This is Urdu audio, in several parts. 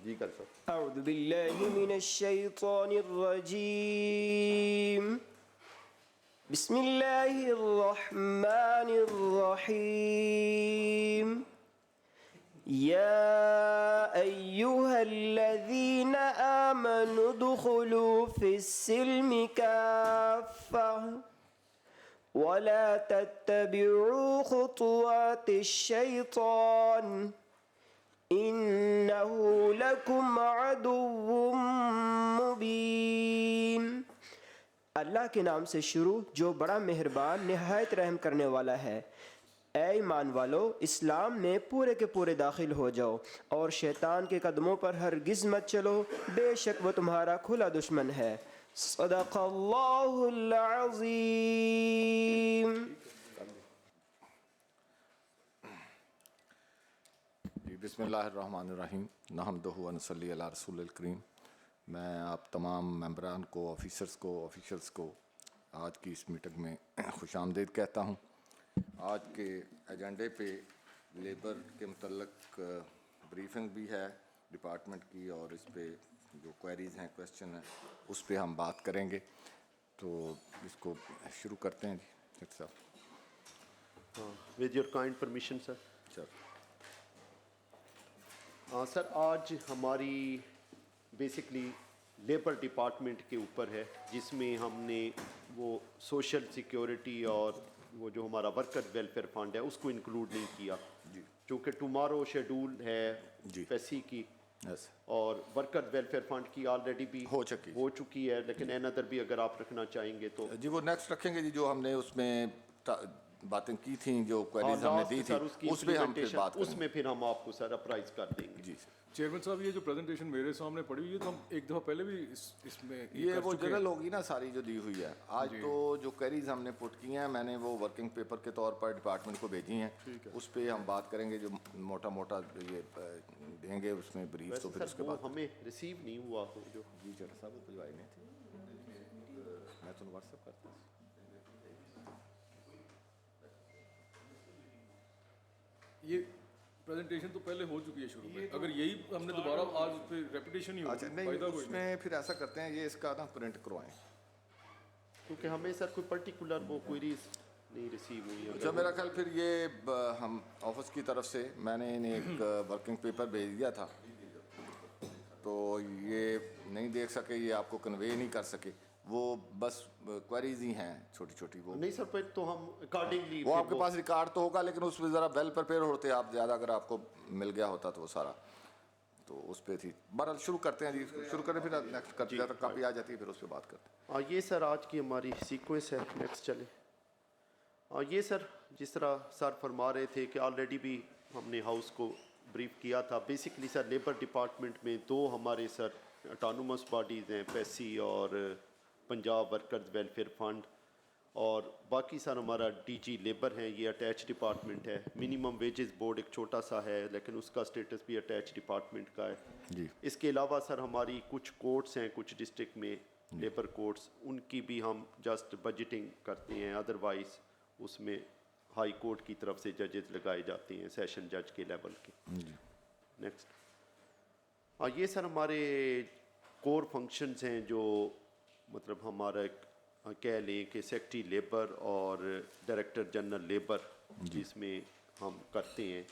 جی کر سکتے. اعوذ باللہ من الشیطان الرجیم بسم اللہ الرحمن الرحیم یا ایہا الذین آمنوا ادخلوا فی السلم کافہ ولا تتبعوا خطوات الشیطان انہ لکم عدو مبین. اللہ کے نام سے شروع جو بڑا مہربان نہایت رحم کرنے والا ہے. اے ایمان والو اسلام میں پورے کے پورے داخل ہو جاؤ اور شیطان کے قدموں پر ہرگز مت چلو، بے شک وہ تمہارا کھلا دشمن ہے. صدق اللہ العظیم. جی بسم اللہ الرحمن الرحیم نحمدہ و نصلی علی رسول الکریم. میں آپ تمام ممبران کو، آفیشلس کو آج کی اس میٹنگ میں خوش آمدید کہتا ہوں. آج کے ایجنڈے پہ لیبر کے متعلق بریفنگ بھی ہے ڈپارٹمنٹ کی، اور اس پہ جو کوئریز ہیں، کویسچن ہیں، اس پہ ہم بات کریں گے. تو اس کو شروع کرتے ہیں. جی ڈاکٹر صاحب. ود یور کائنڈ پرمیشن سر. سر سر آج ہماری بیسکلی لیبر ڈپارٹمنٹ کے اوپر ہے، جس میں ہم نے وہ سوشل سیکیورٹی اور وہ جو ہمارا ورکر ویلفیئر فنڈ ہے اس کو انکلوڈ نہیں کیا. جی چونکہ ٹمارو شیڈول ہے جی پیسی کی، یس اور ورکر ویلفیئر فنڈ کی آلریڈی بھی ہو چکی ہے، لیکن اندر بھی اگر آپ رکھنا چاہیں گے تو جی وہ نیکسٹ رکھیں گے. جی جو ہم نے اس میں باتیں کی تھیں، جو کوئریز ہم نے دی تھی، اس پہ ہم پھر بات کریں گے. اس میں پھر ہم آپ کو سر اپرائز کر دیں گے. جی چیئرمین صاحب یہ جو پریزنٹیشن میرے سامنے پڑی ہوئی ہے تو ہم ایک دفعہ پہلے بھی اس میں یہ وہ جنرل ہوگی نا ساری جو دی ہوئی ہے. آج تو جو کوئریز ہم نے پٹ کی ہیں میں نے وہ ورکنگ پیپر کے طور پر ڈپارٹمنٹ کو بھیجی ہیں. اس پہ ہم بات کریں گے، جو موٹا موٹا یہ دیں گے اس میں بریف. تو پھر اس کے بعد ہمیں ریسیو نہیں ہوا جو جی چٹر صاحب بھجوائی نہیں تھی، میں تو واٹس ایپ کرتا ہوں. یہ پریزنٹیشن تو پہلے ہو چکی ہے شروع میں، اگر یہی ہم نے دوبارہ آج پہ ریپیٹیشن ہی اچھا نہیں، اس میں پھر ایسا کرتے ہیں یہ اس کا نا پرنٹ کروائیں، کیونکہ ہمیں سر کوئی پرٹیکولر وہ کوئریز نہیں ریسیو ہوئی. اچھا میرا خیال پھر یہ ہم آفس کی طرف سے میں نے انہیں ایک ورکنگ پیپر بھیج دیا تھا، تو یہ نہیں دیکھ سکے، یہ آپ کو کنوے نہیں کر سکے. وہ بس کوئریز ہی ہیں چھوٹی چھوٹی. وہ نہیں سر، پھر تو ہم اکارڈنگلی وہ آپ کے پاس ریکارڈ تو ہوگا، لیکن اس پہ ذرا ویل پریپیئر ہوتے آپ زیادہ، اگر آپ کو مل گیا ہوتا تو وہ سارا تو اس پہ تھی. بہرحال شروع کرتے ہیں. جی شروع کریں، پھر نیکسٹ کرتے ہیں، کاپی آ جاتی ہے پھر اس پہ بات کرتے ہیں. یہ سر آج کی ہماری سیکوینس ہے. نیکسٹ چلے. یہ سر جس طرح سر فرما رہے تھے کہ آلریڈی بھی ہم نے ہاؤس کو بریف کیا تھا. بیسکلی سر لیبر ڈپارٹمنٹ میں دو ہمارے سر اٹانومس باڈیز ہیں، پیسی اور پنجاب ورکرز ویلفیئر فنڈ، اور باقی سر ہمارا ڈی جی لیبر ہیں، یہ اٹیچ ڈپارٹمنٹ ہے. منیمم ویجز بورڈ ایک چھوٹا سا ہے، لیکن اس کا اسٹیٹس بھی اٹیچ ڈپارٹمنٹ کا ہے. جی اس کے علاوہ سر ہماری کچھ کورٹس ہیں، کچھ ڈسٹرکٹ میں لیبر کورٹس، ان کی بھی ہم جسٹ بجٹنگ کرتے ہیں. ادروائز اس میں ہائی کورٹ کی طرف سے ججز لگائے جاتے ہیں، سیشن جج کے لیول کے. نیکسٹ. یہ سر ہمارے کور فنکشنز ہیں، جو مطلب ہمارا کہہ لیں کہ سیکٹری لیبر اور ڈائریکٹر جنرل لیبر جس میں ہم کرتے ہیں.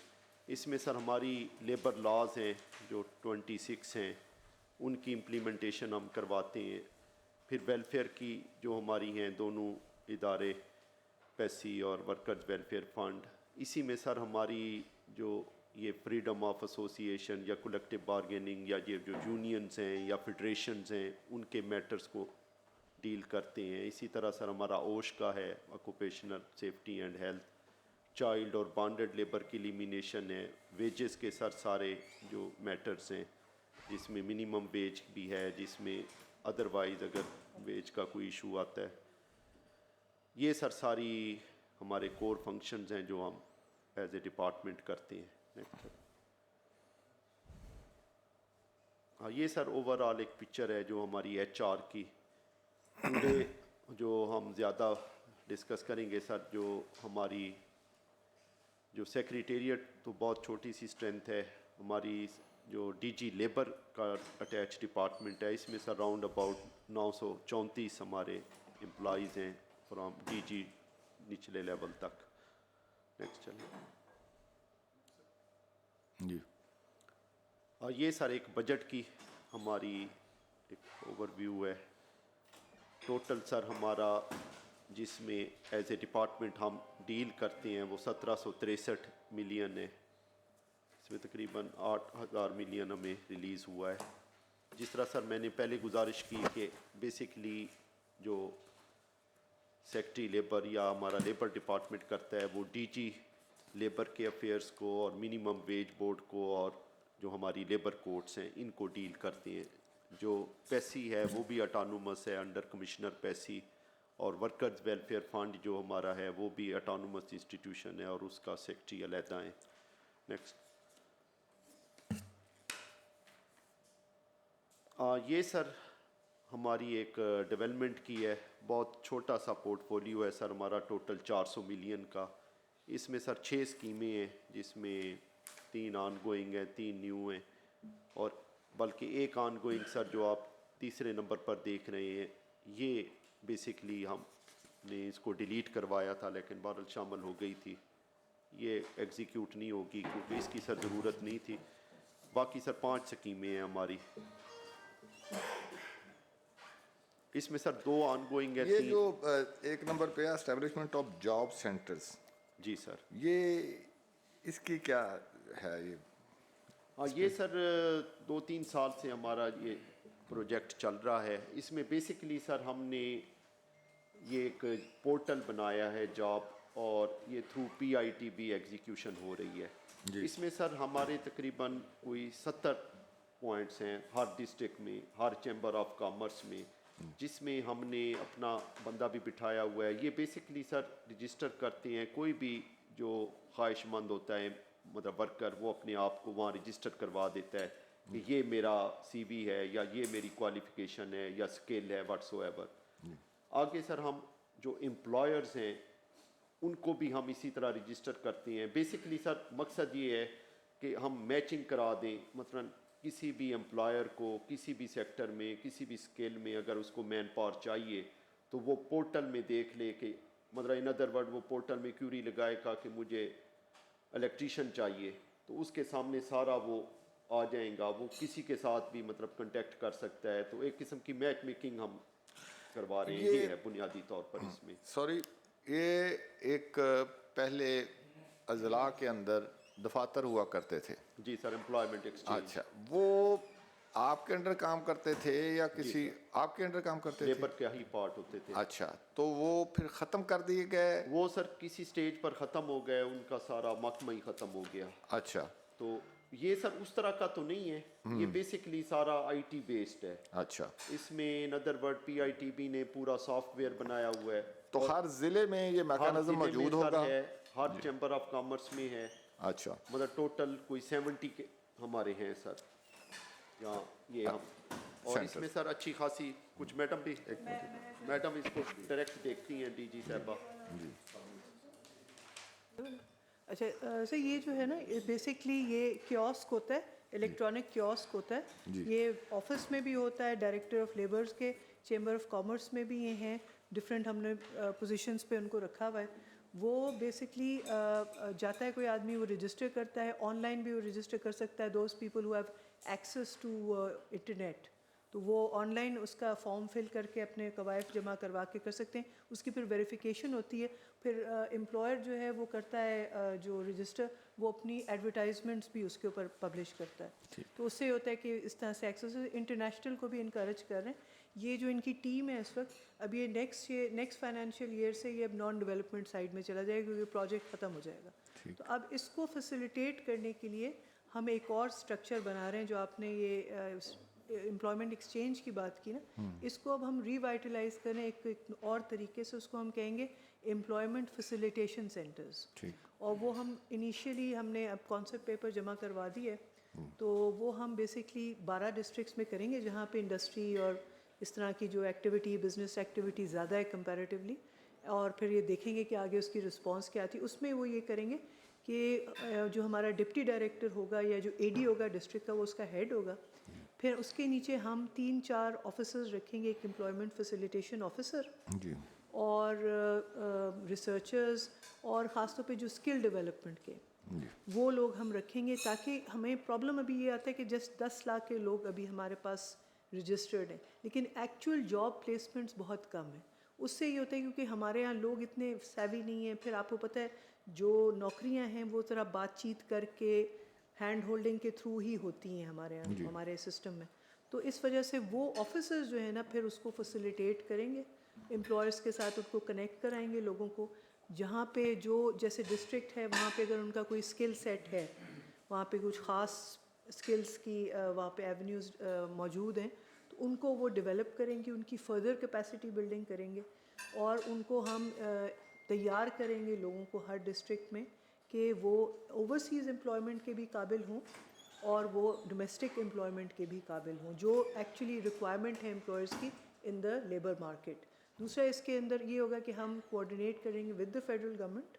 اس میں سر ہماری لیبر لاز ہیں جو 26 ہیں، ان کی امپلیمنٹیشن ہم کرواتے ہیں. پھر ویلفیئر کی جو ہماری ہیں دونوں ادارے، پیسی اور ورکرز ویلفیئر فنڈ، اسی میں سر ہماری جو یہ فریڈم آف ایسوسی ایشن یا کولیکٹیو بارگیننگ یا یہ جو یونینز ہیں یا فیڈریشنز ہیں، ان کے میٹرز کو ڈیل کرتے ہیں. اسی طرح سر ہمارا اوش کا ہے، occupational safety and health. Child اور بانڈڈ لیبر کی ایلیمینیشن ہے. ویجز کے سر سارے جو میٹرز ہیں، جس میں منیمم ویج بھی ہے، جس میں ادروائز اگر ویج کا کوئی ایشو آتا ہے. یہ سر ساری ہمارے کور فنکشنز ہیں جو ہم ایز اے ڈپارٹمنٹ کرتے ہیں. یہ سر اوور آل ایک پکچر ہے جو ہماری ایچ آر کی. ٹوڈے جو ہم زیادہ ڈسکس کریں گے سر، جو ہماری جو سیکریٹریٹ تو بہت چھوٹی سی اسٹرینتھ ہے. ہماری جو ڈی جی لیبر کا اٹیچ ڈپارٹمنٹ ہے، اس میں سر راؤنڈ اباؤٹ 934 ہمارے امپلائیز ہیں فرام ڈی جی نچلے لیول تک. نیکسٹ چلیں. جی یہ سر ایک بجٹ کی ہماری ایک اوور ویو ہے. ٹوٹل سر ہمارا جس میں ایز اے ڈپارٹمنٹ ہم ڈیل کرتے ہیں وہ 1763 ملین ہے. اس میں تقریباً 8000 ملین ہمیں ریلیز ہوا ہے. جس طرح سر میں نے پہلے گزارش کی کہ بیسکلی جو سیکٹری لیبر یا ہمارا لیبر ڈپارٹمنٹ کرتا ہے وہ ڈی جی لیبر کے افیئرس کو اور منیمم ویج بورڈ کو اور جو ہماری لیبر کورٹس ہیں ان کو ڈیل کرتے ہیں. جو پیسی ہے وہ بھی اٹانومس ہے انڈر کمشنر پیسی، اور ورکرز ویلفیئر فنڈ جو ہمارا ہے وہ بھی اٹانومس انسٹیٹیوشن ہے اور اس کا سیکٹری علیحدہ ہیں. نیکسٹ. یہ سر ہماری ایک ڈیولپمنٹ کی ہے، بہت چھوٹا سا پورٹ فولیو ہے سر ہمارا، ٹوٹل 400 ملین کا. اس میں سر 6 اسکیمیں ہیں جس میں 3 آن گوئنگ ہیں، 3 نیو ہیں، اور بلکہ ایک آن گوئنگ سر جو آپ تیسرے نمبر پر دیکھ رہے ہیں یہ بیسکلی ہم نے اس کو ڈیلیٹ کروایا تھا لیکن بہرحال شامل ہو گئی تھی. یہ ایگزیکیوٹ نہیں ہوگی کیونکہ اس کی سر ضرورت نہیں تھی. باقی سر 5 اسکیمیں ہیں ہماری. اس میں سر 2 آن گوئنگ ہے. یہ جو ایک نمبر پہ اسٹیبلشمنٹ آف جاب سینٹرز، جی سر. یہ اس کی کیا ہے؟ یہ سر 2-3 سال سے ہمارا یہ پروجیکٹ چل رہا ہے. اس میں بیسکلی سر ہم نے یہ ایک پورٹل بنایا ہے جاب، اور یہ تھرو پی آئی ٹی بھی ایگزیکیوشن ہو رہی ہے. اس میں سر ہمارے تقریباً کوئی 70 پوائنٹس ہیں ہر ڈسٹرکٹ میں، ہر چیمبر آف کامرس میں، جس میں ہم نے اپنا بندہ بھی بٹھایا ہوا ہے. یہ بیسکلی سر رجسٹر کرتے ہیں، کوئی بھی جو خواہش مند ہوتا ہے مطلب ورکر وہ اپنے آپ کو وہاں رجسٹر کروا دیتا ہے کہ یہ میرا سی وی ہے یا یہ میری کوالیفیکیشن ہے یا اسکل ہے واٹس ایور. آگے سر ہم جو امپلائرز ہیں ان کو بھی ہم اسی طرح رجسٹر کرتے ہیں. بیسکلی سر مقصد یہ ہے کہ ہم میچنگ کرا دیں، مثلا کسی بھی امپلائر کو کسی بھی سیکٹر میں کسی بھی اسکل میں اگر اس کو مین پاور چاہیے تو وہ پورٹل میں دیکھ لے کہ مطلب ان ادر ورڈ وہ پورٹل میں کیوری لگائے گا کہ مجھے الیکٹریشین چاہیے تو اس کے سامنے سارا وہ آ جائیں گا. وہ کسی کے ساتھ بھی مطلب کنٹیکٹ کر سکتا ہے. تو ایک قسم کی میچ میکنگ ہم کروا رہے ہیں. یہ ہے بنیادی طور پر اس میں. سوری، یہ ایک پہلے اضلاع کے اندر دفاتر ہوا کرتے تھے. جی سر، امپلائمنٹ ایکسچینج. اچھا، وہ آپ کے انڈر کام کرتے تھے یا کسی آپ کے انڈر کام کرتے تھے؟ لیبر کے ہی پارٹ ہوتے تھے. اچھا، تو وہ پھر ختم کر دیے گئے؟ وہ سر کسی سٹیج پر ختم ہو گئے، ان کا سارا محکمہ ہی ختم ہو گیا. اچھا، تو یہ سر اس طرح کا تو نہیں ہے، یہ بیسکلی سارا آئی ٹی بیسڈ ہے. اچھا. اس میں in other word P I T B نے پورا سافٹ ویئر بنایا ہوا ہے. تو ہر ضلع میں یہ میکانزم موجود ہوگا؟ ہر چیمبر آف کامرس میں ہے. اچھا، مطلب ٹوٹل کوئی 70 کے ہمارے ہیں سر یہاں یہ ہم. اور اس میں سر اچھی خاصی کچھ میڈم بھی میڈم اس کو ڈائریکٹ دیکھتی ہیں، ڈی جی صاحبہ. اچھا سر، یہ جو ہے نا بیسکلی یہ کیوسک ہوتا ہے، الیکٹرانک کیوسک ہوتا ہے. یہ آفس میں بھی ہوتا ہے، ڈائریکٹر آف لیبرز کے چیمبر آف کامرس میں بھی یہ ہیں، ڈفرینٹ ہم نے پوزیشنز پہ ان کو رکھا ہوا ہے. وہ بیسکلی جاتا ہے کوئی آدمی، وہ رجسٹر کرتا ہے، آن لائن بھی وہ رجسٹر کر سکتا ہے. Those people who have access to internet, تو وہ آن لائن اس کا فارم فل کر کے اپنے قوائف جمع کروا کے کر سکتے ہیں. اس کی پھر ویریفیکیشن ہوتی ہے. پھر امپلائر جو ہے وہ کرتا ہے جو رجسٹر، وہ اپنی ایڈورٹائزمنٹس بھی اس کے اوپر پبلش کرتا ہے. تو اس سے ہوتا ہے کہ اس طرح سے ایکسیس. انٹرنیشنل کو بھی انکریج کر رہے ہیں. یہ جو ان کی ٹیم ہے اس وقت، اب یہ نیکسٹ فائنینشیل ایئر سے یہ اب نان ڈیولپمنٹ سائڈ میں چلا جائے گا کیونکہ پروجیکٹ ختم ہو جائے گا. تو اب اس کو فیسیلیٹیٹ کرنے کے لیے ہم ایک اور اسٹرکچر بنا رہے ہیں. جو آپ نے یہ امپلائمنٹ ایکسچینج کی بات کی نا، اس کو اب ہم ریوائٹلائز کریں ایک اور طریقے سے. اس کو ہم کہیں گے امپلائمنٹ فیسیلیٹیشن سینٹرز. اور وہ ہم انیشیلی ہم نے اب کانسیپٹ پیپر جمع کروا دی ہے. تو وہ ہم بیسکلی 12 ڈسٹرکٹس میں کریں گے جہاں پہ انڈسٹری اور اس طرح کی جو ایکٹیویٹی، بزنس ایکٹیویٹی زیادہ ہے کمپیریٹیولی. اور پھر یہ دیکھیں گے کہ آگے اس کی رسپانس کیا آتی ہے. اس میں وہ یہ کریں گے کہ کہ جو ہمارا ڈپٹی ڈائریکٹر ہوگا یا جو اے ڈی ہوگا ڈسٹرکٹ کا وہ اس کا ہیڈ ہوگا. پھر اس کے نیچے ہم 3-4 آفیسرز رکھیں گے, ایک امپلائمنٹ فیسیلیٹیشن آفیسر جی اور ریسرچرز اور خاص طور پہ جو اسکل ڈیولپمنٹ کے وہ لوگ ہم رکھیں گے, تاکہ ہمیں پرابلم ابھی یہ آتا ہے کہ جسٹ 10 لاکھ کے لوگ ابھی ہمارے پاس رجسٹرڈ ہیں, لیکن ایکچوئل جاب پلیسمنٹس بہت کم ہیں. اس سے یہ ہوتا ہے کیونکہ ہمارے یہاں لوگ اتنے سیوی نہیں ہیں. پھر آپ کو پتہ ہے جو نوکریاں ہیں وہ ذرا بات چیت کر کے ہینڈ ہولڈنگ کے تھرو ہی ہوتی ہیں ہمارے یہاں ہمارے سسٹم میں. تو اس وجہ سے وہ آفیسرز جو ہیں نا پھر اس کو فیسیلیٹیٹ کریں گے, امپلائرس کے ساتھ ان کو کنیکٹ کرائیں گے لوگوں کو. جہاں پہ جو جیسے ڈسٹرکٹ ہے وہاں پہ اگر ان کا کوئی اسکل سیٹ ہے, وہاں پہ کچھ خاص اسکلس کی وہاں پہ ایونیوز موجود ہیں, تو ان کو وہ ڈیولپ کریں گے, ان کی فردر کیپیسٹی بلڈنگ کریں گے, اور ان کو ہم تیار کریں گے لوگوں کو ہر ڈسٹرکٹ میں کہ وہ اوورسیز امپلائمنٹ کے بھی قابل ہوں اور وہ ڈومیسٹک امپلائمنٹ کے بھی قابل ہوں, جو ایکچولی ریکوائرمنٹ ہے امپلائرس کی ان دا لیبر مارکیٹ. دوسرا اس کے اندر یہ ہوگا کہ ہم کوآرڈینیٹ کریں گے with the federal government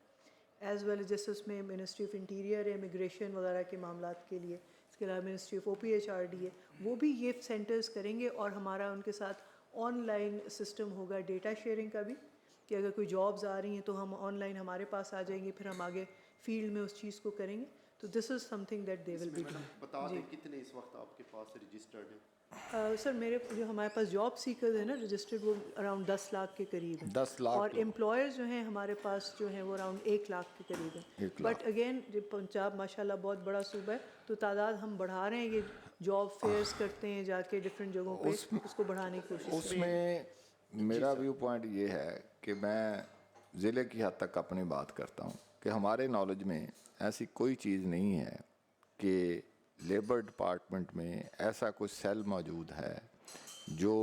as well جیسے اس میں منسٹری آف انٹیریئر ہے امیگریشن وغیرہ کے معاملات کے لیے, اس کے علاوہ منسٹری آف OPHRD ہے, وہ بھی یہ سینٹرز کریں گے. اور ہمارا ان کے ساتھ آن لائن سسٹم ہوگا ڈیٹا شیئرنگ کا بھی, کہ اگر کوئی جابز آ رہی ہیں تو ہم آن لائن ہمارے پاس آ جائیں گے, پھر ہم آگے فیلڈ میں اس چیز کو کریں گے. تو this is something that they will be doing. بتا دیں کتنے اس وقت آپ کے پاس رجسٹرڈ ہیں؟ سر میرے جو ہمارے پاس جاب سیکرز ہیں نا رجسٹرڈ وہ اراؤنڈ 10 لاکھ کے قریب ہیں, 10 لاکھ اور امپلائرز جو ہیں ہمارے پاس جو ہیں وہ اراؤنڈ 1 لاکھ کے قریب ہیں. بٹ اگین پنجاب ماشاء اللہ بہت بڑا صوبہ ہے, تو تعداد ہم بڑھا رہے ہیں, یہ جاب فیئرس کرتے ہیں جا کے ڈفرینٹ جگہوں پہ, اس کو بڑھانے کی کوشش. اس میں میرا ویو پوائنٹ یہ ہے کہ میں ضلع کی حد تک اپنی بات کرتا ہوں کہ ہمارے نالج میں ایسی کوئی چیز نہیں ہے کہ لیبر ڈپارٹمنٹ میں ایسا کوئی سیل موجود ہے جو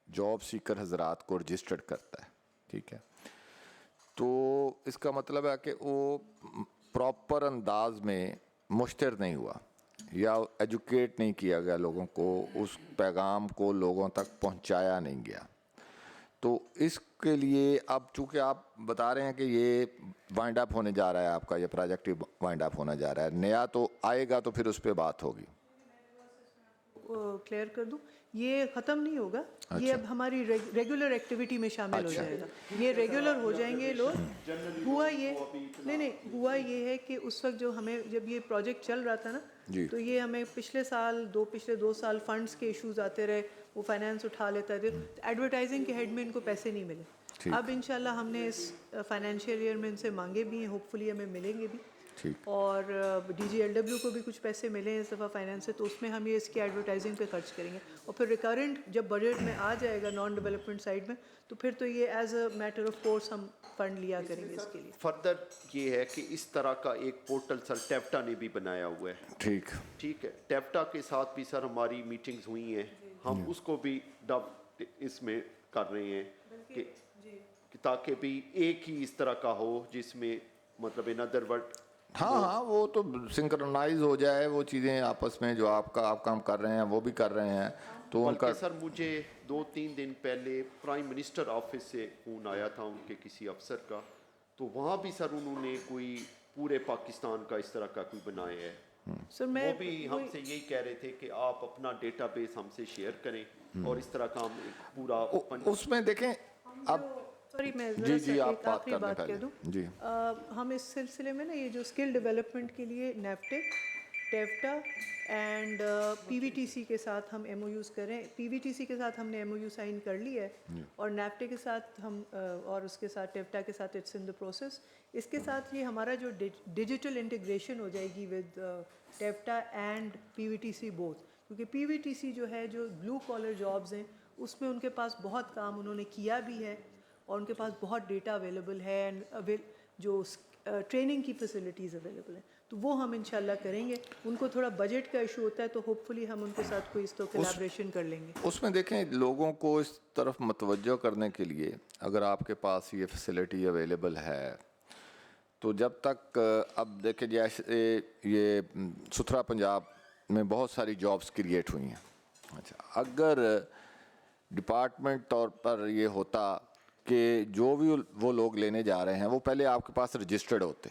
جاب سیکر حضرات کو رجسٹرڈ کرتا ہے. ٹھیک ہے, تو اس کا مطلب ہے کہ وہ پراپر انداز میں مشتر نہیں ہوا یا ایجوکیٹ نہیں کیا گیا لوگوں کو, اس پیغام کو لوگوں تک پہنچایا نہیں گیا. تو اس کے لیے اب چونکہ آپ بتا رہے ہیں کہ یہ وائنڈ اپ ہونے جا رہا ہے, آپ کا یہ پروجیکٹ وائنڈ اپ ہونا جا رہا ہے, نیا تو آئے گا تو پھر اس پہ بات ہوگی. کلیئر کر دوں, یہ ختم نہیں ہوگا, یہ اب ہماری ریگولر ایکٹیویٹی میں شامل ہو جائے گا, یہ ریگولر ہو جائیں گے لوگ. ہوا یہ نہیں ہوا یہ ہے کہ اس وقت جو ہمیں جب یہ پروجیکٹ چل رہا تھا نا, تو یہ ہمیں پچھلے 2 سال فنڈس کے ایشوز آتے رہے, وہ فائنینس اٹھا لیتا تھے, ایڈورٹائزنگ کے ہیڈ میں ان کو پیسے نہیں ملے. اب انشاءاللہ ہم نے اس فائنینشیل ایئر میں ان سے مانگے بھی ہیں, ہوپ فلی ہمیں ملیں گے بھی, اور DGLW کو بھی کچھ پیسے ملے ہیں اس دفعہ فائنینس سے, تو اس میں ہم یہ اس کی ایڈورٹائزنگ پہ خرچ کریں گے. اور پھر ریکرنٹ جب بجٹ میں آ جائے گا نان ڈیولپمنٹ سائڈ میں, تو پھر تو یہ as a matter of course ہم فنڈ لیا کریں گے اس کے لیے. فردر یہ ہے کہ اس طرح کا ایک پورٹل سر ٹیفٹا نے بھی بنایا ہوا ہے. ٹھیک ہے, ٹیفٹا کے ساتھ بھی سر ہماری میٹنگز ہوئی ہیں, ہم اس کو بھی اس میں کر رہے ہیں کہ تاکہ بھی ایک ہی اس طرح کا ہو جس میں مطلب ان ادر ورڈ ہاں وہ تو سنکرونائز ہو جائے وہ چیزیں آپس میں, جو آپ کام کر رہے ہیں وہ بھی کر رہے ہیں. تو ان کا سر مجھے 2-3 دن پہلے پرائم منسٹر آفس سے فون آیا تھا ان کے کسی افسر کا, تو وہاں بھی سر انہوں نے کوئی پورے پاکستان کا اس طرح کا کوئی بنایا ہے. وہ بھی ہم سے یہی کہہ رہے تھے کہ آپ اپنا ڈیٹا بیس ہم سے شیئر کریں, اور اس طرح کا ہم پورا اس میں دیکھیں. اب سوری میں جی ایک آخری بات کہہ دوں. ہم اس سلسلے میں نا یہ جو اسکل ڈیولپمنٹ کے لیے نیفٹیک, ٹیفٹا اینڈ PVTC کے ساتھ ہم MOUs کریں. PVTC کے ساتھ ہم نے MOU سائن کر لی ہے, اور نیفٹیک کے ساتھ ہم اور اس کے ساتھ ٹیفٹا کے ساتھ اٹس ان دا پروسیس. اس کے ساتھ یہ ہمارا جو ڈیجیٹل انٹیگریشن ہو جائے گی ود ٹیفٹا اینڈ PVTC بوتھ, کیونکہ PVTC جو ہے جو بلو کالر جابز ہیں اس میں ان کے پاس بہت کام انہوں نے کیا بھی ہے, اور ان کے پاس بہت ڈیٹا اویلیبل ہے, اینڈ جو ٹریننگ کی فیسلٹیز اویلیبل ہیں, تو وہ ہم انشاءاللہ کریں گے. ان کو تھوڑا بجٹ کا ایشو ہوتا ہے, تو ہوپ فلی ہم ان کے ساتھ کوئی اس تو کولیبریشن کر لیں گے. اس میں دیکھیں لوگوں کو اس طرف متوجہ کرنے کے لیے اگر آپ کے پاس یہ فیسلٹی اویلیبل ہے, تو جب تک اب دیکھیں جیسے یہ ستھرا پنجاب میں بہت ساری جابس کریٹ ہوئی ہیں. اچھا, اگر ڈپارٹمنٹ طور پر یہ ہوتا کہ جو بھی وہ لوگ لینے جا رہے ہیں وہ پہلے آپ کے پاس رجسٹرڈ ہوتے,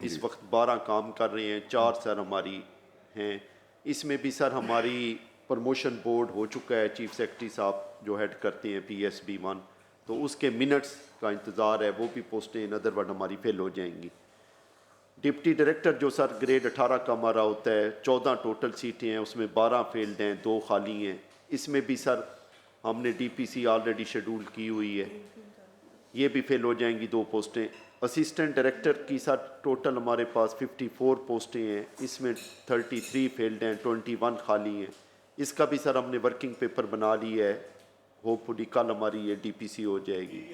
اس وقت 12 کام کر رہے ہیں, 4 سر ہماری ہیں. اس میں بھی سر ہماری پروموشن بورڈ ہو چکا ہے, چیف سیکرٹری صاحب جو ہیڈ کرتے ہیں PSB1, تو اس کے منٹس کا انتظار ہے, وہ بھی پوسٹیں ان ادر ورڈ ہماری فل ہو جائیں گی. ڈپٹی ڈائریکٹر جو سر گریڈ 18 کا ہمارا ہوتا ہے, 14 ٹوٹل سیٹیں ہیں, اس میں 12 فیلڈ ہیں, 2 خالی ہیں. اس میں بھی سر ہم نے DPC آلریڈی شیڈول کی ہوئی ہے, یہ بھی فل ہو جائیں گی 2 پوسٹیں. اسسٹنٹ ڈائریکٹر کی سر ٹوٹل ہمارے پاس 54 پوسٹیں ہیں, اس میں 33 فیلڈ ہیں, 21 خالی ہیں. اس کا بھی سر ہم نے ورکنگ پیپر بنا لی ہے, ہوپ فلی کل ہماری یہ DPC ہو جائے گی.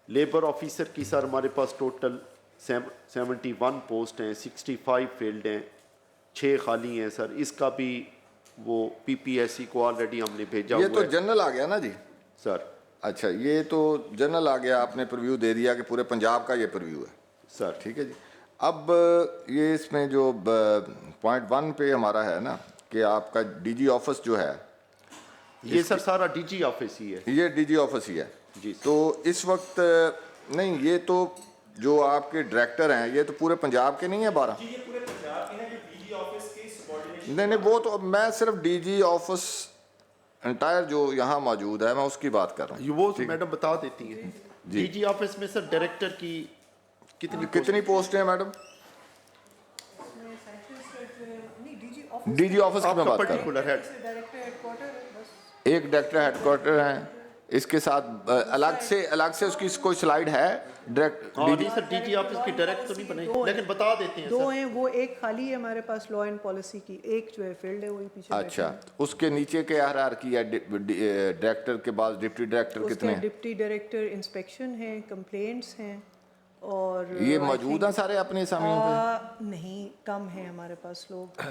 لیبر آفیسر کی سر ہمارے پاس ٹوٹل 71 پوسٹ ہیں, 65 فیلڈ ہیں, 6 خالی ہیں سر. اس کا بھی وہ PPSC کو آلریڈی ہم نے بھیجا یہ ہوا تو ہے جنرل آ گیا نا جی سر. اچھا یہ تو جنرل آ گیا, آپ نے پریویو دے دیا کہ پورے پنجاب کا یہ پریویو ہے سر. ٹھیک ہے جی. اب یہ اس میں جو پوائنٹ 1 پہ ہمارا ہے نا کہ آپ کا DG آفس جو ہے, یہ سر سارا DG آفس ہی ہے. یہ DG آفس ہی ہے جی. تو اس وقت نہیں, یہ تو جو آپ کے ڈائریکٹر ہیں یہ تو پورے پنجاب کے نہیں ہیں 12؟ نہیں وہ تو میں صرف DG آفس انٹائر جو یہاں موجود ہے میں اس کی بات کر رہا ہوں. وہ میڈم بتا دیتی ہیں. DG آفس میں سر ڈائریکٹر کی کتنی پوسٹیں ہیں میڈم؟ DG آفس کی میں بات کر رہا ہوں. ایک ڈائریکٹر ہیڈ کوارٹر ہیں, اس کے ساتھ الگ سے اس کی کوئی سلائیڈ ہے سر DG آفس کی ڈائریکٹ تو نہیں بنے, لیکن بتا دیتے ہیں 2 ہیں, وہ ایک خالی ہے ہمارے پاس لا اینڈ پالیسی کی, ایک جو ہے فیلڈ ہے وہی پیچھے. اچھا اس کے نیچے کے ہیرارکی ہے ڈائریکٹر کے بعد ڈپٹی ڈائریکٹر کتنے ہیں؟ ڈپٹی ڈائریکٹر انسپیکشن ہیں, کمپلینٹس ہیں, اور یہ موجود ہیں سارے اپنے اسامیوں پہ؟ نہیں, کم ہیں ہمارے پاس لوگ.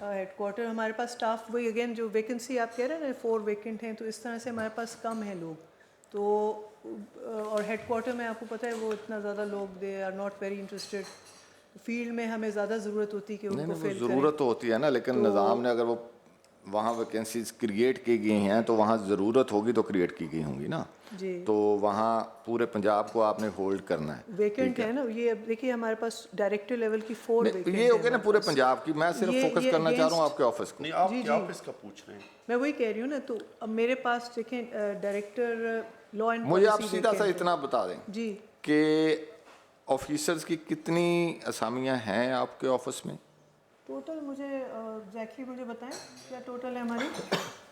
ہیڈ کوارٹر ہمارے پاس اسٹاف وہی اگین جو ویکنسی آپ کہہ رہے ہیں نا 4 ویکنٹ ہیں, تو اس طرح سے ہمارے پاس کم ہیں لوگ. تو اور ہیڈ کوارٹر میں آپ کو پتہ ہے وہ اتنا زیادہ لوگ they are not very interested. Field میں ہمیں زیادہ ضرورت ہوتی ہے کہ ان کو فل کریں. ضرورت ہوتی ہے نا, لیکن نظام نے اگر وہ وہاں ویکینسیز کریٹ کی گئی ہیں تو وہاں ضرورت ہوگی تو کریٹ کی گئی ہوں گی نا. جی تو وہاں پورے پنجاب کو آپ نے ہولڈ کرنا ہے. ویکنٹ ہے نا, یہ دیکھیے ہمارے پاس ڈائریکٹر لیول کی 4 ویکنٹ. یہ ہو گیا نا پورے پنجاب کی, میں صرف فوکس کرنا چاہ رہا ہوں آپ کے آفس کو. نہیں, آپ کے آفس کا پوچھ رہے ہیں. میں وہی کہہ رہی ہوں نا. تو اب میرے پاس دیکھیں ڈائریکٹر لا اینڈ مجھے آپ سیدھا سا اتنا بتا دیں جی کہ آفیسرز کی کتنی اسامیاں ہیں آپ کے آفس میں؟ ٹوٹل مجھے ایگزیکٹلی مجھے بتائیں کیا ٹوٹل ہے ہماری.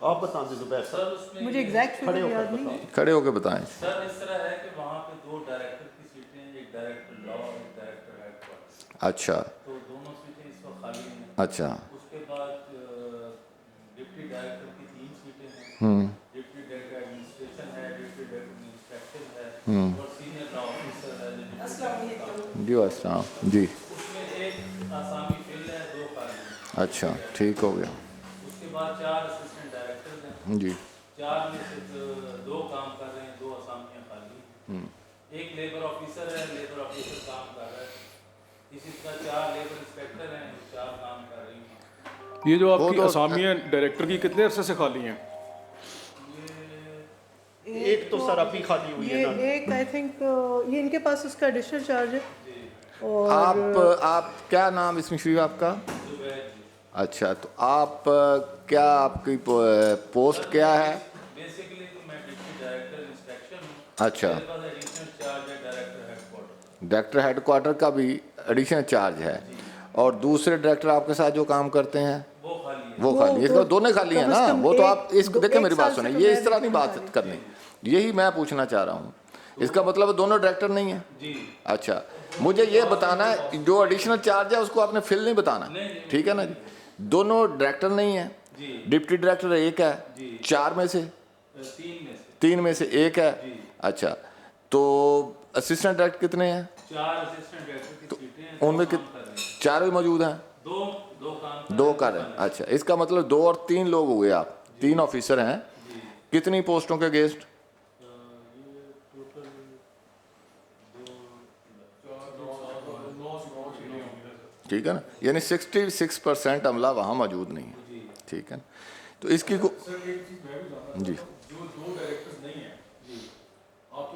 آپ بتا دیں زبیر سر. مجھے ایگزیکٹ فگر یاد نہیں. کھڑے ہو کے بتائیں. سر اس طرح ہے کہ وہاں پہ 2 ڈائریکٹر کی سیٹیں ہیں, ایک ڈائریکٹر لا اور ایک ڈائریکٹر ہیڈ کوارٹر. اچھا تو دونوں سیٹیں اس وقت خالی ہیں. اچھا اس کے بعد ڈپٹی ڈائریکٹر کی 3 سیٹیں ہیں. ڈپٹی ڈائریکٹر ایڈمنسٹریشن ہے, ڈپٹی ڈائریکٹر انسپیکشن ہے, اور سینئر لا آفیسر ہے. جی السلام جی. اس میں ایک آسامی فل ہے, 2 خالی ہیں. اچھا ٹھیک ہو گیا. اس کے بعد 4 اسسٹنٹ ڈائریکٹر ہیں. جی 4 میں سے 2 کام کر رہے ہیں, 2 اسامیاں خالی ہیں. ایک لیبر آفیسر ہے, لیبر آفیسر کام کر رہا ہے. اسی طرح 4 لیبر انسپیکٹر ہیں, 4 کام کر رہی ہیں. یہ جو آپ کی اسامیاں ڈائریکٹر کی کتنے عرصے سے خالی ہیں؟ ایک تو سر ابھی خالی ہوئی ہے نا. ایک آئی تھنک یہ ان کے پاس اس کا ایڈیشنل چارج ہے. آپ کیا نام اس میں شریف آپ کا؟ اچھا تو آپ کیا آپ کی پوسٹ کیا ہے؟ بیسیکلی تو میں ڈپٹی ڈائریکٹر انسپیکشن ہوں. اچھا ایڈیشنل چارج ہے director head quarter. Director head quarter کا بھی ایڈیشنل چارج ہے, اور دوسرے ڈائریکٹر آپ کے ساتھ جو کام کرتے ہیں وہ خالی ہے. دونوں خالی ہیں نا. وہ تو آپ اس کو دیکھیں, میری بات سنیں, یہ اس طرح نہیں بات کرنی, یہی میں پوچھنا چاہ رہا ہوں. اس کا مطلب دونوں ڈائریکٹر نہیں ہیں. اچھا مجھے یہ بتانا ہے جو ایڈیشنل چارج ہے اس کو آپ نے فل نہیں بتانا, ٹھیک ہے نا جی. دونوں ڈائریکٹر نہیں ہیں, ڈپٹی ڈائریکٹر ایک ہے, 4 میں سے 3 میں سے ایک ہے. اچھا تو اسسٹنٹ ڈائریکٹر کتنے ہیں؟ 4 اسسٹنٹ ڈائریکٹر کی سیٹیں ہیں, ان میں 4 بھی موجود ہیں, 2 کر رہے ہیں. اچھا اس کا مطلب 2 اور 3 لوگ ہوئے, آپ 3 آفیسر ہیں. کتنی پوسٹوں کے اگینسٹ؟ ٹھیک ہے نا, یعنی 66% عملہ وہاں موجود نہیں ہے. ٹھیک ہے نا. تو اس کی جی جو 2 ڈائریکٹرز نہیں ہیں, آپ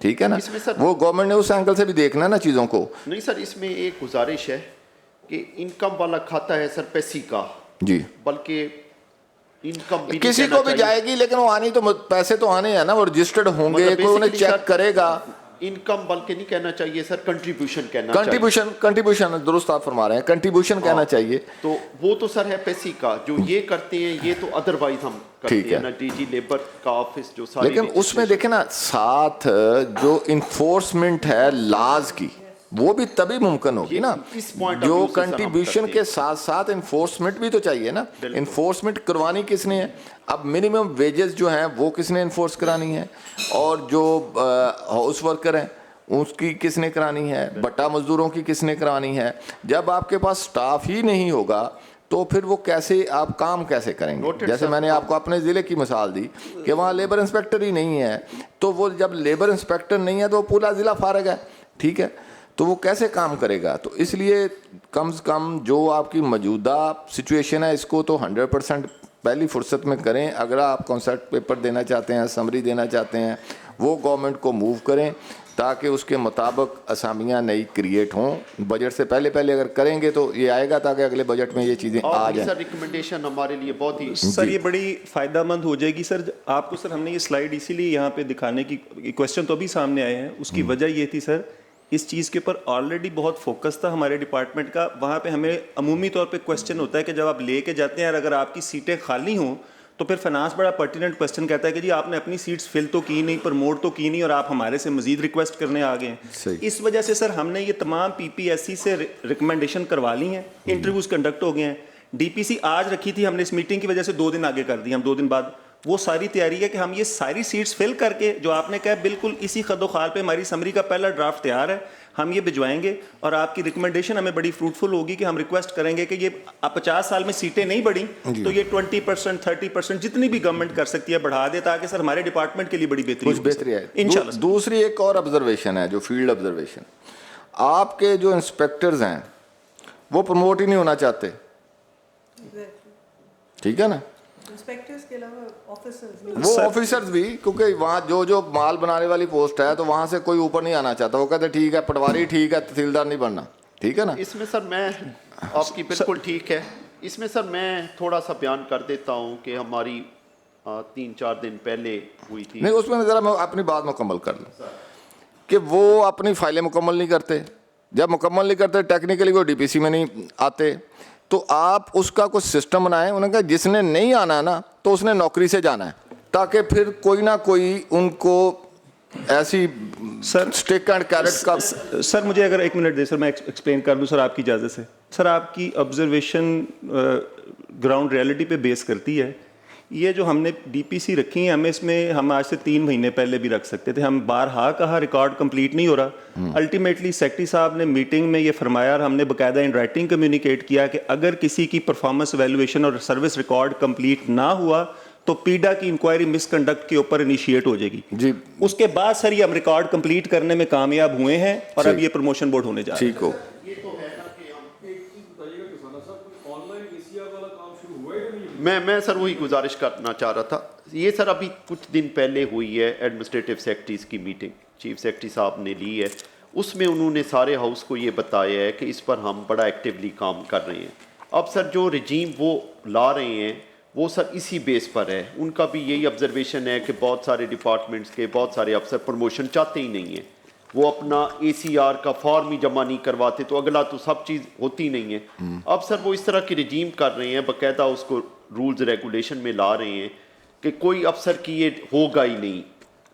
ٹھیک ہے نا, اس میں سر وہ گورنمنٹ نے اس اینگل سے بھی دیکھنا ہے نا چیزوں کو. نہیں سر, اس میں ایک گزارش ہے کہ انکم والا کھاتا ہے سر پیسی کا, جی بلکہ انکم بھی کسی کو بھی جائے گی, لیکن وہ آنی تو پیسے تو آنے ہیں نا, وہ رجسٹرڈ ہوں گے, کوئی انہیں چیک کرے گا. انکم بلکہ نہیں کہنا چاہیے سر, کنٹریبیوشن کہنا چاہیے. کنٹریبیوشن درست آپ فرما رہے ہیں, کنٹریبیوشن کہنا چاہیے. تو وہ تو سر ہے پیسی کا, جو یہ کرتے ہیں یہ تو ادروائز ہم کرتے ہیں نا, ڈی جی لیبر کا آفس جو ساری. لیکن اس میں دیکھیں نا ساتھ جو انفورسمنٹ ہے لاز کی, وہ بھی تبھی ممکن ہوگی نا, جو کنٹریبیوشن کے ساتھ ساتھ انفورسمنٹ بھی تو چاہیے نا. انفورسمنٹ کروانی کس نے ہے؟ اب منیمم ویجز جو ہیں وہ کس نے انفورس کرانی ہے, اور جو ہاؤس ورکر ہیں اس کی کس نے کرانی ہے, بٹا مزدوروں کی کس نے کرانی ہے. جب آپ کے پاس سٹاف ہی نہیں ہوگا تو پھر وہ کیسے آپ کام کیسے کریں گے؟ جیسے میں نے آپ کو اپنے ضلع کی مثال دی کہ وہاں لیبر انسپیکٹر ہی نہیں ہے, تو وہ جب لیبر انسپیکٹر نہیں ہے تو پورا ضلع فارغ ہے, ٹھیک ہے, تو وہ کیسے کام کرے گا؟ تو اس لیے کم سے کم جو آپ کی موجودہ سچویشن ہے اس کو تو 100% پہلی فرصت میں کریں. اگر آپ کانسیپٹ پیپر دینا چاہتے ہیں, سمری دینا چاہتے ہیں, وہ گورنمنٹ کو موو کریں تاکہ اس کے مطابق اسامیاں نئی کریٹ ہوں. بجٹ سے پہلے اگر کریں گے تو یہ آئے گا تاکہ اگلے بجٹ میں یہ چیزیں آ جائیں. سر ریکمنڈیشن ہمارے لیے بہت ہی سر یہ بڑی فائدہ مند ہو جائے گی سر آپ کو. سر ہم نے یہ سلائیڈ اسی لیے یہاں پہ دکھانے کی, کویسچن تو ابھی سامنے آئے ہیں, اس کی وجہ یہ تھی سر اس چیز کے اوپر آلریڈی بہت فوکس تھا ہمارے ڈپارٹمنٹ کا. وہاں پہ ہمیں عمومی طور پہ کویسچن ہوتا ہے کہ جب آپ لے کے جاتے ہیں اور اگر آپ کی سیٹیں خالی ہوں تو پھر فائنانس بڑا پرٹیننٹ کویسچن کہتا ہے کہ جی آپ نے اپنی سیٹس فل تو کی نہیں, پروموٹ تو کی نہیں, اور آپ ہمارے سے مزید ریکویسٹ کرنے آ گئے ہیں. اس وجہ سے سر ہم نے یہ تمام پی پی ایس سی سے ریکمنڈیشن کروا لی ہیں, انٹرویوز کنڈکٹ ہو گئے ہیں. ڈی پی سی آج رکھی تھی, ہم نے اس میٹنگ کی وجہ سے 2 دن آگے کر دی. ہم 2 دن بعد وہ ساری تیاری ہے کہ ہم یہ ساری سیٹس فل کر کے, جو آپ نے کہا بالکل اسی خد و خال پہ ہماری سمری کا پہلا ڈرافٹ تیار ہے, ہم یہ بھجوائیں گے. اور آپ کی ریکمنڈیشن ہمیں بڑی فروٹفل ہوگی کہ ہم ریکویسٹ کریں گے کہ یہ 50 سال میں سیٹیں نہیں بڑھیں تو یہ 20% 30% جتنی بھی گورنمنٹ کر سکتی ہے بڑھا دے, تاکہ سر ہمارے ڈپارٹمنٹ کے لیے بڑی بہتری ہے انشاءاللہ. دوسری ایک اور آبزرویشن ہے, جو فیلڈ آبزرویشن, آپ کے جو انسپیکٹرز ہیں وہ پروموٹ ہی نہیں ہونا چاہتے, ٹھیک ہے نا. انسپیکٹرز کے علاوہ وہ آفیسرز بھی, کیونکہ وہاں جو مال بنانے والی پوسٹ ہے تو وہاں سے کوئی اوپر نہیں آنا چاہتا. وہ کہتے ٹھیک ہے پٹواری ٹھیک ہے, تحصیلدار نہیں بننا, ٹھیک ہے نا. اس میں سر میں آپ کی بالکل ٹھیک ہے. اس میں سر میں تھوڑا سا بیان کر دیتا ہوں کہ ہماری 3-4 دن پہلے ہوئی تھی. نہیں, اس میں ذرا میں اپنی بات مکمل کر لوں کہ وہ اپنی فائلیں مکمل نہیں کرتے. جب مکمل نہیں کرتے ٹیکنیکلی وہ ڈی پی سی میں نہیں آتے, تو آپ اس کا کچھ سسٹم بنائیں. انہوں نے کہا جس نے نہیں آنا نا تو اس نے نوکری سے جانا ہے, تاکہ پھر کوئی نہ کوئی ان کو ایسی سر سٹیک اینڈ کیرٹ کا. سر مجھے اگر 1 منٹ دے سر, میں ایکسپلین کر دوں سر آپ کی اجازت سے. سر آپ کی آبزرویشن گراؤنڈ ریئلٹی پہ بیس کرتی ہے. یہ جو ہم نے ڈی پی سی رکھی ہیں, ہمیں اس میں ہم آج سے 3 مہینے پہلے بھی رکھ سکتے تھے. ہم بارہا کہا ریکارڈ کمپلیٹ نہیں ہو رہا. الٹیمیٹلی سیکرٹری صاحب نے میٹنگ میں یہ فرمایا, اور ہم نے باقاعدہ ان رائٹنگ کمیونیکیٹ کیا کہ اگر کسی کی پرفارمنس ایویلویشن اور سروس ریکارڈ کمپلیٹ نہ ہوا تو پیڈا کی انکوائری مس کنڈکٹ کے اوپر انیشیٹ ہو جائے گی. جی, اس کے بعد سر یہ ہم ریکارڈ کمپلیٹ کرنے میں کامیاب ہوئے ہیں, اور اب یہ پروموشن بورڈ ہونے جا رہا ہے. ٹھیک ہو. میں سر وہی گزارش کرنا چاہ رہا تھا. یہ سر ابھی کچھ دن پہلے ہوئی ہے ایڈمنسٹریٹو سیکرٹریز کی میٹنگ, چیف سیکرٹری صاحب نے لی ہے. اس میں انہوں نے سارے ہاؤس کو یہ بتایا ہے کہ اس پر ہم بڑا ایکٹیولی کام کر رہے ہیں. اب سر جو رجیم وہ لا رہے ہیں وہ سر اسی بیس پر ہے. ان کا بھی یہی آبزرویشن ہے کہ بہت سارے ڈپارٹمنٹس کے بہت سارے افسر پروموشن چاہتے ہی نہیں ہیں. وہ اپنا اے سی آر کا فارم ہی جمع نہیں کرواتے, تو اگلا تو سب چیز ہوتی نہیں ہے. اب سر وہ اس طرح کی رجیم کر رہے ہیں, باقاعدہ اس کو رولز ریگولیشن میں لا رہے ہیں کہ کوئی افسر کی یہ ہوگا ہی نہیں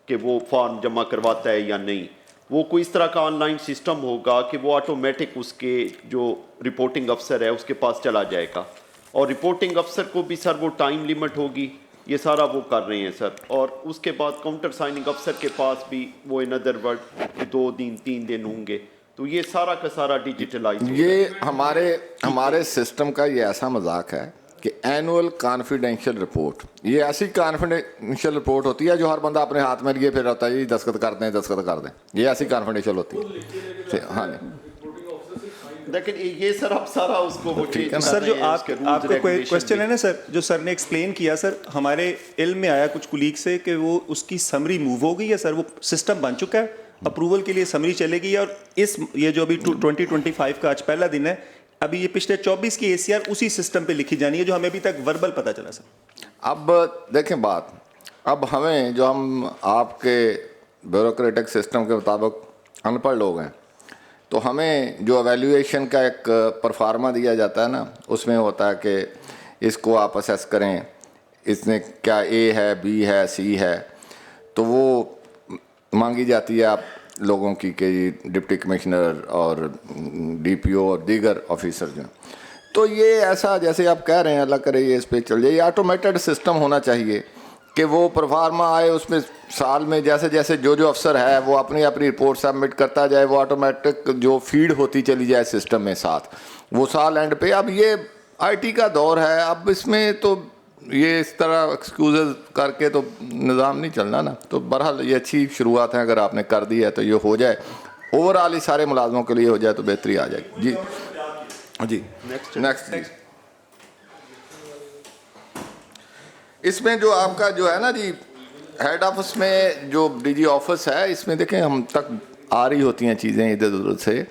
کہ وہ فارم جمع کرواتا ہے یا نہیں. وہ کوئی اس طرح کا آن لائن سسٹم ہوگا کہ وہ آٹومیٹک اس کے جو رپورٹنگ افسر ہے اس کے پاس چلا جائے گا, اور رپورٹنگ افسر کو بھی سر وہ ٹائم لیمٹ ہوگی. یہ سارا وہ کر رہے ہیں سر. اور اس کے بعد کاؤنٹر سائننگ افسر کے پاس بھی وہ ان ادر ورڈ 2 دن 3 دن ہوں گے. تو یہ سارا کا سارا ڈیجیٹلائز. یہ ہمارے سسٹم کا یہ ایسا مذاق ہے کہ اینول کانفیڈینشیل رپورٹ, یہ ایسی کانفیڈینشیل رپورٹ ہوتی ہے جو ہر بندہ اپنے ہاتھ میں لیے پھر ہوتا ہے, یہ دستخط کر دیں. یہ ایسی کانفیڈینشیل ہوتی ہے. ہاں جی, لیکن یہ سر اب سارا اس کو وہ change سر کر جو رہے ہیں، اس کے rules آپ کا regulation کوشچن ہے بھی۔ نا سر، جو سر نے ایکسپلین کیا سر، ہمارے علم میں آیا کچھ کولیگ سے کہ وہ اس کی سمری موو ہو گئی ہے سر، وہ سسٹم بن چکا ہے، اپروول کے لیے سمری چلے گی، اور یہ جو ابھی 2025 کا آج پہلا دن ہے، ابھی یہ پچھلے 24 کی ACR اسی سسٹم پہ لکھی جانی ہے جو ہمیں ابھی تک وربل پتہ چلا سر۔ اب دیکھیں بات، اب ہمیں جو ہم آپ کے بیوروکریٹک سسٹم کے مطابق ان پڑھ لوگ ہیں، تو ہمیں جو ایویلیویشن کا ایک پرفارما دیا جاتا ہے نا، اس میں ہوتا ہے کہ اس کو آپ اسیس کریں، اس نے کیا اے ہے، بی ہے، سی ہے، تو وہ مانگی جاتی ہے آپ لوگوں کی کہ ڈپٹی کمشنر اور DPO اور دیگر آفیسر جو ہیں۔ تو یہ ایسا جیسے آپ کہہ رہے ہیں، اللہ کرے یہ اس پہ چل جائے، یہ آٹومیٹڈ سسٹم ہونا چاہیے کہ وہ پرفارما آئے، اس میں سال میں جیسے جیسے جو افسر ہے وہ اپنی رپورٹ سبمٹ کرتا جائے، وہ آٹومیٹک جو فیڈ ہوتی چلی جائے سسٹم میں ساتھ، وہ سال اینڈ پہ۔ اب یہ IT کا دور ہے، اب اس میں تو یہ اس طرح ایکسکیوزز کر کے تو نظام نہیں چلنا نا۔ تو بہرحال یہ اچھی شروعات ہیں، اگر آپ نے کر دی ہے تو یہ ہو جائے، اوور آل سارے ملازموں کے لیے ہو جائے تو بہتری آ جائے گی۔ جی جی نیکسٹ جی۔ اس میں جو آپ کا جو ہے نا جی ہیڈ آفس میں جو DG آفس ہے، اس میں دیکھیں ہم تک آ رہی ہوتی ہیں چیزیں ادھر ادھر سے،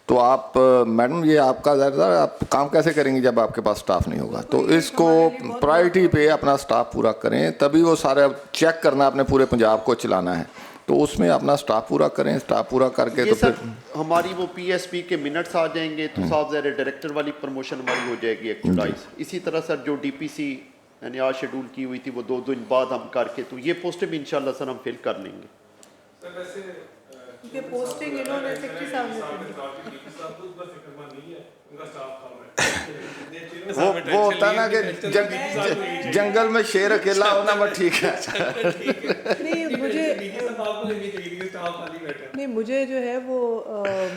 تو آپ میڈم یہ آپ کا ظاہر آپ کام کیسے کریں گی جب آپ کے پاس سٹاف نہیں ہوگا؟ تو اس کو پرائرٹی پہ اپنا سٹاف پورا کریں، تبھی وہ سارا چیک کرنا اپنے پورے پنجاب کو چلانا ہے، تو اس میں اپنا سٹاف پورا کریں، سٹاف پورا کر کے تو پھر ہماری وہ PSP کے منٹس آ جائیں گے تو صاحب ظاہر ڈائریکٹر والی پروموشن ہماری ہو جائے گی ایکچولائز۔ اسی طرح سر جو DPC یعنی آج شیڈول کی ہوئی تھی وہ 2 دن بعد ہم کر کے، تو یہ پوسٹیں بھی انشاءاللہ سر ہم فل کر لیں گے۔ کیونکہ پوسٹنگ انہوں نے سیکٹری صاحب نے وہ ہوتا ہے نا کہ جنگل میں شیر اکیلا ہونا وہ ٹھیک ہے۔ نہیں مجھے جو ہے وہ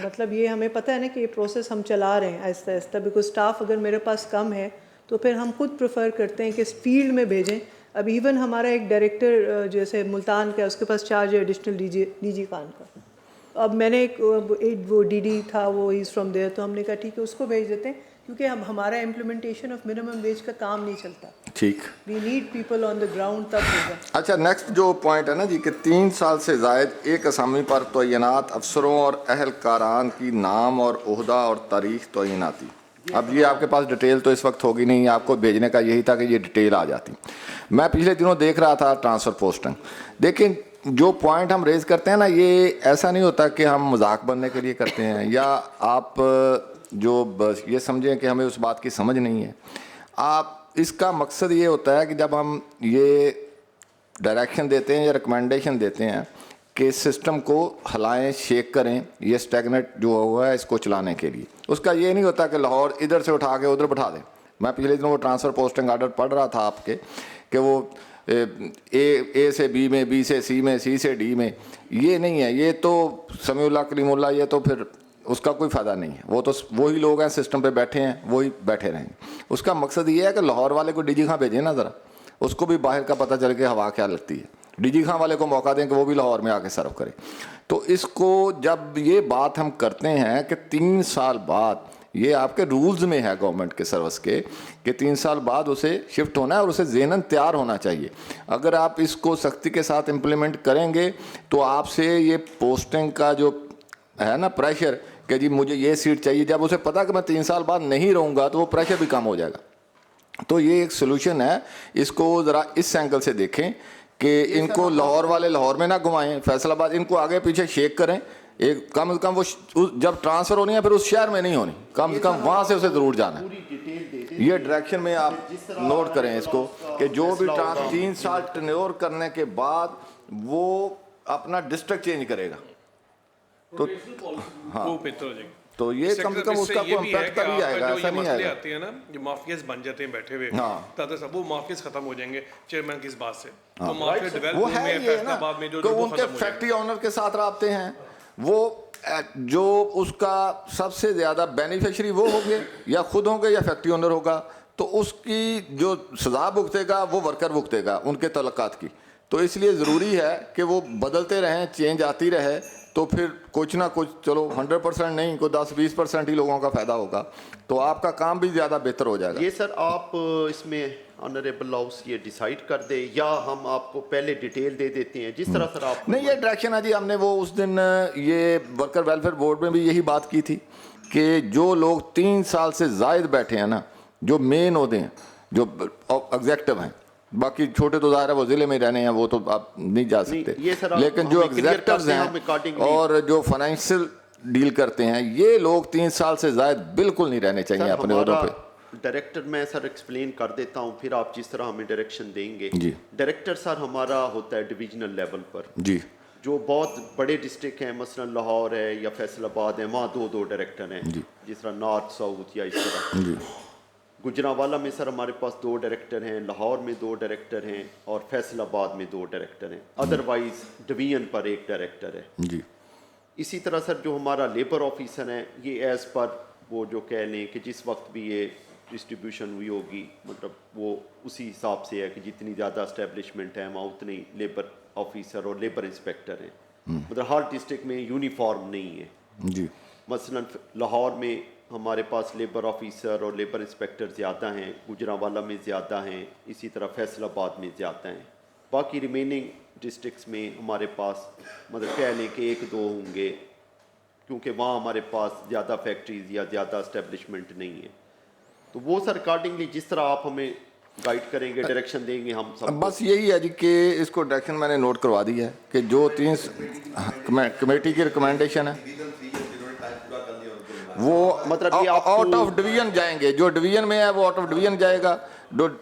مطلب یہ ہمیں پتہ ہے نا کہ یہ پروسیس ہم چلا رہے ہیں آہستہ آہستہ، بیکاز اسٹاف اگر میرے پاس کم ہے تو پھر ہم خود پریفر کرتے ہیں کہ اس فیلڈ میں بھیجیں۔ اب ایون ہمارا ایک ڈائریکٹر جیسے ملتان کا، اس کے پاس چارج ہے ایڈیشنل DG خان کا، اب میں نے ایک وہ DD تھا، وہ از فرام دیئر، تو ہم نے کہا ٹھیک ہے اس کو بھیج دیتے ہیں، کیونکہ ہمارا امپلیمنٹیشن آف منیمم ویج کا کام نہیں چلتا، ٹھیک، we need people on the ground, تب ہوگا۔ اچھا نیکسٹ جو پوائنٹ ہے نا جی کہ 3 سال سے زائد ایک اسامی پر تعینات افسروں اور اہلکاران کی نام اور عہدہ اور تاریخ تعیناتی۔ اب یہ آپ کے پاس ڈیٹیل تو اس وقت ہوگی نہیں، آپ کو بھیجنے کا یہی تھا کہ یہ ڈیٹیل آ جاتی۔ میں پچھلے دنوں دیکھ رہا تھا ٹرانسفر پوسٹنگ، دیکھیں جو پوائنٹ ہم ریز کرتے ہیں نا، یہ ایسا نہیں ہوتا کہ ہم مذاق بننے کے لیے کرتے ہیں یا آپ جو بس یہ سمجھیں کہ ہمیں اس بات کی سمجھ نہیں ہے۔ آپ اس کا مقصد یہ ہوتا ہے کہ جب ہم یہ ڈائریکشن دیتے ہیں یا ریکمنڈیشن دیتے ہیں کہ سسٹم کو ہلائیں، شیک کریں، یہ اسٹیگنٹ جو ہوا ہے اس کو چلانے کے لیے، اس کا یہ نہیں ہوتا کہ لاہور ادھر سے اٹھا کے ادھر بٹھا دیں۔ میں پچھلے دنوں وہ ٹرانسفر پوسٹنگ آرڈر پڑھ رہا تھا آپ کے کہ وہ اے سے بی میں، بی سے سی میں، سی سے ڈی میں، یہ نہیں ہے، یہ تو سمیع اللہ کلیم اللہ، یہ تو پھر اس کا کوئی فائدہ نہیں ہے، وہ تو وہی لوگ ہیں سسٹم پہ بیٹھے ہیں، وہی بیٹھے رہیں گے۔ اس کا مقصد یہ ہے کہ لاہور والے کو DG خاں بھیجیں نا ذرا، اس کو بھی باہر کا پتہ چل کے ہوا کیا لگتی ہے، DG خاں والے کو موقع دیں کہ وہ بھی لاہور میں آ کے سرو کرے۔ تو اس کو جب یہ بات ہم کرتے ہیں کہ 3 سال بعد، یہ آپ کے رولز میں ہے گورنمنٹ کے سروس کے کہ 3 سال بعد اسے شفٹ ہونا ہے اور اسے ذہناً تیار ہونا چاہیے۔ اگر آپ اس کو سختی کے ساتھ امپلیمنٹ کریں گے تو آپ سے یہ پوسٹنگ کا جو ہے نا پریشر کہ جی مجھے یہ سیٹ چاہیے، جب اسے پتا کہ میں 3 سال بعد نہیں رہوں گا تو وہ پریشر بھی کم ہو جائے گا۔ تو یہ ایک سلوشن ہے، اس کو ذرا اس اینگل سے دیکھیں کہ ان کو لاہور والے لاہور میں نہ گھمائیں، فیصل آباد ان کو آگے پیچھے شیک کریں، ایک کم از کم وہ جب ٹرانسفر ہونی ہے پھر اس شہر میں نہیں ہونی، کم از کم وہاں سے اسے ضرور جانا ہے۔ یہ ڈائریکشن میں آپ نوٹ کریں اس کو کہ جو بھی 3 سال ٹینیور کرنے کے بعد وہ اپنا ڈسٹرکٹ چینج کرے گا تو ہاں، تو یہ کم سے کم اس کا کوئی امپیکٹ تبھی آئے گا، ایسا نہیں آئے گا۔ آتے ہیں نا جو مافیاز بن جاتے ہیں بیٹھے ہوئے، دادا صاحب وہ مافیاز ختم ہو جائیں گے چیئرمین کی اس بات سے۔ تو مافیا ڈیولپمنٹ میں فیصل آباد میں جو ان کے فیکٹری آنر کے ساتھ رابطے ہیں، وہ جو اس کا سب سے زیادہ بینیفیشری وہ ہوں گے یا خود ہوں گے یا فیکٹری آنر ہوگا، تو اس کی جو سزا بھگتے گا وہ ورکر بھگتے گا ان کے تعلقات کی۔ تو اس لیے ضروری ہے کہ وہ بدلتے رہیں, چینج آتی رہے, تو پھر کچھ نہ کچھ, چلو 100% نہیں, کوئی 10-20% ہی لوگوں کا فائدہ ہوگا, تو آپ کا کام بھی زیادہ بہتر ہو جائے گا. یہ سر آپ اس میں آنریبل ہاؤس یہ ڈیسائیڈ کر دے یا ہم آپ کو پہلے ڈیٹیل دے دیتے ہیں جس طرح سر آپ نہیں, یہ ڈائریکشن ہے جی. ہم نے وہ اس دن یہ ورکر ویلفیئر بورڈ میں بھی یہی بات کی تھی کہ جو لوگ 3 سال سے زائد بیٹھے ہیں نا, جو مین عہدے ہیں, جو ایگزیکٹو ہیں, باقی چھوٹے تو ظاہر ہے وہ ضلع میں رہنے ہیں, وہ تو آپ نہیں جا سکتے, لیکن جو ایگزیکٹوز ہیں اور جو فائنینشیل ڈیل کرتے ہیں, یہ لوگ 3 سال سے زائد بالکل نہیں رہنے چاہیے اپنے عہدوں پہ. ڈائریکٹر میں سر ایکسپلین کر دیتا ہوں, پھر آپ جس طرح ہمیں ڈائریکشن دیں گے. جی. ڈائریکٹر سر ہمارا ہوتا ہے ڈویژنل لیول پر. جی. جو بہت بڑے ڈسٹرکٹ ہیں, مثلا لاہور ہے یا فیصل آباد ہے, وہاں 2 ڈائریکٹر ہیں. جی. جس طرح نارتھ ساؤتھ یا اس طرح. جی. گجرانوالہ میں سر ہمارے پاس 2 ڈائریکٹر ہیں, لاہور میں 2 ڈائریکٹر ہیں, اور فیصل آباد میں 2 ڈائریکٹر ہیں. ادروائز ڈویژن پر 1 ڈائریکٹر ہے. جی. اسی طرح سر جو ہمارا لیبر آفیسر ہیں, یہ ایز پر وہ جو کہہ لیں کہ جس وقت بھی یہ ڈسٹریبیوشن ہوئی ہوگی, مطلب وہ اسی حساب سے ہے کہ جتنی زیادہ اسٹیبلشمنٹ ہے وہاں اتنے لیبر آفیسر اور لیبر انسپیکٹر ہیں. مطلب ہر ڈسٹرکٹ میں یونیفارم نہیں ہے. جی. مثلا لاہور میں ہمارے پاس لیبر آفیسر اور لیبر انسپیکٹر زیادہ ہیں, گجرانوالہ میں زیادہ ہیں, اسی طرح فیصل آباد میں زیادہ ہیں. باقی ریمیننگ ڈسٹرکٹس میں ہمارے پاس مطلب کہہ لیں کہ 1-2 ہوں گے, کیونکہ وہاں ہمارے پاس زیادہ فیکٹریز یا زیادہ اسٹیبلشمنٹ نہیں ہے. تو وہ سر اکارڈنگلی جس طرح آپ ہمیں گائیڈ کریں گے, ڈائریکشن دیں گے, ہم سب بس یہی ہے جی کہ اس کو ڈائریکشن میں نے نوٹ کروا دی ہے کہ جو 3 کمیٹی کی ریکمنڈیشن ہے وہ مطلب یہ آؤٹ آف ڈویژن جائیں گے. جو ڈویژن میں ہے وہ آؤٹ آف ڈویژن جائے گا.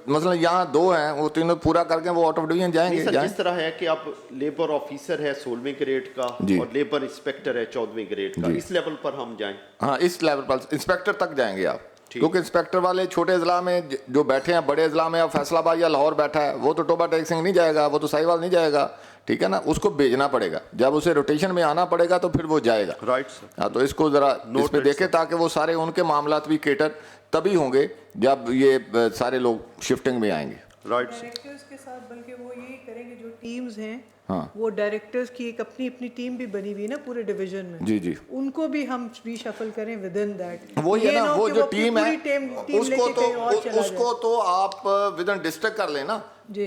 مثلا یہاں 2 ہیں, وہ 3 پورا کر کے وہ آؤٹ آف ڈویژن جائیں گے. جس طرح ہے کہ اب لیبر آفیسر ہے 16ویں گریڈ کا اور لیبر انسپیکٹر ہے 14ویں گریڈ کا, اس لیول پر ہم جائیں. ہاں, اس لیول پر انسپیکٹر تک جائیں گے آپ, کیونکہ انسپیکٹر والے چھوٹے اضلاع میں جو بیٹھے ہیں, بڑے اضلاع میں اب فیصل آباد یا لاہور بیٹھا ہے, وہ تو ٹوبا ٹیکسنگ نہیں جائے گا, وہ تو ساہیوال نہیں جائے گا, ٹھیک ہے نا, اس کو بھیجنا پڑے گا. جب اسے روٹیشن میں آنا پڑے گا تو پھر وہ جائے گا. Right sir. ہاں, تو اس کو ذرا اس پہ دیکھیں تاکہ وہ سارے ان کے معاملات بھی کیٹر تبھی ہوں گے جب یہ سارے لوگ شفٹنگ میں آئیں گے. رائٹ. ڈائریکٹرز کے ساتھ بلکہ وہ یہی کریں گے, جو ٹیمز ہیں ہاں, وہ ڈائریکٹرز کی ایک اپنی ٹیم بھی بنی ہوئی نا پورے ڈویژن میں. جی. جی. ان کو بھی ہم ری شفل کریں ود ان دیٹ. وہی ہے نا, وہ جو ٹیم ہے اس کو تو آپ ود ان ڈسٹرکٹ کر لیں نا. جی.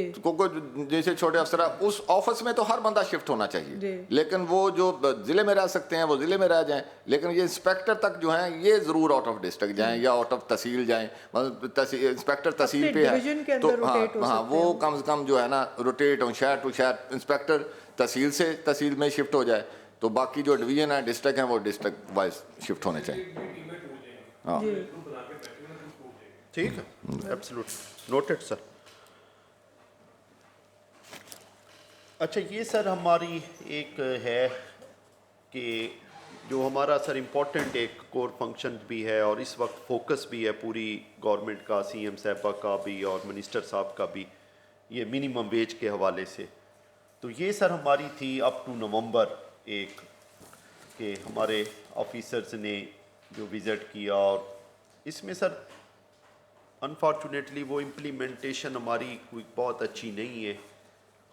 جیسے چھوٹے افسر اس آفس میں تو ہر بندہ شفٹ ہونا چاہیے, لیکن وہ جو ضلع میں رہ سکتے ہیں وہ ضلع میں رہ جائیں, لیکن یہ انسپیکٹر تک جو ہیں یہ ضرور آؤٹ آف ڈسٹرکٹ جائیں یا آؤٹ آف تحصیل جائیں. انسپیکٹر تحصیل پہ ہے تو ہاں وہ کم سے کم جو ہے نا روٹیٹ ہوں, شہر ٹو شہر. انسپیکٹر تحصیل سے تحصیل میں شفٹ ہو جائے, تو باقی جو ڈویژن ہے ڈسٹرکٹ ہیں وہ ڈسٹرکٹ وائز شفٹ ہونے چاہیے. ہاں, ٹھیک ہے, ایبسلیوٹ نوٹڈ سر. اچھا, یہ سر ہماری ایک ہے کہ جو ہمارا سر امپورٹنٹ ایک کور فنکشن بھی ہے اور اس وقت فوکس بھی ہے پوری گورنمنٹ کا, سی ایم صاحبہ کا بھی اور منسٹر صاحب کا بھی, یہ منیمم ویج کے حوالے سے. تو یہ سر ہماری تھی اپ ٹو نومبر ایک کہ ہمارے آفیسرز نے جو وزٹ کیا, اور اس میں سر انفارچونیٹلی وہ امپلیمنٹیشن ہماری کوئی بہت اچھی نہیں ہے,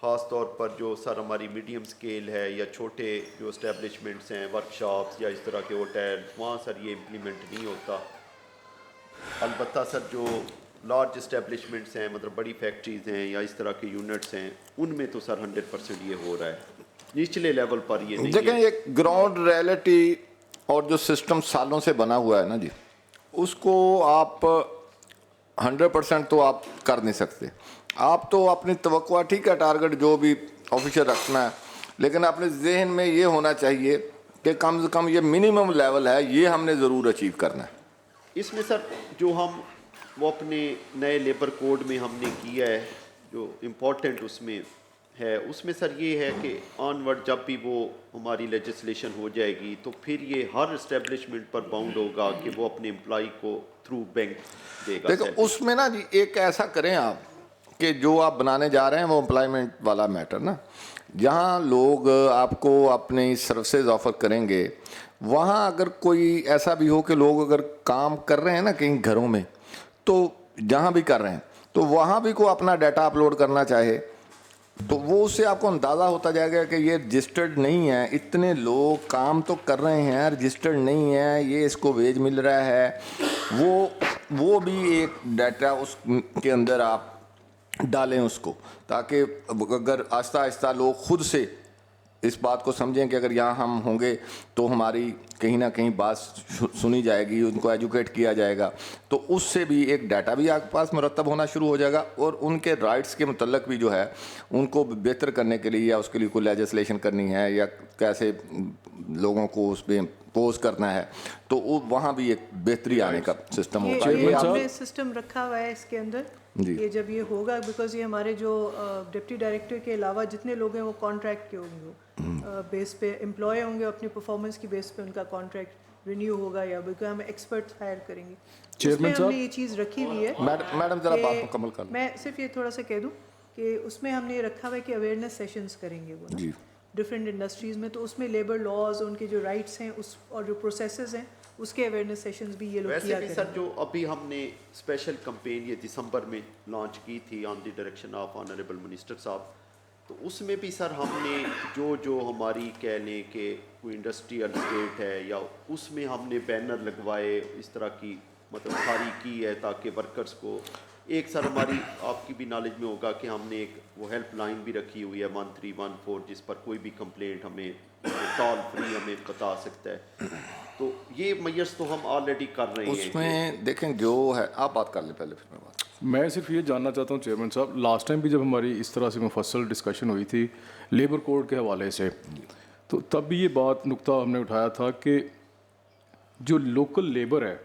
خاص طور پر جو سر ہماری میڈیم سکیل ہے یا چھوٹے جو اسٹیبلشمنٹس ہیں, ورک شاپس یا اس طرح کے ہوٹل, وہاں سر یہ امپلیمنٹ نہیں ہوتا. البتہ سر جو لارج اسٹیبلشمنٹس ہیں, مطلب بڑی فیکٹریز ہیں یا اس طرح کے یونٹس ہیں, ان میں تو سر 100% یہ ہو رہا ہے. نچلے لیول پر یہ نہیں ہے. دیکھیں ایک گراؤنڈ ریئلٹی اور جو سسٹم سالوں سے بنا ہوا ہے نا جی, اس کو آپ 100% تو آپ کر نہیں سکتے. آپ تو اپنی توقع ٹھیک ہے, ٹارگٹ جو بھی آفیشر رکھنا ہے, لیکن اپنے ذہن میں یہ ہونا چاہیے کہ کم سے کم یہ منیمم لیول ہے, یہ ہم نے ضرور اچیو کرنا ہے. اس میں سر جو ہم وہ اپنے نئے لیبر کوڈ میں ہم نے کیا ہے, جو امپورٹنٹ اس میں ہے, اس میں سر یہ ہے کہ آن ورڈ جب بھی وہ ہماری لیجسلیشن ہو جائے گی تو پھر یہ ہر اسٹیبلشمنٹ پر باؤنڈ ہوگا کہ وہ اپنے امپلائی کو تھرو بینک دے گا. دیکھو اس میں نا جی ایک ایسا کریں آپ کہ جو آپ بنانے جا رہے ہیں وہ امپلائمنٹ والا میٹر نا, جہاں لوگ آپ کو اپنی سروسز آفر کریں گے, وہاں اگر کوئی ایسا بھی ہو کہ لوگ اگر کام کر رہے ہیں نا کہیں گھروں میں, تو جہاں بھی کر رہے ہیں تو وہاں بھی کو اپنا ڈیٹا اپلوڈ کرنا چاہے تو وہ اس سے آپ کو اندازہ ہوتا جائے گا کہ یہ رجسٹرڈ نہیں ہے. اتنے لوگ کام تو کر رہے ہیں, رجسٹرڈ نہیں ہے, یہ اس کو ویج مل رہا ہے. وہ بھی ایک ڈیٹا اس کے اندر آپ ڈالیں اس کو, تاکہ اگر آہستہ آہستہ لوگ خود سے اس بات کو سمجھیں کہ اگر یہاں ہم ہوں گے تو ہماری کہیں نہ کہیں بات سنی جائے گی, ان کو ایجوکیٹ کیا جائے گا, تو اس سے بھی ایک ڈیٹا بھی آپ کے پاس مرتب ہونا شروع ہو جائے گا. اور ان کے رائٹس کے متعلق بھی جو ہے ان کو بہتر کرنے کے لیے, یا اس کے لیے کوئی لیجسلیشن کرنی ہے, یا کیسے لوگوں کو اس پہ امپوز کرنا ہے, تو وہاں بھی ایک بہتری آنے کا سسٹم ہوگا. یہ ہم نے سسٹم رکھا ہوا ہے اس کے اندر کہ جب یہ ہوگا, بیکاز یہ ہمارے جو ڈپٹی ڈائریکٹر کے علاوہ جتنے لوگ ہیں وہ کانٹریکٹ کے ہوں گے, بیس پہ امپلائی ہوں گے, اپنی پرفارمنس کی بیس پہ ان کا کانٹریکٹ رینیو ہوگا, یا بیکاز ہم ایکسپرٹس ہائر کریں گے. اس میں ہم نے یہ چیز رکھی ہوئی ہے. میڈم ذرا بات مکمل کر لیں. میں صرف یہ تھوڑا سا کہہ دوں کہ اس میں ہم نے یہ رکھا ہوا ہے کہ اویئرنیس سیشنز کریں گے وہ ڈفرینٹ انڈسٹریز میں, تو اس میں لیبر لاز, ان کے جو رائٹس ہیں اس اور جو پروسیسز ہیں اس کے اویئرنیس سیشنز بھی یہ لوگ کیا کریں. ویسے بھی سر جو ابھی ہم نے اسپیشل کمپین یہ دسمبر میں لانچ کی تھی on the direction of honourable minister صاحب, تو اس میں بھی سر ہم نے جو ہماری کہہ لیں کہ کوئی انڈسٹریل اسٹیٹ ہے, یا اس میں ہم نے بینر لگوائے اس طرح کی مطلب کھاری کی ہے, تاکہ ورکرز کو ایک سر ہماری آپ کی بھی نالج میں ہوگا کہ ہم نے ایک وہ ہیلپ لائن بھی رکھی ہوئی ہے 1314, جس پر کوئی بھی کمپلینٹ ہمیں ٹال فری ہمیں بتا سکتا ہے. تو یہ میئرس تو ہم آلریڈی کر رہے ہیں. اس میں دیکھیں جو ہے, آپ بات کر لیں پہلے پھر میں بات. میں صرف یہ جاننا چاہتا ہوں چیئرمین صاحب, لاسٹ ٹائم بھی جب ہماری اس طرح سے مفصل ڈسکشن ہوئی تھی لیبر کوڈ کے حوالے سے, تو تب بھی یہ بات نقطہ ہم نے اٹھایا تھا کہ جو لوکل لیبر ہے,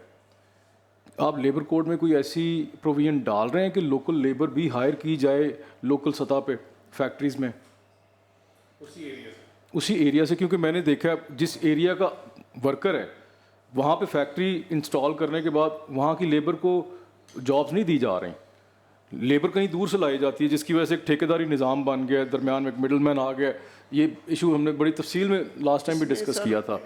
آپ لیبر کوڈ میں کوئی ایسی پروویژن ڈال رہے ہیں کہ لوکل لیبر بھی ہائر کی جائے لوکل سطح پہ فیکٹریز میں اسی ایریا سے, کیونکہ میں نے دیکھا جس ایریا کا ورکر ہے وہاں پہ فیکٹری انسٹال کرنے کے بعد وہاں کی لیبر کو جابس نہیں دی جا رہی, لیبر کہیں دور سے لائی جاتی ہے, جس کی وجہ سے ایک ٹھیکیداری نظام بن گیا, درمیان میں ایک مڈل مین آ گیا. یہ ایشو ہم نے بڑی تفصیل میں لاسٹ ٹائم بھی ڈسکس کیا تھا.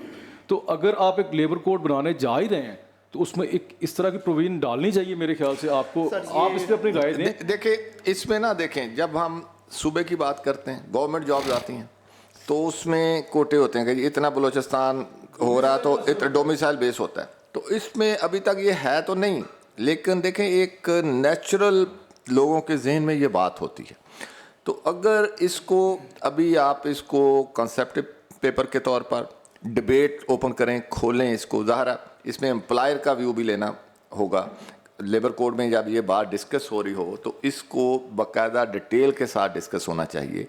تو اگر آپ ایک لیبر کوڈ بنانے جا ہی رہے ہیں تو اس میں ایک اس طرح کی پروویژن ڈالنی چاہیے میرے خیال سے آپ کو. آپ اس پہ اپنی رائے دیں. دیکھیں اس میں دیکھیں جب ہم صوبے کی بات کرتے ہیں, گورنمنٹ جابز آتی ہیں, تو اس میں کوٹے ہوتے ہیں کہ اتنا بلوچستان ہو رہا تو اتنا ڈومیسائل بیس ہوتا ہے. تو اس میں ابھی تک یہ ہے تو نہیں, لیکن دیکھیں ایک نیچرل لوگوں کے ذہن میں یہ بات ہوتی ہے. تو اگر اس کو ابھی آپ اس کو کنسیپٹ پیپر کے طور پر ڈبیٹ اوپن کریں, کھولیں اس کو, ظاہر ہے اس میں امپلائر کا ویو بھی لینا ہوگا. لیبر کوڈ میں جب یہ بات ڈسکس ہو رہی ہو تو اس کو باقاعدہ ڈیٹیل کے ساتھ ڈسکس ہونا چاہیے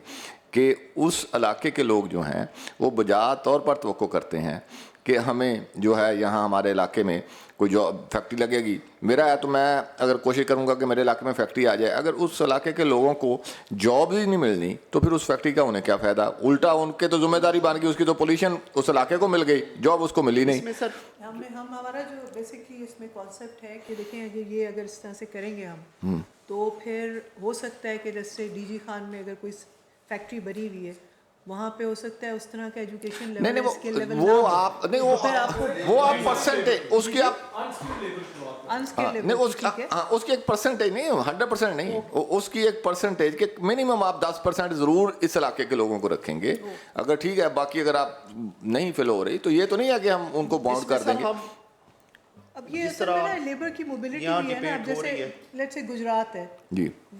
کہ اس علاقے کے لوگ جو ہیں وہ بجا طور پر توقع کرتے ہیں کہ ہمیں جو ہے یہاں ہمارے علاقے میں کوئی جاب فیکٹری لگے گی. میرا ہے تو میں اگر کوشش کروں گا کہ میرے علاقے میں فیکٹری آ جائے, اگر اس علاقے کے لوگوں کو جاب ہی نہیں ملنی تو پھر اس فیکٹری کا انہیں کیا فائدہ. الٹا ان کے تو ذمہ داری بن گئی, اس کی تو پولیشن اس علاقے کو مل گئی, جاب اس کو ملی نہیں. ہمارا جو بیسکلی اس میں کانسیپٹ ہے کہ دیکھیں اگر اس طرح سے کریں گے ہم, تو پھر ہو سکتا ہے کہ جیسے ڈی جی خان میں اگر کوئی فیکٹری بنی ہوئی ہے وہاں پہ ہو سکتا ہے اس طرح کا ایجوکیشن لیول, اسکل لیول وہ آپ نہیں, وہ آپ پرسنٹیج اس کی آپ اس کی ایک پرسنٹیج نہیں, 100% نہیں, اس کی ایک پرسنٹیج کہ منیمم آپ 10% ضرور اس علاقے کے لوگوں کو رکھیں گے. اگر ٹھیک ہے باقی اگر آپ نہیں فل ہو رہی تو یہ تو نہیں ہے کہ ہم ان کو باؤنڈ کر دیں گے. اب یہ اصل میں نا لیبر کی موبلٹی بھی ہے نا. اب جیسے لیٹس سے گجرات ہے,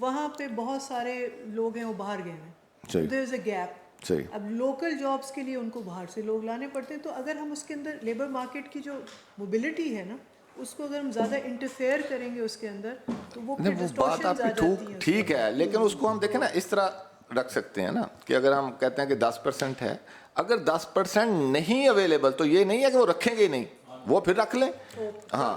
وہاں پہ بہت سارے لوگ ہیں وہ باہر گئے ہیں, دیر از اے گیپ. اب لوکل جابس کے لیے ان کو باہر سے لوگ لانے پڑتے ہیں. تو اگر ہم اس کے اندر لیبر مارکیٹ کی جو موبلٹی ہے نا اس کو اگر ہم زیادہ انٹرفیئر کریں گے اس کے اندر تو وہ بات آپ کی ٹھیک ہے, لیکن اس کو ہم دیکھیں نا اس طرح رکھ سکتے ہیں نا کہ اگر ہم کہتے ہیں کہ 10% ہے, اگر 10% نہیں اویلیبل تو یہ نہیں ہے کہ وہ رکھیں گے ہی نہیں, وہ پھر رکھ لیں. ہاں